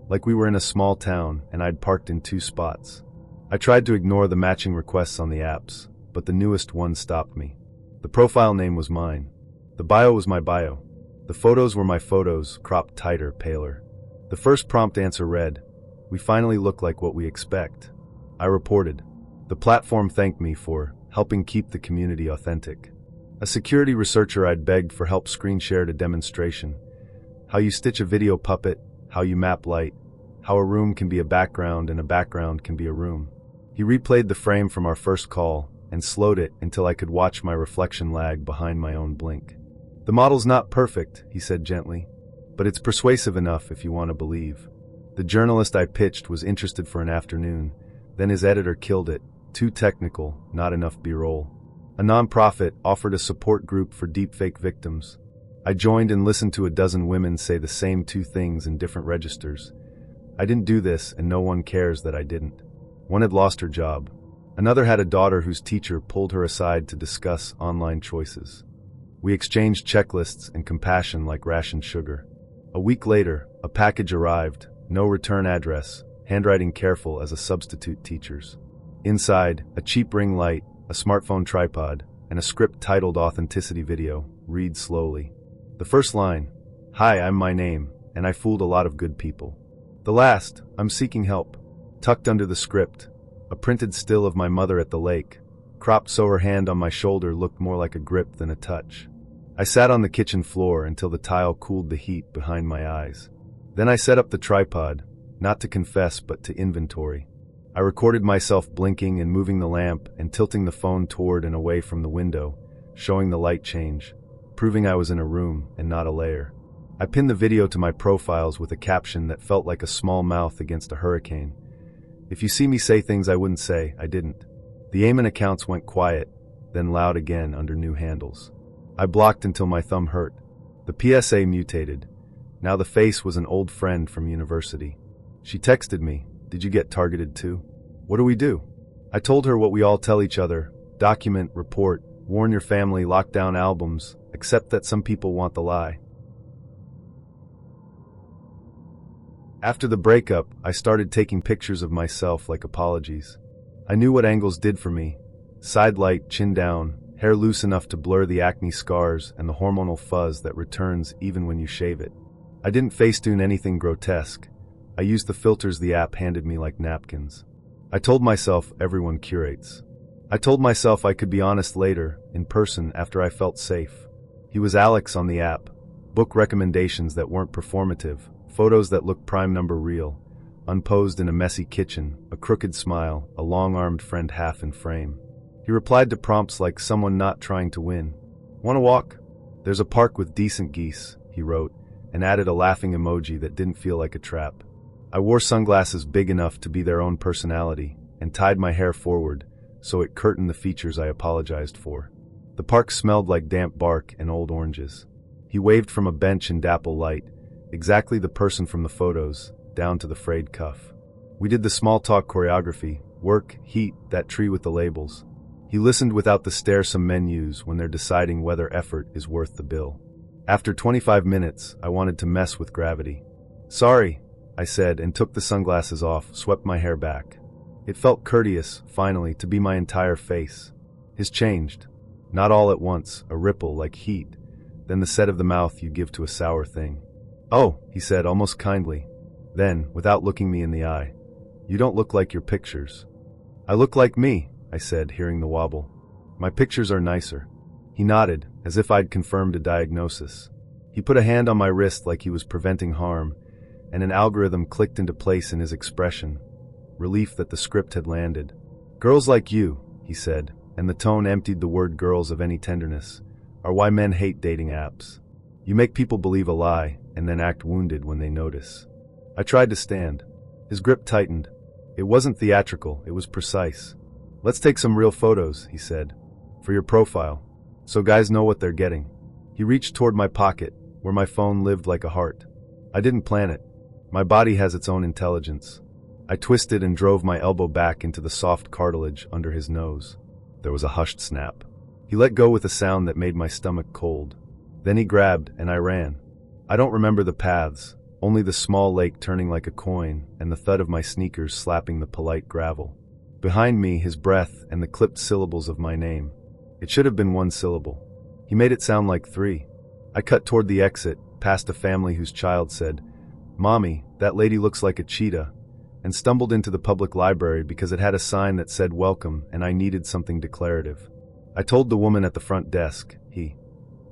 Like we were in a small town and I'd parked in 2 spots. I tried to ignore the matching requests on the apps, but the newest one stopped me. The profile name was mine. The bio was my bio. The photos were my photos, cropped tighter, paler. The first prompt answer read, "We finally look like what we expect." I reported. The platform thanked me for helping keep the community authentic. A security researcher I'd begged for help screen shared a demonstration. How you stitch a video puppet, how you map light, how a room can be a background and a background can be a room. He replayed the frame from our first call and slowed it until I could watch my reflection lag behind my own blink. "The model's not perfect," he said gently, "but it's persuasive enough if you want to believe." The journalist I pitched was interested for an afternoon, then his editor killed it. Too technical, not enough B-roll. A nonprofit offered a support group for deepfake victims. I joined and listened to a dozen women say the same two things in different registers. I didn't do this, and no one cares that I didn't. One had lost her job. Another had a daughter whose teacher pulled her aside to discuss online choices. We exchanged checklists and compassion like rationed sugar. A week later, a package arrived, no return address, handwriting careful as a substitute teacher's. Inside, a cheap ring light, a smartphone tripod, and a script titled Authenticity Video. Read slowly. The first line, "Hi, I'm my name, and I fooled a lot of good people." The last, "I'm seeking help." Tucked under the script, a printed still of my mother at the lake, cropped so her hand on my shoulder looked more like a grip than a touch. I sat on the kitchen floor until the tile cooled the heat behind my eyes. Then I set up the tripod, not to confess but to inventory. I recorded myself blinking and moving the lamp and tilting the phone toward and away from the window, showing the light change, proving I was in a room and not a layer. I pinned the video to my profiles with a caption that felt like a small mouth against a hurricane. If you see me say things I wouldn't say, I didn't. The Amen accounts went quiet, then loud again under new handles. I blocked until my thumb hurt. The PSA mutated. Now the face was an old friend from university. She texted me, "Did you get targeted too? What do we do?" I told her what we all tell each other: document, report, warn your family, lock down albums, except that some people want the lie. After the breakup, I started taking pictures of myself like apologies. I knew what angles did for me. Side light, chin down, hair loose enough to blur the acne scars and the hormonal fuzz that returns even when you shave it. I didn't facetune anything grotesque. I used the filters the app handed me like napkins. I told myself everyone curates. I told myself I could be honest later, in person, after I felt safe. He was Alex on the app. Book recommendations that weren't performative, photos that looked prime number real, unposed in a messy kitchen, a crooked smile, a long-armed friend half in frame. He replied to prompts like someone not trying to win. "Want to walk? There's a park with decent geese," he wrote, and added a laughing emoji that didn't feel like a trap. I wore sunglasses big enough to be their own personality, and tied my hair forward, so it curtained the features I apologized for. The park smelled like damp bark and old oranges. He waved from a bench in dapple light, exactly the person from the photos, down to the frayed cuff. We did the small talk choreography, work, heat, that tree with the labels. He listened without the stare some men use when they're deciding whether effort is worth the bill. After 25 minutes, I wanted to mess with gravity. "Sorry," I said, and took the sunglasses off, swept my hair back. It felt courteous, finally, to be my entire face. His changed. Not all at once, a ripple like heat, then the set of the mouth you give to a sour thing. "Oh," he said, almost kindly. Then, without looking me in the eye, "You don't look like your pictures." "I look like me," I said, hearing the wobble. "My pictures are nicer." He nodded, as if I'd confirmed a diagnosis. He put a hand on my wrist like he was preventing harm, and an algorithm clicked into place in his expression. Relief that the script had landed. "Girls like you," he said, and the tone emptied the word girls of any tenderness, "are why men hate dating apps. You make people believe a lie, and then act wounded when they notice." I tried to stand. His grip tightened. It wasn't theatrical, it was precise. "Let's take some real photos," he said, "for your profile, so guys know what they're getting." He reached toward my pocket, where my phone lived like a heart. I didn't plan it. My body has its own intelligence. I twisted and drove my elbow back into the soft cartilage under his nose. There was a hushed snap. He let go with a sound that made my stomach cold. Then he grabbed, and I ran. I don't remember the paths, only the small lake turning like a coin and the thud of my sneakers slapping the polite gravel. Behind me, his breath and the clipped syllables of my name. It should have been one syllable. He made it sound like three. I cut toward the exit, past a family whose child said, "Mommy, that lady looks like a cheetah," and stumbled into the public library because it had a sign that said welcome and I needed something declarative. I told the woman at the front desk,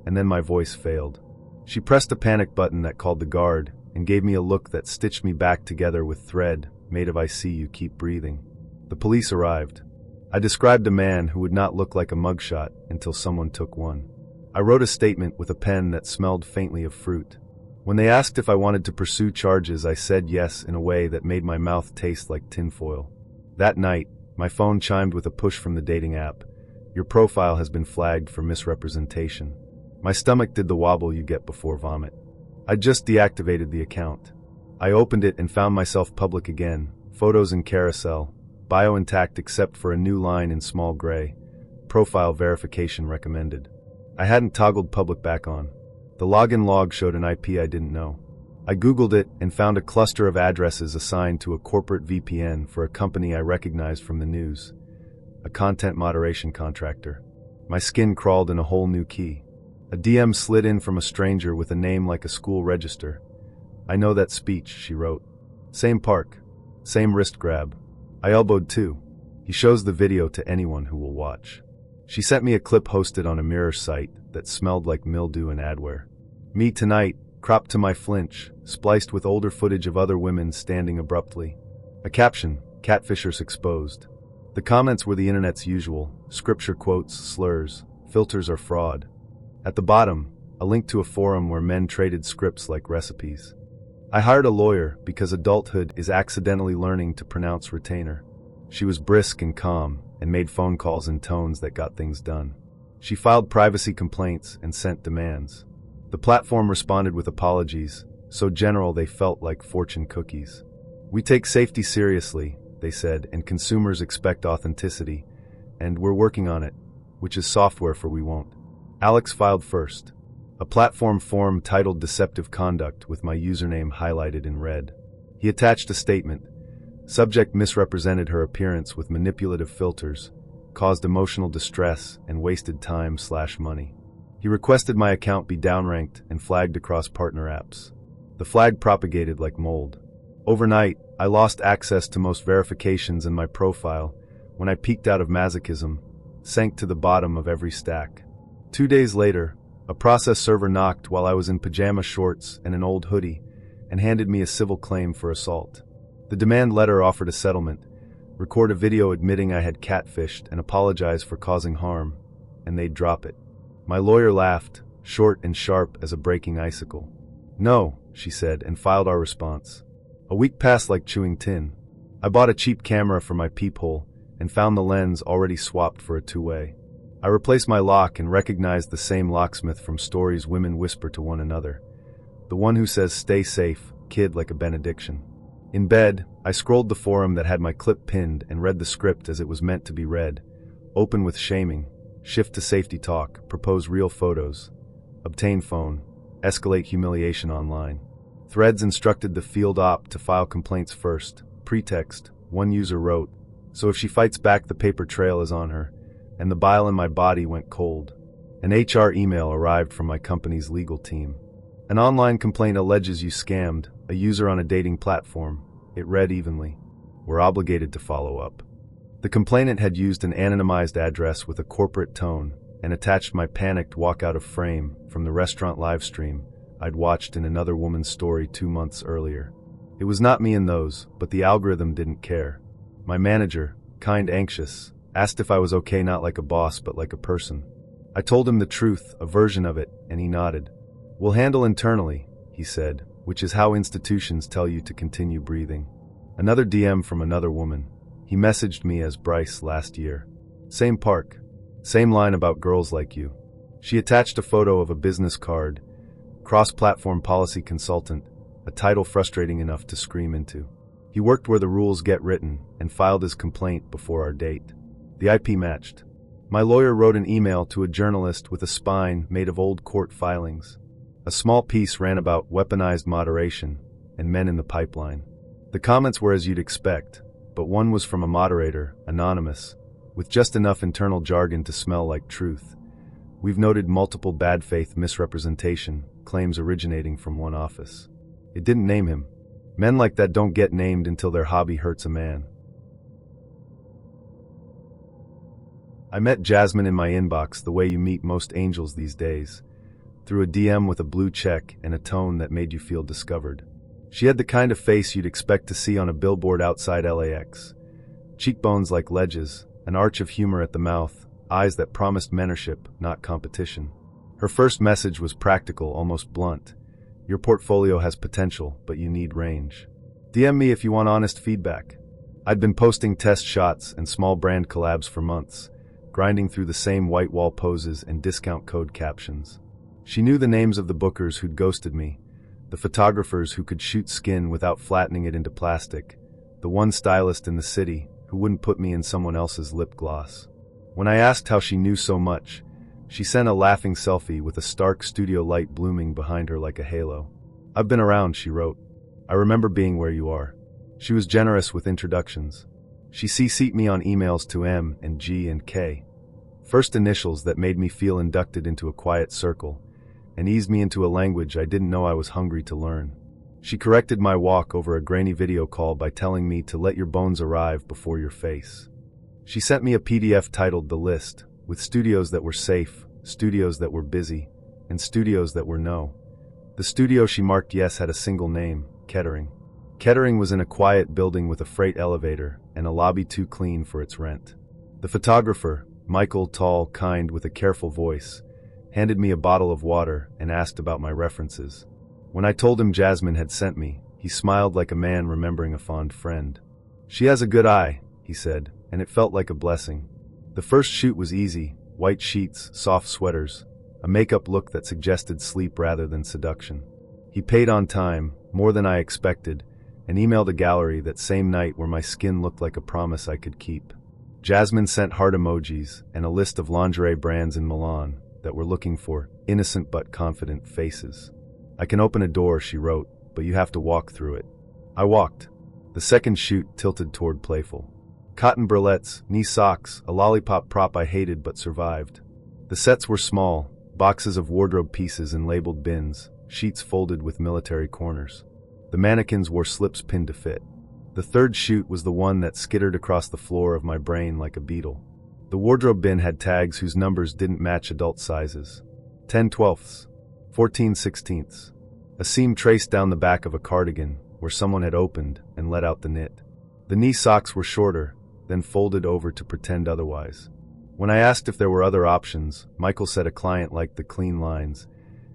and then my voice failed. She pressed a panic button that called the guard and gave me a look that stitched me back together with thread made of "I see you, keep breathing." The police arrived. I described a man who would not look like a mugshot until someone took one. I wrote a statement with a pen that smelled faintly of fruit. When they asked if I wanted to pursue charges, I said yes in a way that made my mouth taste like tinfoil. That night, my phone chimed with a push from the dating app. Your profile has been flagged for misrepresentation. My stomach did the wobble you get before vomit. I just deactivated the account. I opened it and found myself public again. Photos in carousel. Bio intact except for a new line in small gray. Profile verification recommended. I hadn't toggled public back on. The login log showed an IP I didn't know. I Googled it and found a cluster of addresses assigned to a corporate VPN for a company I recognized from the news. A content moderation contractor. My skin crawled in a whole new key. A DM slid in from a stranger with a name like a school register. I know that speech, she wrote. Same park. Same wrist grab. I elbowed too. He shows the video to anyone who will watch. She sent me a clip hosted on a mirror site that smelled like mildew and adware. Me tonight, cropped to my flinch, spliced with older footage of other women standing abruptly. A caption, Catfishers exposed. The comments were the internet's usual, scripture quotes, slurs, filters are fraud. At the bottom, a link to a forum where men traded scripts like recipes. I hired a lawyer because adulthood is accidentally learning to pronounce retainer. She was brisk and calm and made phone calls in tones that got things done. She filed privacy complaints and sent demands. The platform responded with apologies, so general they felt like fortune cookies. We take safety seriously, they said, and consumers expect authenticity, and we're working on it, which is software for we won't. Alex filed first. A platform forum titled Deceptive Conduct with my username highlighted in red. He attached a statement. Subject misrepresented her appearance with manipulative filters, caused emotional distress, and wasted time/money. He requested my account be downranked and flagged across partner apps. The flag propagated like mold. Overnight, I lost access to most verifications in my profile when I peaked out of masochism, sank to the bottom of every stack. 2 days later, a process server knocked while I was in pajama shorts and an old hoodie and handed me a civil claim for assault. The demand letter offered a settlement, record a video admitting I had catfished and apologize for causing harm, and they'd drop it. My lawyer laughed, short and sharp as a breaking icicle. No, she said, and filed our response. A week passed like chewing tin. I bought a cheap camera for my peephole and found the lens already swapped for a two-way. I replaced my lock and recognized the same locksmith from stories women whisper to one another. The one who says, "Stay safe, kid," like a benediction. In bed, I scrolled the forum that had my clip pinned and read the script as it was meant to be read. Open with shaming. Shift to safety talk. Propose real photos. Obtain phone. Escalate humiliation online. Threads instructed the field op to file complaints first. Pretext. One user wrote, "So if she fights back, the paper trail is on her," and the bile in my body went cold. An HR email arrived from my company's legal team. An online complaint alleges you scammed a user on a dating platform. It read evenly. We're obligated to follow up. The complainant had used an anonymized address with a corporate tone and attached my panicked walk out of frame from the restaurant live stream I'd watched in another woman's story 2 months earlier. It was not me in those, but the algorithm didn't care. My manager, kind anxious, asked if I was okay not like a boss but like a person. I told him the truth, a version of it, and he nodded. "We'll handle internally," he said, which is how institutions tell you to continue breathing. Another DM from another woman. He messaged me as Bryce last year. Same park. Same line about girls like you. She attached a photo of a business card. Cross-platform policy consultant, a title frustrating enough to scream into. He worked where the rules get written and filed his complaint before our date. The IP matched. My lawyer wrote an email to a journalist with a spine made of old court filings. A small piece ran about weaponized moderation and men in the pipeline. The comments were as you'd expect, but one was from a moderator, anonymous, with just enough internal jargon to smell like truth. We've noted multiple bad faith misrepresentation claims originating from one office. It didn't name him. Men like that don't get named until their hobby hurts a man. I met Jasmine in my inbox the way you meet most angels these days, through a DM with a blue check and a tone that made you feel discovered. She had the kind of face you'd expect to see on a billboard outside LAX. Cheekbones like ledges, an arch of humor at the mouth, eyes that promised mentorship, not competition. Her first message was practical, almost blunt. Your portfolio has potential, but you need range. DM me if you want honest feedback. I'd been posting test shots and small brand collabs for months, grinding through the same white wall poses and discount code captions. She knew the names of the bookers who'd ghosted me, the photographers who could shoot skin without flattening it into plastic, the one stylist in the city who wouldn't put me in someone else's lip gloss. When I asked how she knew so much, she sent a laughing selfie with a stark studio light blooming behind her like a halo. "I've been around," she wrote. "I remember being where you are." She was generous with introductions. She CC'd me on emails to M and G and K, first initials that made me feel inducted into a quiet circle, and eased me into a language I didn't know I was hungry to learn. She corrected my walk over a grainy video call by telling me to let your bones arrive before your face. She sent me a PDF titled The List, with studios that were safe, studios that were busy, and studios that were no. The studio she marked yes had a single name, Kettering. Kettering was in a quiet building with a freight elevator and a lobby too clean for its rent. The photographer, Michael, tall, kind, with a careful voice, handed me a bottle of water and asked about my references. When I told him Jasmine had sent me, he smiled like a man remembering a fond friend. "She has a good eye," he said, and it felt like a blessing. The first shoot was easy, white sheets, soft sweaters, a makeup look that suggested sleep rather than seduction. He paid on time, more than I expected, and emailed a gallery that same night where my skin looked like a promise I could keep. Jasmine sent heart emojis and a list of lingerie brands in Milan that were looking for innocent but confident faces. "I can open a door," she wrote, "but you have to walk through it." I walked. The second shoot tilted toward playful. Cotton bralettes, knee socks, a lollipop prop I hated but survived. The sets were small, boxes of wardrobe pieces in labeled bins, sheets folded with military corners. The mannequins wore slips pinned to fit. The third shoot was the one that skittered across the floor of my brain like a beetle. The wardrobe bin had tags whose numbers didn't match adult sizes. 10/12ths, 14/16ths. A seam traced down the back of a cardigan where someone had opened and let out the knit. The knee socks were shorter, then folded over to pretend otherwise. When I asked if there were other options, Michael said a client liked the clean lines,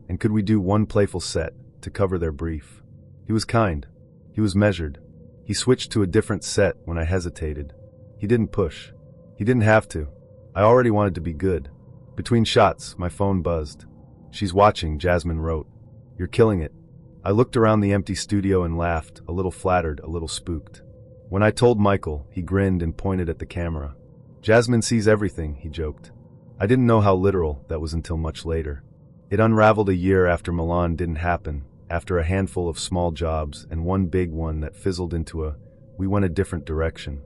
and could we do one playful set to cover their brief. He was kind. He was measured. He switched to a different set when I hesitated. He didn't push. He didn't have to. I already wanted to be good. Between shots, my phone buzzed. "She's watching," Jasmine wrote. "You're killing it." I looked around the empty studio and laughed, a little flattered, a little spooked. When I told Michael, he grinned and pointed at the camera. "Jasmine sees everything," he joked. I didn't know how literal that was until much later. It unraveled a year after Milan didn't happen, after a handful of small jobs and one big one that fizzled into we went a different direction.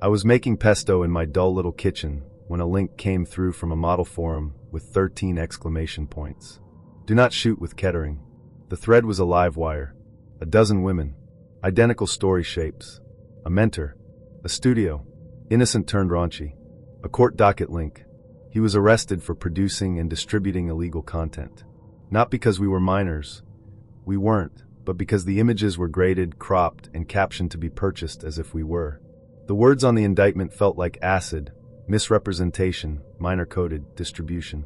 I was making pesto in my dull little kitchen when a link came through from a model forum with 13 exclamation points. "Do not shoot with Kettering." The thread was a live wire. A dozen women. Identical story shapes. A mentor. A studio. Innocent turned raunchy. A court docket link. He was arrested for producing and distributing illegal content. Not because we were minors. We weren't, but because the images were graded, cropped, and captioned to be purchased as if we were. The words on the indictment felt like acid, misrepresentation, minor coded, distribution.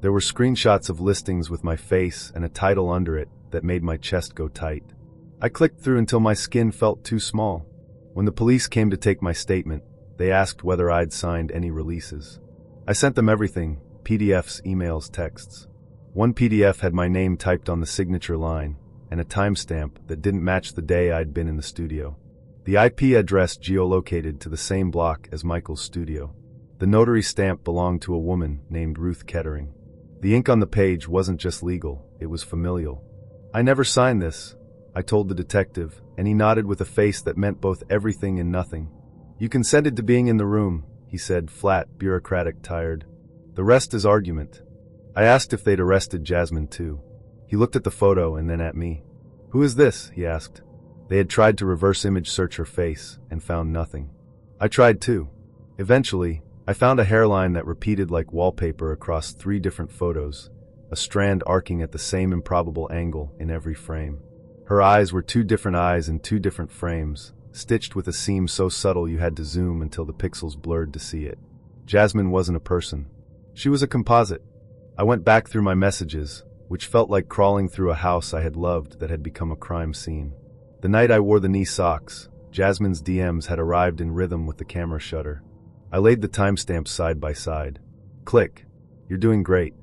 There were screenshots of listings with my face and a title under it that made my chest go tight. I clicked through until my skin felt too small. When the police came to take my statement, they asked whether I'd signed any releases. I sent them everything, PDFs, emails, texts. One PDF had my name typed on the signature line, and a timestamp that didn't match the day I'd been in the studio. The IP address geolocated to the same block as Michael's studio. The notary stamp belonged to a woman named Ruth Kettering. The ink on the page wasn't just legal, it was familial. "I never signed this," I told the detective, and he nodded with a face that meant both everything and nothing. "You consented to being in the room," he said, flat, bureaucratic, tired. "The rest is argument." I asked if they'd arrested Jasmine too. He looked at the photo and then at me. "Who is this?" he asked. They had tried to reverse image search her face and found nothing. I tried too. Eventually, I found a hairline that repeated like wallpaper across 3 different photos, a strand arcing at the same improbable angle in every frame. Her eyes were 2 different eyes in 2 different frames, stitched with a seam so subtle you had to zoom until the pixels blurred to see it. Jasmine wasn't a person. She was a composite. I went back through my messages, which felt like crawling through a house I had loved that had become a crime scene. The night I wore the knee socks, Jasmine's DMs had arrived in rhythm with the camera shutter. I laid the timestamps side by side. Click. You're doing great.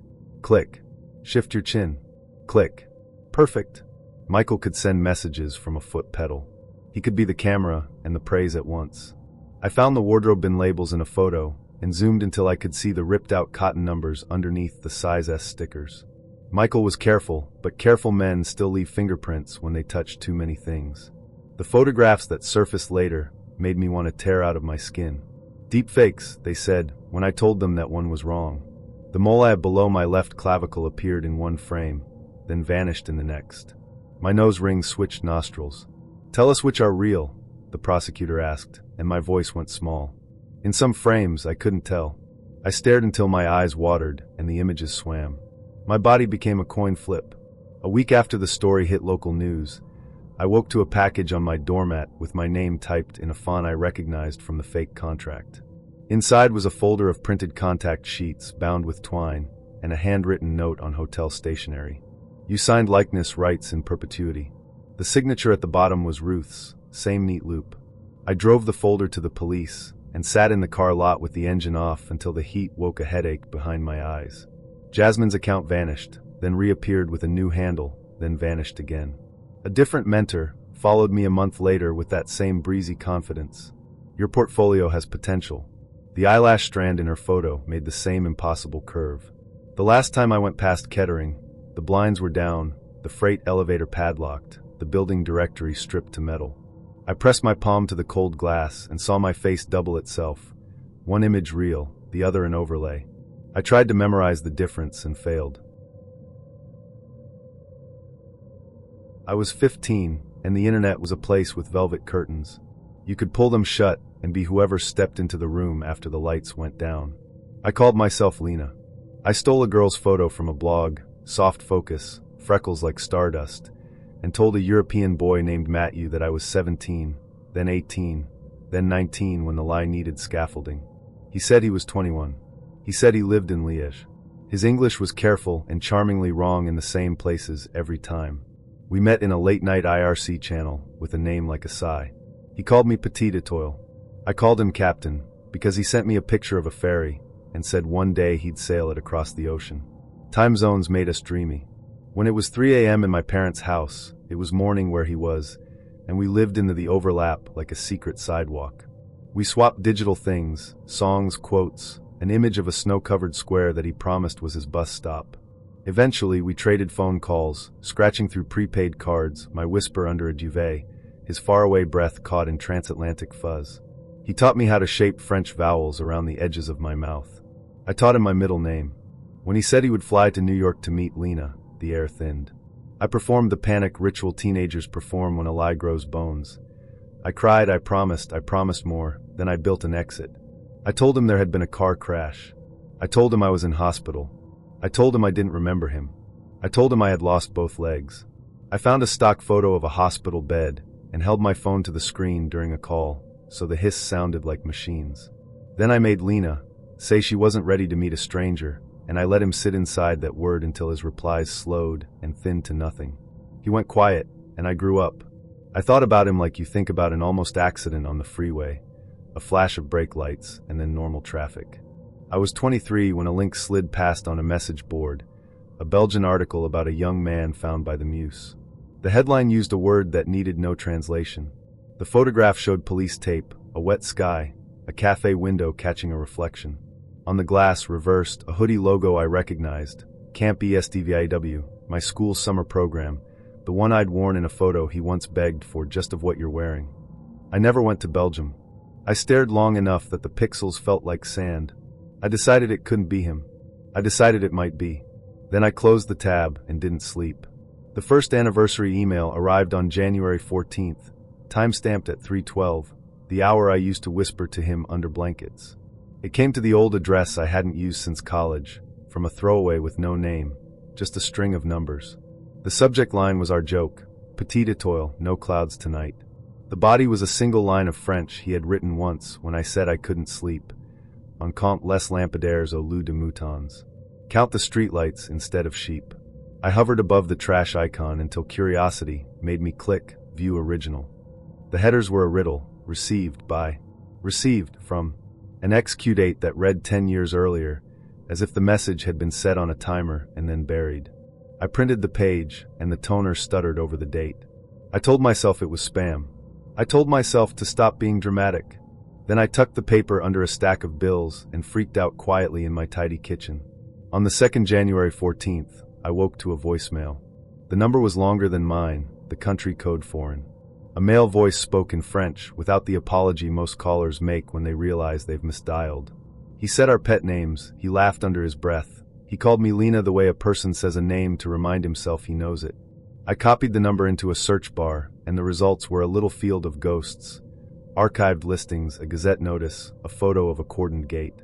Click. Shift your chin. Click. Perfect. Michael could send messages from a foot pedal. He could be the camera and the praise at once. I found the wardrobe bin labels in a photo and zoomed until I could see the ripped-out cotton numbers underneath the size S stickers. Michael was careful, but careful men still leave fingerprints when they touch too many things. The photographs that surfaced later made me want to tear out of my skin. Deep fakes, they said, when I told them that one was wrong. The mole below my left clavicle appeared in one frame, then vanished in the next. My nose ring switched nostrils. Tell us which are real, the prosecutor asked, and my voice went small. In some frames, I couldn't tell. I stared until my eyes watered and the images swam. My body became a coin flip. A week after the story hit local news, I woke to a package on my doormat with my name typed in a font I recognized from the fake contract. Inside was a folder of printed contact sheets bound with twine and a handwritten note on hotel stationery. You signed likeness rights in perpetuity. The signature at the bottom was Ruth's, same neat loop. I drove the folder to the police and sat in the car lot with the engine off until the heat woke a headache behind my eyes. Jasmine's account vanished, then reappeared with a new handle, then vanished again. A different mentor followed me a month later with that same breezy confidence. Your portfolio has potential. The eyelash strand in her photo made the same impossible curve. The last time I went past Kettering, the blinds were down, the freight elevator padlocked, the building directory stripped to metal. I pressed my palm to the cold glass and saw my face double itself, one image real, the other an overlay. I tried to memorize the difference and failed. I was 15, and the internet was a place with velvet curtains. You could pull them shut and be whoever stepped into the room after the lights went down. I called myself Lena. I stole a girl's photo from a blog, soft focus, freckles like stardust, and told a European boy named Matthew that I was 17, then 18, then 19 when the lie needed scaffolding. He said he was 21. He said he lived in Liège. His English was careful and charmingly wrong in the same places every time. We met in a late-night IRC channel with a name like a sigh. He called me Petit Étoile. I called him Captain because he sent me a picture of a ferry and said one day he'd sail it across the ocean. Time zones made us dreamy. When it was 3 a.m. in my parents' house, it was morning where he was, and we lived into the overlap like a secret sidewalk. We swapped digital things, songs, quotes, an image of a snow-covered square that he promised was his bus stop. Eventually, we traded phone calls, scratching through prepaid cards, my whisper under a duvet, his faraway breath caught in transatlantic fuzz. He taught me how to shape French vowels around the edges of my mouth. I taught him my middle name. When he said he would fly to New York to meet Lena, the air thinned. I performed the panic ritual teenagers perform when a lie grows bones. I cried, I promised more, then I built an exit. I told him there had been a car crash. I told him I was in hospital. I told him I didn't remember him. I told him I had lost both legs. I found a stock photo of a hospital bed and held my phone to the screen during a call, so the hiss sounded like machines. Then I made Lena say she wasn't ready to meet a stranger, and I let him sit inside that word until his replies slowed and thinned to nothing. He went quiet, and I grew up. I thought about him like you think about an almost accident on the freeway, a flash of brake lights, and then normal traffic. I was 23 when a link slid past on a message board, a Belgian article about a young man found by the Meuse. The headline used a word that needed no translation. The photograph showed police tape, a wet sky, a cafe window catching a reflection. On the glass, reversed, a hoodie logo I recognized, Camp ESDVIW, my school's summer program, the one I'd worn in a photo he once begged for just of what you're wearing. I never went to Belgium. I stared long enough that the pixels felt like sand. I decided it couldn't be him. I decided it might be. Then I closed the tab and didn't sleep. The first anniversary email arrived on January 14th, timestamped at 3:12, the hour I used to whisper to him under blankets. It came to the old address I hadn't used since college, from a throwaway with no name, just a string of numbers. The subject line was our joke, Petit Étoile, no clouds tonight. The body was a single line of French he had written once when I said I couldn't sleep. On compte les lampadaires au lieu de moutons. Count the streetlights instead of sheep. I hovered above the trash icon until curiosity made me click View Original. The headers were a riddle, received by, received from, An XQ date that read 10 years earlier, as if the message had been set on a timer and then buried. I printed the page, and the toner stuttered over the date. I told myself it was spam. I told myself to stop being dramatic. Then I tucked the paper under a stack of bills and freaked out quietly in my tidy kitchen. On the 2nd January 14th, I woke to a voicemail. The number was longer than mine, the country code foreign. A male voice spoke in French without the apology most callers make when they realize they've misdialed. He said our pet names, he laughed under his breath. He called me Lena the way a person says a name to remind himself he knows it. I copied the number into a search bar, and the results were a little field of ghosts. Archived listings, a Gazette notice, a photo of a cordoned gate.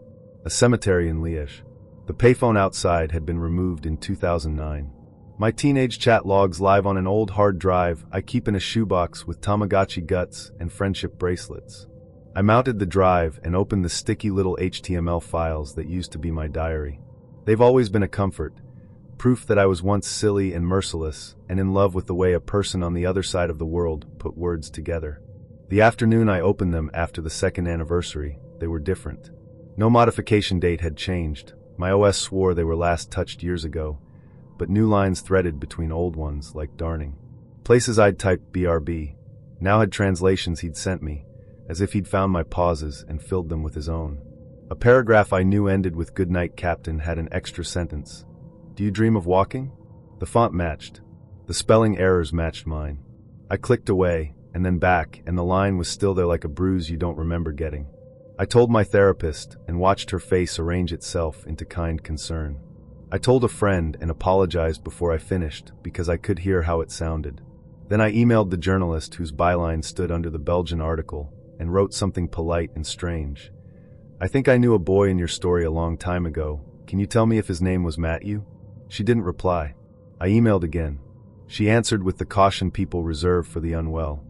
A cemetery in Liège. The payphone outside had been removed in 2009. My teenage chat logs live on an old hard drive I keep in a shoebox with Tamagotchi guts and friendship bracelets. I mounted the drive and opened the sticky little HTML files that used to be my diary. They've always been a comfort, proof that I was once silly and merciless and in love with the way a person on the other side of the world put words together. The afternoon I opened them after the 2nd anniversary, they were different. No modification date had changed. My OS swore they were last touched years ago, but new lines threaded between old ones like darning. Places I'd typed BRB now had translations he'd sent me, as if he'd found my pauses and filled them with his own. A paragraph I knew ended with "Good night, Captain" had an extra sentence. "Do you dream of walking?" The font matched. The spelling errors matched mine. I clicked away, and then back, and the line was still there like a bruise you don't remember getting. I told my therapist and watched her face arrange itself into kind concern. I told a friend and apologized before I finished because I could hear how it sounded. Then I emailed the journalist whose byline stood under the Belgian article and wrote something polite and strange. "I think I knew a boy in your story a long time ago. Can you tell me if his name was Matthew?" She didn't reply. I emailed again. She answered with the caution people reserve for the unwell.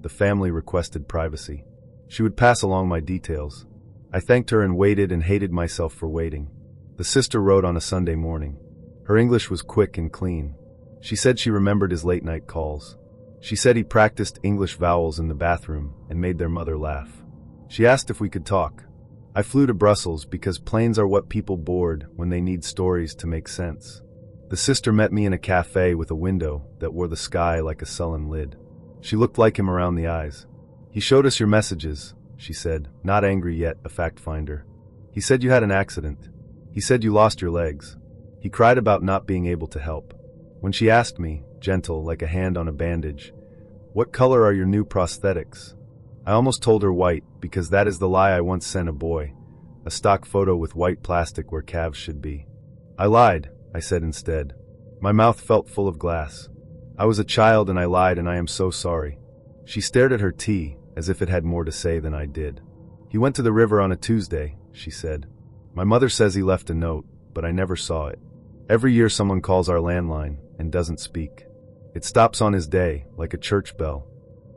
The family requested privacy. She would pass along my details. I thanked her and waited and hated myself for waiting. The sister wrote on a Sunday morning. Her English was quick and clean. She said she remembered his late-night calls. She said he practiced English vowels in the bathroom and made their mother laugh. She asked if we could talk. I flew to Brussels because planes are what people board when they need stories to make sense. The sister met me in a cafe with a window that wore the sky like a sullen lid. She looked like him around the eyes. "He showed us your messages," she said, not angry yet, a fact finder. "He said you had an accident. He said you lost your legs. He cried about not being able to help." When she asked me, gentle like a hand on a bandage, "What color are your new prosthetics?" I almost told her white because that is the lie I once sent a boy, a stock photo with white plastic where calves should be. "I lied," I said instead. My mouth felt full of glass. "I was a child and I lied and I am so sorry." She stared at her tea as if it had more to say than I did. "He went to the river on a Tuesday," she said. "My mother says he left a note, but I never saw it. Every year someone calls our landline and doesn't speak. It stops on his day, like a church bell."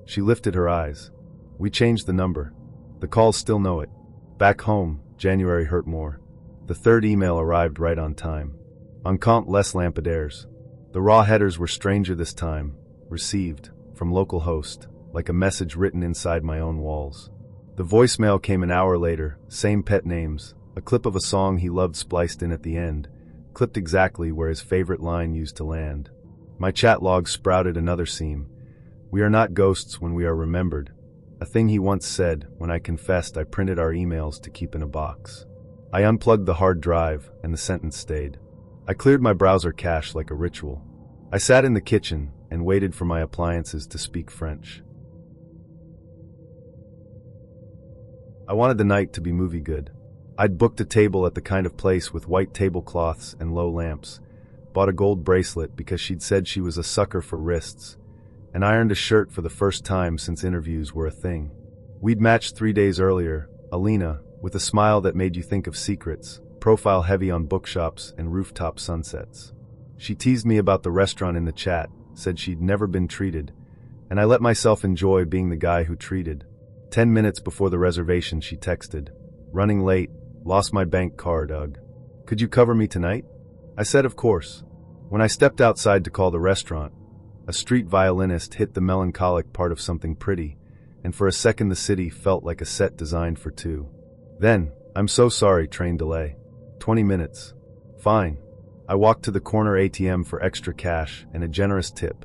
She lifted her eyes. "We changed the number. The calls still know it." Back home, January hurt more. The 3rd email arrived right on time. "On compte les lampadaires." The raw headers were stranger this time. "Received, from local host," like a message written inside my own walls. The voicemail came an hour later, same pet names, a clip of a song he loved spliced in at the end, clipped exactly where his favorite line used to land. My chat log sprouted another seam. "We are not ghosts when we are remembered," a thing he once said when I confessed I printed our emails to keep in a box. I unplugged the hard drive, and the sentence stayed. I cleared my browser cache like a ritual. I sat in the kitchen and waited for my appliances to speak French. I wanted the night to be movie good. I'd booked a table at the kind of place with white tablecloths and low lamps, bought a gold bracelet because she'd said she was a sucker for wrists, and ironed a shirt for the first time since interviews were a thing. We'd matched 3 days earlier, Alina, with a smile that made you think of secrets, profile heavy on bookshops and rooftop sunsets. She teased me about the restaurant in the chat, said she'd never been treated, and I let myself enjoy being the guy who treated. 10 minutes before the reservation she texted, "Running late, lost my bank card, ugh. Could you cover me tonight?" I said of course. When I stepped outside to call the restaurant, a street violinist hit the melancholic part of Something Pretty, and for a second the city felt like a set designed for two. Then, I'm so sorry, train delay. 20 minutes. Fine. I walked to the corner ATM for extra cash and a generous tip,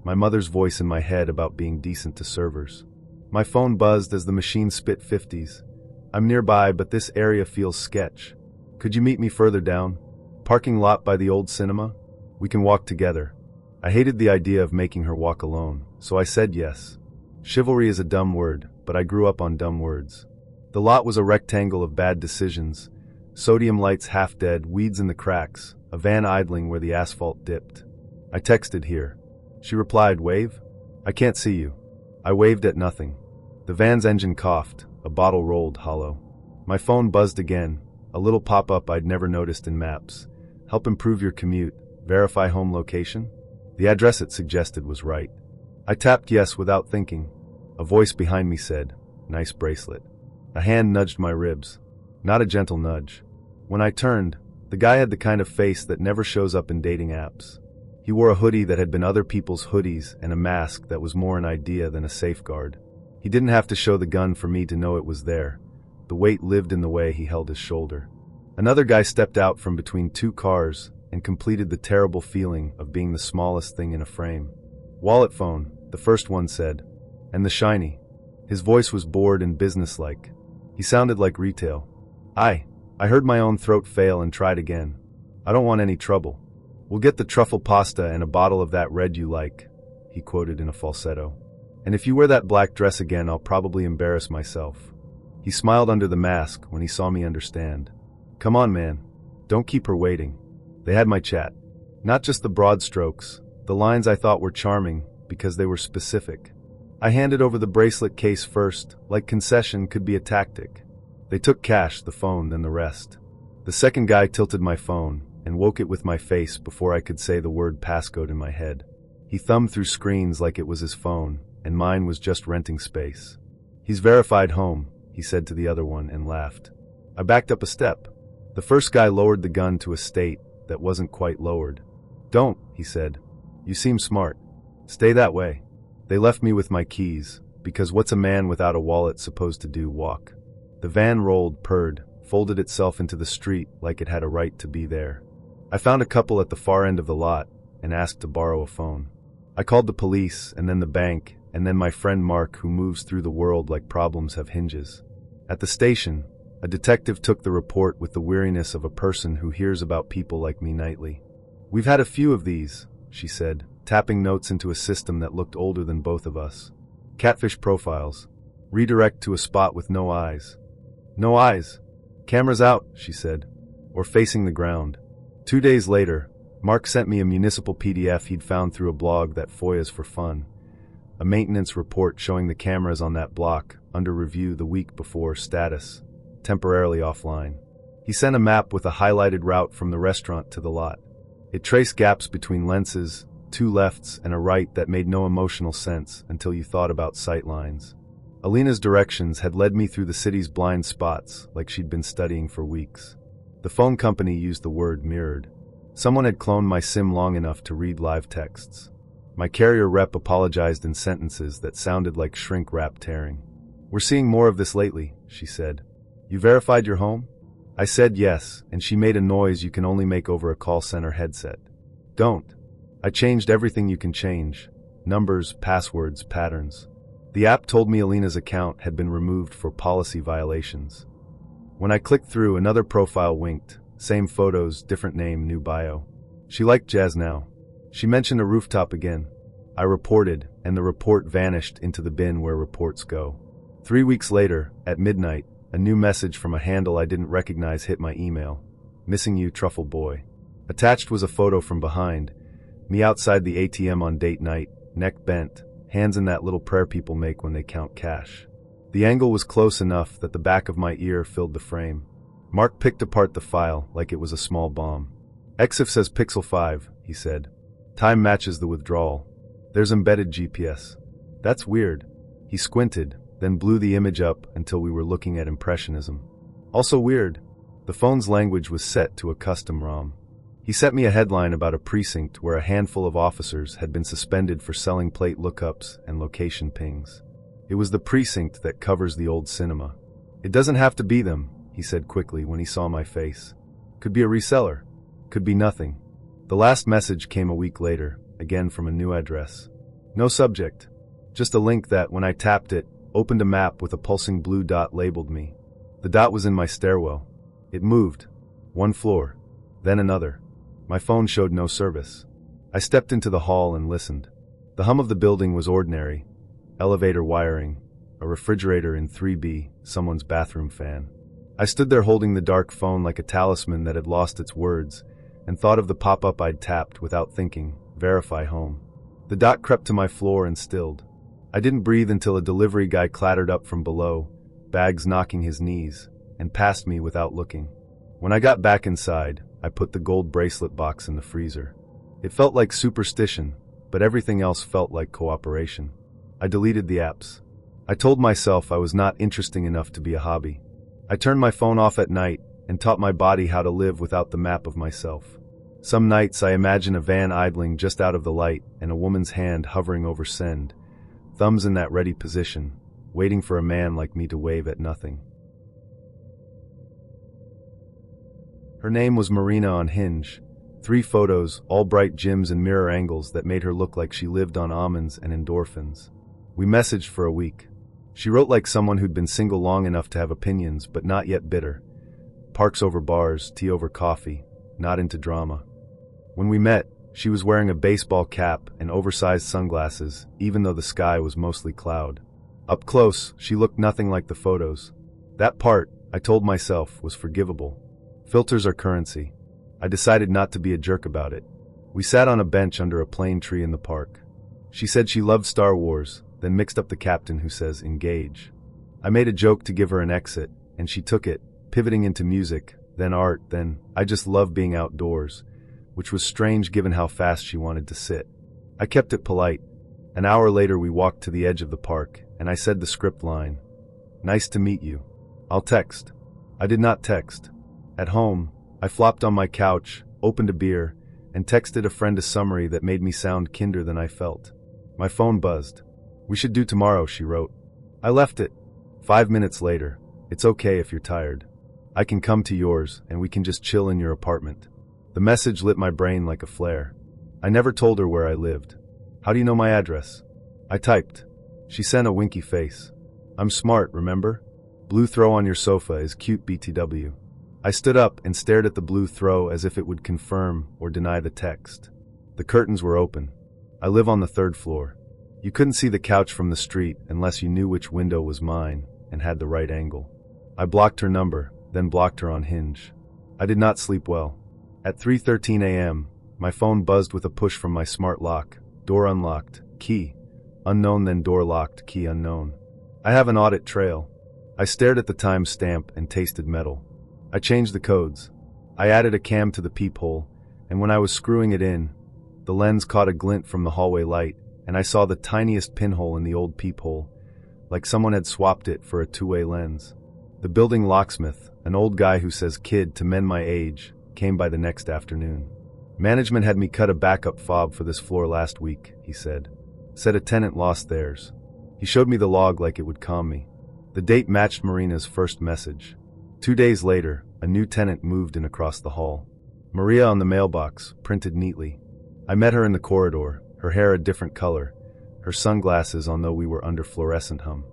my mother's voice in my head about being decent to servers. My phone buzzed as the machine spit 50s. I'm nearby, but this area feels sketch. Could you meet me further down? Parking lot by the old cinema? We can walk together. I hated the idea of making her walk alone, so I said yes. Chivalry is a dumb word, but I grew up on dumb words. The lot was a rectangle of bad decisions. Sodium lights half dead, weeds in the cracks, a van idling where the asphalt dipped. I texted here. She replied, wave? I can't see you. I waved at nothing. The van's engine coughed, a bottle rolled hollow. My phone buzzed again, a little pop-up I'd never noticed in maps. Help improve your commute. Verify home location? The address it suggested was right. I tapped yes without thinking. A voice behind me said, nice bracelet. A hand nudged my ribs. Not a gentle nudge. When I turned, the guy had the kind of face that never shows up in dating apps. He wore a hoodie that had been other people's hoodies and a mask that was more an idea than a safeguard. He didn't have to show the gun for me to know it was there. The weight lived in the way he held his shoulder. Another guy stepped out from between two cars and completed the terrible feeling of being the smallest thing in a frame. Wallet phone, the first one said. And the shiny. His voice was bored and businesslike. He sounded like retail. I heard my own throat fail and tried again. I don't want any trouble. We'll get the truffle pasta and a bottle of that red you like, he quoted in a falsetto. And if you wear that black dress again, I'll probably embarrass myself. He smiled under the mask when he saw me understand. Come on, man. Don't keep her waiting. They had my chat. Not just the broad strokes, the lines I thought were charming because they were specific. I handed over the bracelet case first, like concession could be a tactic. They took cash, the phone, then the rest. The second guy tilted my phone and woke it with my face before I could say the word passcode in my head. He thumbed through screens like it was his phone, and mine was just renting space. He's verified home, he said to the other one and laughed. I backed up a step. The first guy lowered the gun to a state that wasn't quite lowered. Don't, he said. You seem smart. Stay that way. They left me with my keys, because what's a man without a wallet supposed to do? Walk. The van rolled, purred, folded itself into the street like it had a right to be there. I found a couple at the far end of the lot and asked to borrow a phone. I called the police, and then the bank, and then my friend Mark, who moves through the world like problems have hinges. At the station, a detective took the report with the weariness of a person who hears about people like me nightly. We've had a few of these, she said, tapping notes into a system that looked older than both of us. Catfish profiles. Redirect to a spot with no eyes. No eyes. Cameras out, she said. Or facing the ground. 2 days later, Mark sent me a municipal PDF he'd found through a blog that FOIA's for fun. A maintenance report showing the cameras on that block, under review the week before, status, temporarily offline. He sent a map with a highlighted route from the restaurant to the lot. It traced gaps between lenses, 2 lefts and a right that made no emotional sense until you thought about sight lines. Alina's directions had led me through the city's blind spots like she'd been studying for weeks. The phone company used the word mirrored. Someone had cloned my SIM long enough to read live texts. My carrier rep apologized in sentences that sounded like shrink wrap tearing. We're seeing more of this lately, she said. You verified your home? I said yes, and she made a noise you can only make over a call center headset. Don't. I changed everything you can change. Numbers, passwords, patterns. The app told me Alina's account had been removed for policy violations. When I clicked through, another profile winked. Same photos, different name, new bio. She liked jazz now. She mentioned a rooftop again. I reported, and the report vanished into the bin where reports go. 3 weeks later, at midnight, a new message from a handle I didn't recognize hit my email. Missing you, Truffle Boy. Attached was a photo from behind. Me outside the ATM on date night, neck bent, hands in that little prayer people make when they count cash. The angle was close enough that the back of my ear filled the frame. Mark picked apart the file like it was a small bomb. EXIF says Pixel 5, he said. Time matches the withdrawal. There's embedded GPS. That's weird. He squinted, then blew the image up until we were looking at impressionism. Also weird. The phone's language was set to a custom ROM. He sent me a headline about a precinct where a handful of officers had been suspended for selling plate lookups and location pings. It was the precinct that covers the old cinema. It doesn't have to be them, he said quickly when he saw my face. Could be a reseller. Could be nothing. The last message came a week later, again from a new address. No subject. Just a link that, when I tapped it, opened a map with a pulsing blue dot labeled me. The dot was in my stairwell. It moved. One floor. Then another. My phone showed no service. I stepped into the hall and listened. The hum of the building was ordinary. Elevator wiring. A refrigerator in 3B, someone's bathroom fan. I stood there holding the dark phone like a talisman that had lost its words, and thought of the pop-up I'd tapped without thinking, verify home. The dot crept to my floor and stilled. I didn't breathe until a delivery guy clattered up from below, bags knocking his knees, and passed me without looking. When I got back inside, I put the gold bracelet box in the freezer. It felt like superstition, but everything else felt like cooperation. I deleted the apps. I told myself I was not interesting enough to be a hobby. I turned my phone off at night and taught my body how to live without the map of myself. Some nights I imagine a van idling just out of the light and a woman's hand hovering over send, thumbs in that ready position, waiting for a man like me to wave at nothing. Her name was Marina on Hinge. 3 photos, all bright gems and mirror angles that made her look like she lived on almonds and endorphins. We messaged for a week. She wrote like someone who'd been single long enough to have opinions, but not yet bitter. Parks over bars, tea over coffee, not into drama. When we met, she was wearing a baseball cap and oversized sunglasses, even though the sky was mostly cloud. Up close, she looked nothing like the photos. That part, I told myself, was forgivable. Filters are currency. I decided not to be a jerk about it. We sat on a bench under a plane tree in the park. She said she loved Star Wars, then mixed up the captain who says engage. I made a joke to give her an exit, and she took it, pivoting into music, then art, then I just love being outdoors, which was strange given how fast she wanted to sit. I kept it polite. An hour later we walked to the edge of the park, and I said the script line. Nice to meet you. I'll text. I did not text. At home, I flopped on my couch, opened a beer, and texted a friend a summary that made me sound kinder than I felt. My phone buzzed. We should do tomorrow, she wrote. I left it. 5 minutes later. It's okay if you're tired. I can come to yours, and we can just chill in your apartment. The message lit my brain like a flare. I never told her where I lived. How do you know my address? I typed. She sent a winky face. I'm smart, remember? Blue throw on your sofa is cute BTW. I stood up and stared at the blue throw as if it would confirm or deny the text. The curtains were open. I live on the 3rd floor. You couldn't see the couch from the street unless you knew which window was mine and had the right angle. I blocked her number, then blocked her on Hinge. I did not sleep well. At 3:13 a.m., my phone buzzed with a push from my smart lock. Door unlocked. Key. Unknown, then door locked. Key unknown. I have an audit trail. I stared at the time stamp and tasted metal. I changed the codes. I added a cam to the peephole, and when I was screwing it in, the lens caught a glint from the hallway light, and I saw the tiniest pinhole in the old peephole, like someone had swapped it for a 2-way lens. The building locksmith, an old guy who says kid to men my age, came by the next afternoon. Management had me cut a backup fob for this floor last week, he said. Said a tenant lost theirs. He showed me the log like it would calm me. The date matched Marina's first message. 2 days later, a new tenant moved in across the hall. Maria on the mailbox, printed neatly. I met her in the corridor, her hair a different color, her sunglasses on though we were under fluorescent hum.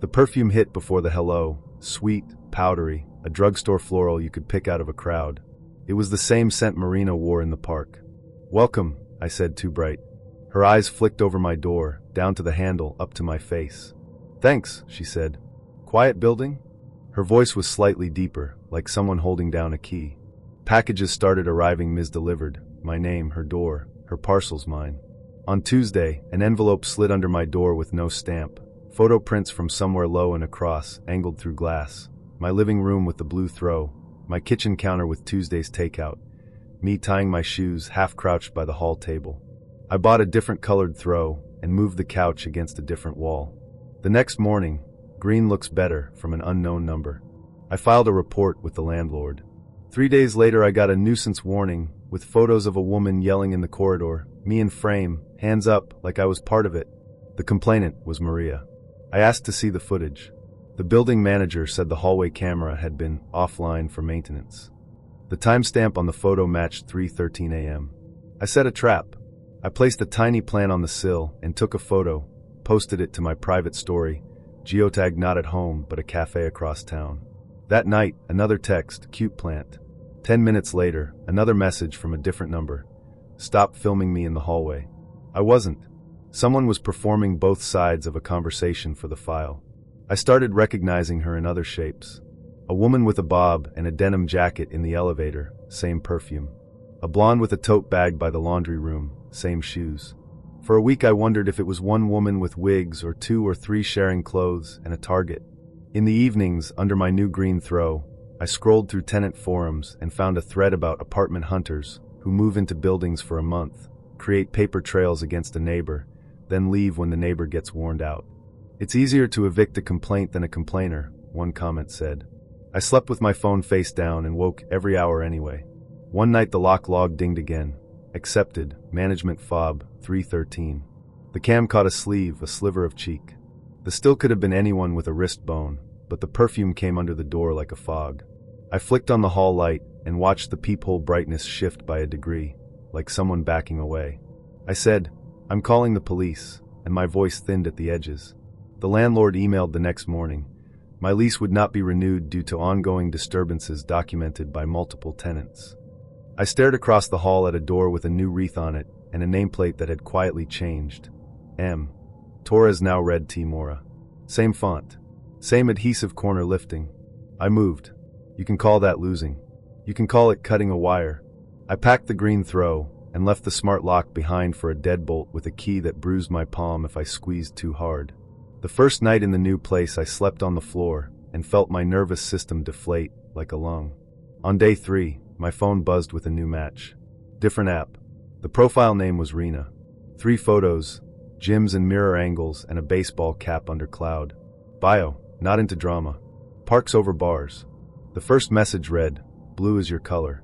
The perfume hit before the hello, sweet, powdery, a drugstore floral you could pick out of a crowd. It was the same scent Marina wore in the park. Welcome, I said too bright. Her eyes flicked over my door, down to the handle, up to my face. Thanks, she said. Quiet building? Her voice was slightly deeper, like someone holding down a key. Packages started arriving mis-delivered. My name, her door, her parcels mine. On Tuesday, an envelope slid under my door with no stamp. Photo prints from somewhere low and across, angled through glass. My living room with the blue throw. My kitchen counter with Tuesday's takeout. Me tying my shoes, half-crouched by the hall table. I bought a different colored throw and moved the couch against a different wall. The next morning, green looks better from an unknown number. I filed a report with the landlord. 3 days later I got a nuisance warning with photos of a woman yelling in the corridor, me in frame, hands up, like I was part of it. The complainant was Maria. I asked to see the footage. The building manager said the hallway camera had been offline for maintenance. The timestamp on the photo matched 3:13 a.m. I set a trap. I placed a tiny plant on the sill and took a photo, posted it to my private story, geotagged not at home but a cafe across town. That night, another text, cute plant. 10 minutes later, another message from a different number. Stop filming me in the hallway. I wasn't. Someone was performing both sides of a conversation for the file. I started recognizing her in other shapes. A woman with a bob and a denim jacket in the elevator, same perfume. A blonde with a tote bag by the laundry room, same shoes. For a week I wondered if it was one woman with wigs or 2 or 3 sharing clothes and a Target. In the evenings, under my new green throw, I scrolled through tenant forums and found a thread about apartment hunters who move into buildings for a month, create paper trails against a neighbor, then leave when the neighbor gets warned out. It's easier to evict a complaint than a complainer, one comment said. I slept with my phone face down and woke every hour anyway. One night the lock log dinged again. Accepted, management fob, 3:13. The cam caught a sleeve, a sliver of cheek. The still could have been anyone with a wrist bone, but the perfume came under the door like a fog. I flicked on the hall light and watched the peephole brightness shift by a degree, like someone backing away. I said, I'm calling the police, and my voice thinned at the edges. The landlord emailed the next morning. My lease would not be renewed due to ongoing disturbances documented by multiple tenants. I stared across the hall at a door with a new wreath on it and a nameplate that had quietly changed. M. Torres now read T. Mora. Same font. Same adhesive corner lifting. I moved. You can call that losing. You can call it cutting a wire. I packed the green throw and left the smart lock behind for a deadbolt with a key that bruised my palm if I squeezed too hard. The first night in the new place I slept on the floor and felt my nervous system deflate like a lung. On day 3, my phone buzzed with a new match. Different app. The profile name was Rena. 3 photos, gyms and mirror angles and a baseball cap under cloud. Bio, not into drama. Parks over bars. The first message read, blue is your color.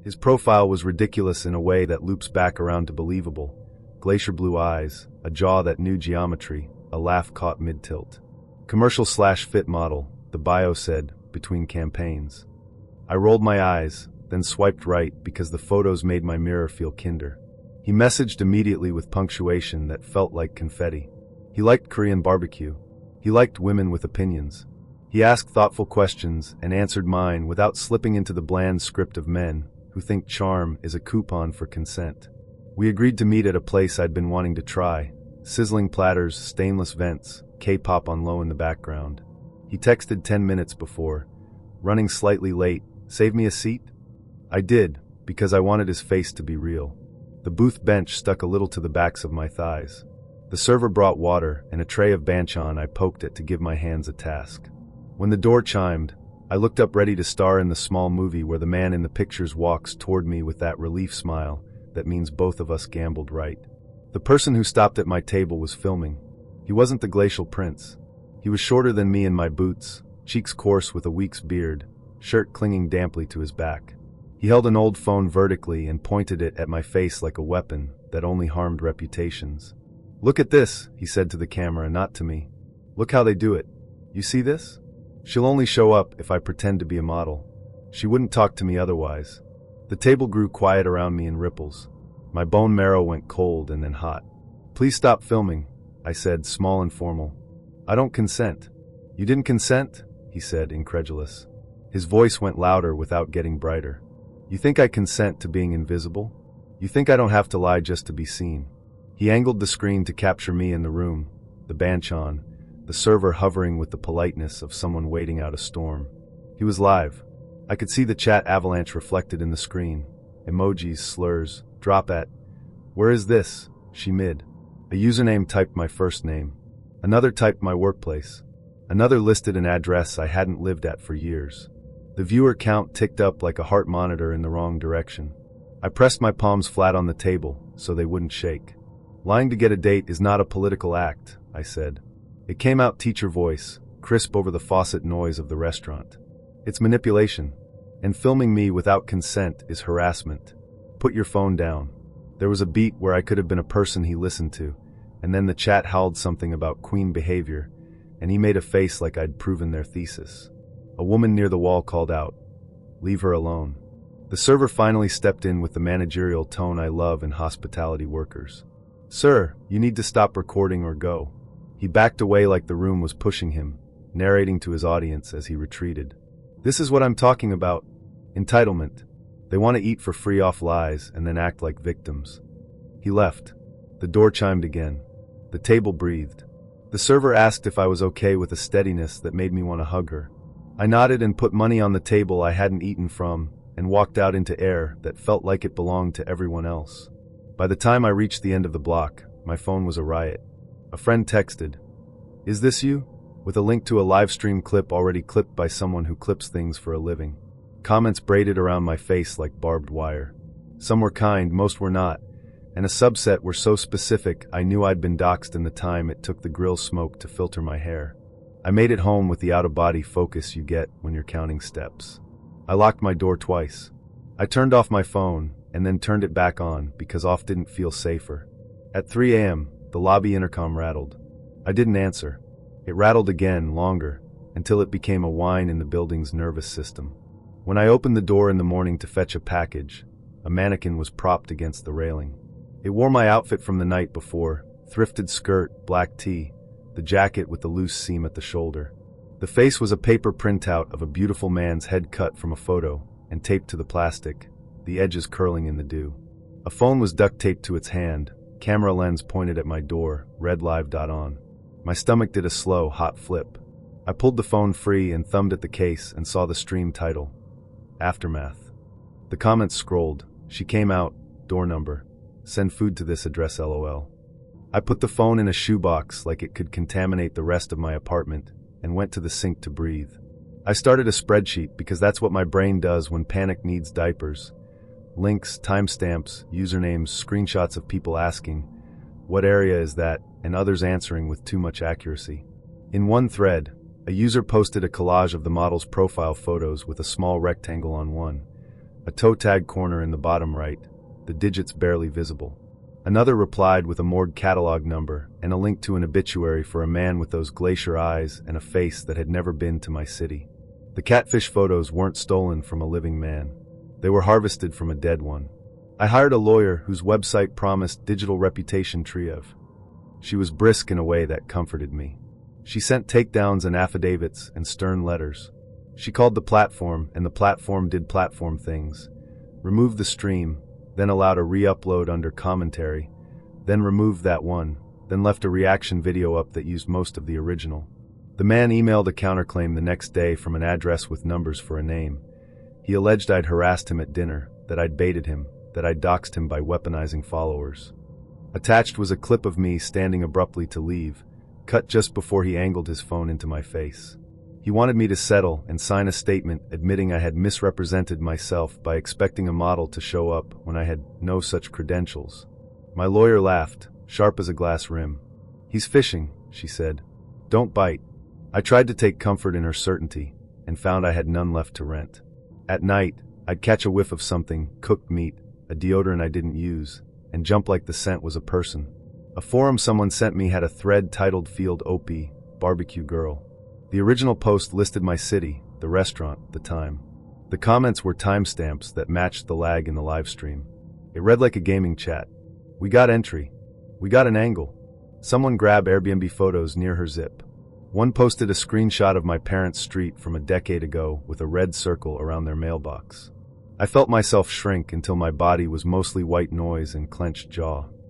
His profile was ridiculous in a way that loops back around to believable. Glacier blue eyes, a jaw that knew geometry, a laugh caught mid-tilt. Commercial/fit model, the bio said, between campaigns. I rolled my eyes, then swiped right because the photos made my mirror feel kinder. He messaged immediately with punctuation that felt like confetti. He liked Korean barbecue. He liked women with opinions. He asked thoughtful questions and answered mine without slipping into the bland script of men who think charm is a coupon for consent. We agreed to meet at a place I'd been wanting to try. Sizzling platters, stainless vents, K-pop on low in the background. He texted 10 minutes before. Running slightly late. Save me a seat? I did, because I wanted his face to be real. The booth bench stuck a little to the backs of my thighs. The server brought water and a tray of banchan I poked at to give my hands a task. When the door chimed, I looked up ready to star in the small movie where the man in the pictures walks toward me with that relief smile that means both of us gambled right. The person who stopped at my table was filming. He wasn't the glacial prince. He was shorter than me in my boots, cheeks coarse with a week's beard, shirt clinging damply to his back. He held an old phone vertically and pointed it at my face like a weapon that only harmed reputations. Look at this, he said to the camera, not to me. Look how they do it. You see this? She'll only show up if I pretend to be a model. She wouldn't talk to me otherwise. The table grew quiet around me in ripples. My bone marrow went cold and then hot. Please stop filming, I said, small and formal. I don't consent. You didn't consent? He said, incredulous. His voice went louder without getting brighter. You think I consent to being invisible? You think I don't have to lie just to be seen? He angled the screen to capture me in the room, the banchan, the server hovering with the politeness of someone waiting out a storm. He was live. I could see the chat avalanche reflected in the screen. Emojis, slurs, drop at. Where is this? She mid. A username typed my first name. Another typed my workplace. Another listed an address I hadn't lived at for years. The viewer count ticked up like a heart monitor in the wrong direction. I pressed my palms flat on the table so they wouldn't shake. Lying to get a date is not a political act, I said. It came out teacher voice, crisp over the faucet noise of the restaurant. It's manipulation, and filming me without consent is harassment. Put your phone down. There was a beat where I could have been a person he listened to, and then the chat howled something about queen behavior, and he made a face like I'd proven their thesis. A woman near the wall called out, "Leave her alone." The server finally stepped in with the managerial tone I love in hospitality workers. "Sir, you need to stop recording or go." He backed away like the room was pushing him, narrating to his audience as he retreated. "This is what I'm talking about. Entitlement. They want to eat for free off lies and then act like victims." He left. The door chimed again. The table breathed. The server asked if I was okay with a steadiness that made me want to hug her. I nodded and put money on the table I hadn't eaten from, and walked out into air that felt like it belonged to everyone else. By the time I reached the end of the block, my phone was a riot. A friend texted, "Is this you?" with a link to a live stream clip already clipped by someone who clips things for a living. Comments braided around my face like barbed wire. Some were kind, most were not, and a subset were so specific I knew I'd been doxxed in the time it took the grill smoke to filter my hair. I made it home with the out-of-body focus you get when you're counting steps. I locked my door twice. I turned off my phone, and then turned it back on because off didn't feel safer. At 3 a.m., the lobby intercom rattled. I didn't answer. It rattled again, longer, until it became a whine in the building's nervous system. When I opened the door in the morning to fetch a package, a mannequin was propped against the railing. It wore my outfit from the night before, thrifted skirt, black tee, the jacket with the loose seam at the shoulder. The face was a paper printout of a beautiful man's head cut from a photo and taped to the plastic, the edges curling in the dew. A phone was duct taped to its hand, camera lens pointed at my door, red live dot on. My stomach did a slow, hot flip. I pulled the phone free and thumbed at the case and saw the stream title, Aftermath. The comments scrolled. She came out, door number. Send food to this address LOL. I put the phone in a shoebox like it could contaminate the rest of my apartment and went to the sink to breathe. I started a spreadsheet because that's what my brain does when panic needs diapers. Links, timestamps, usernames, screenshots of people asking, "What area is that?" and others answering with too much accuracy. In one thread, a user posted a collage of the model's profile photos with a small rectangle on one, a toe tag corner in the bottom right, the digits barely visible. Another replied with a morgue catalog number and a link to an obituary for a man with those glacier eyes and a face that had never been to my city. The catfish photos weren't stolen from a living man. They were harvested from a dead one. I hired a lawyer whose website promised digital reputation triumph. She was brisk in a way that comforted me. She sent takedowns and affidavits and stern letters. She called the platform, and the platform did platform things. Removed the stream, then allowed a re-upload under commentary, then removed that one, then left a reaction video up that used most of the original. The man emailed a counterclaim the next day from an address with numbers for a name. He alleged I'd harassed him at dinner, that I'd baited him, that I'd doxed him by weaponizing followers. Attached was a clip of me standing abruptly to leave, cut just before he angled his phone into my face. He wanted me to settle and sign a statement admitting I had misrepresented myself by expecting a model to show up when I had no such credentials. My lawyer laughed, sharp as a glass rim. "He's fishing," she said. "Don't bite." I tried to take comfort in her certainty and found I had none left to rent. At night, I'd catch a whiff of something, cooked meat, a deodorant I didn't use, and jump like the scent was a person. A forum someone sent me had a thread titled Field OP, Barbecue Girl. The original post listed my city, the restaurant, the time. The comments were timestamps that matched the lag in the live stream. It read like a gaming chat. "We got entry. We got an angle. Someone grab Airbnb photos near her zip." One posted a screenshot of my parents' street from a decade ago with a red circle around their mailbox. I felt myself shrink until my body was mostly white noise and clenched jaw.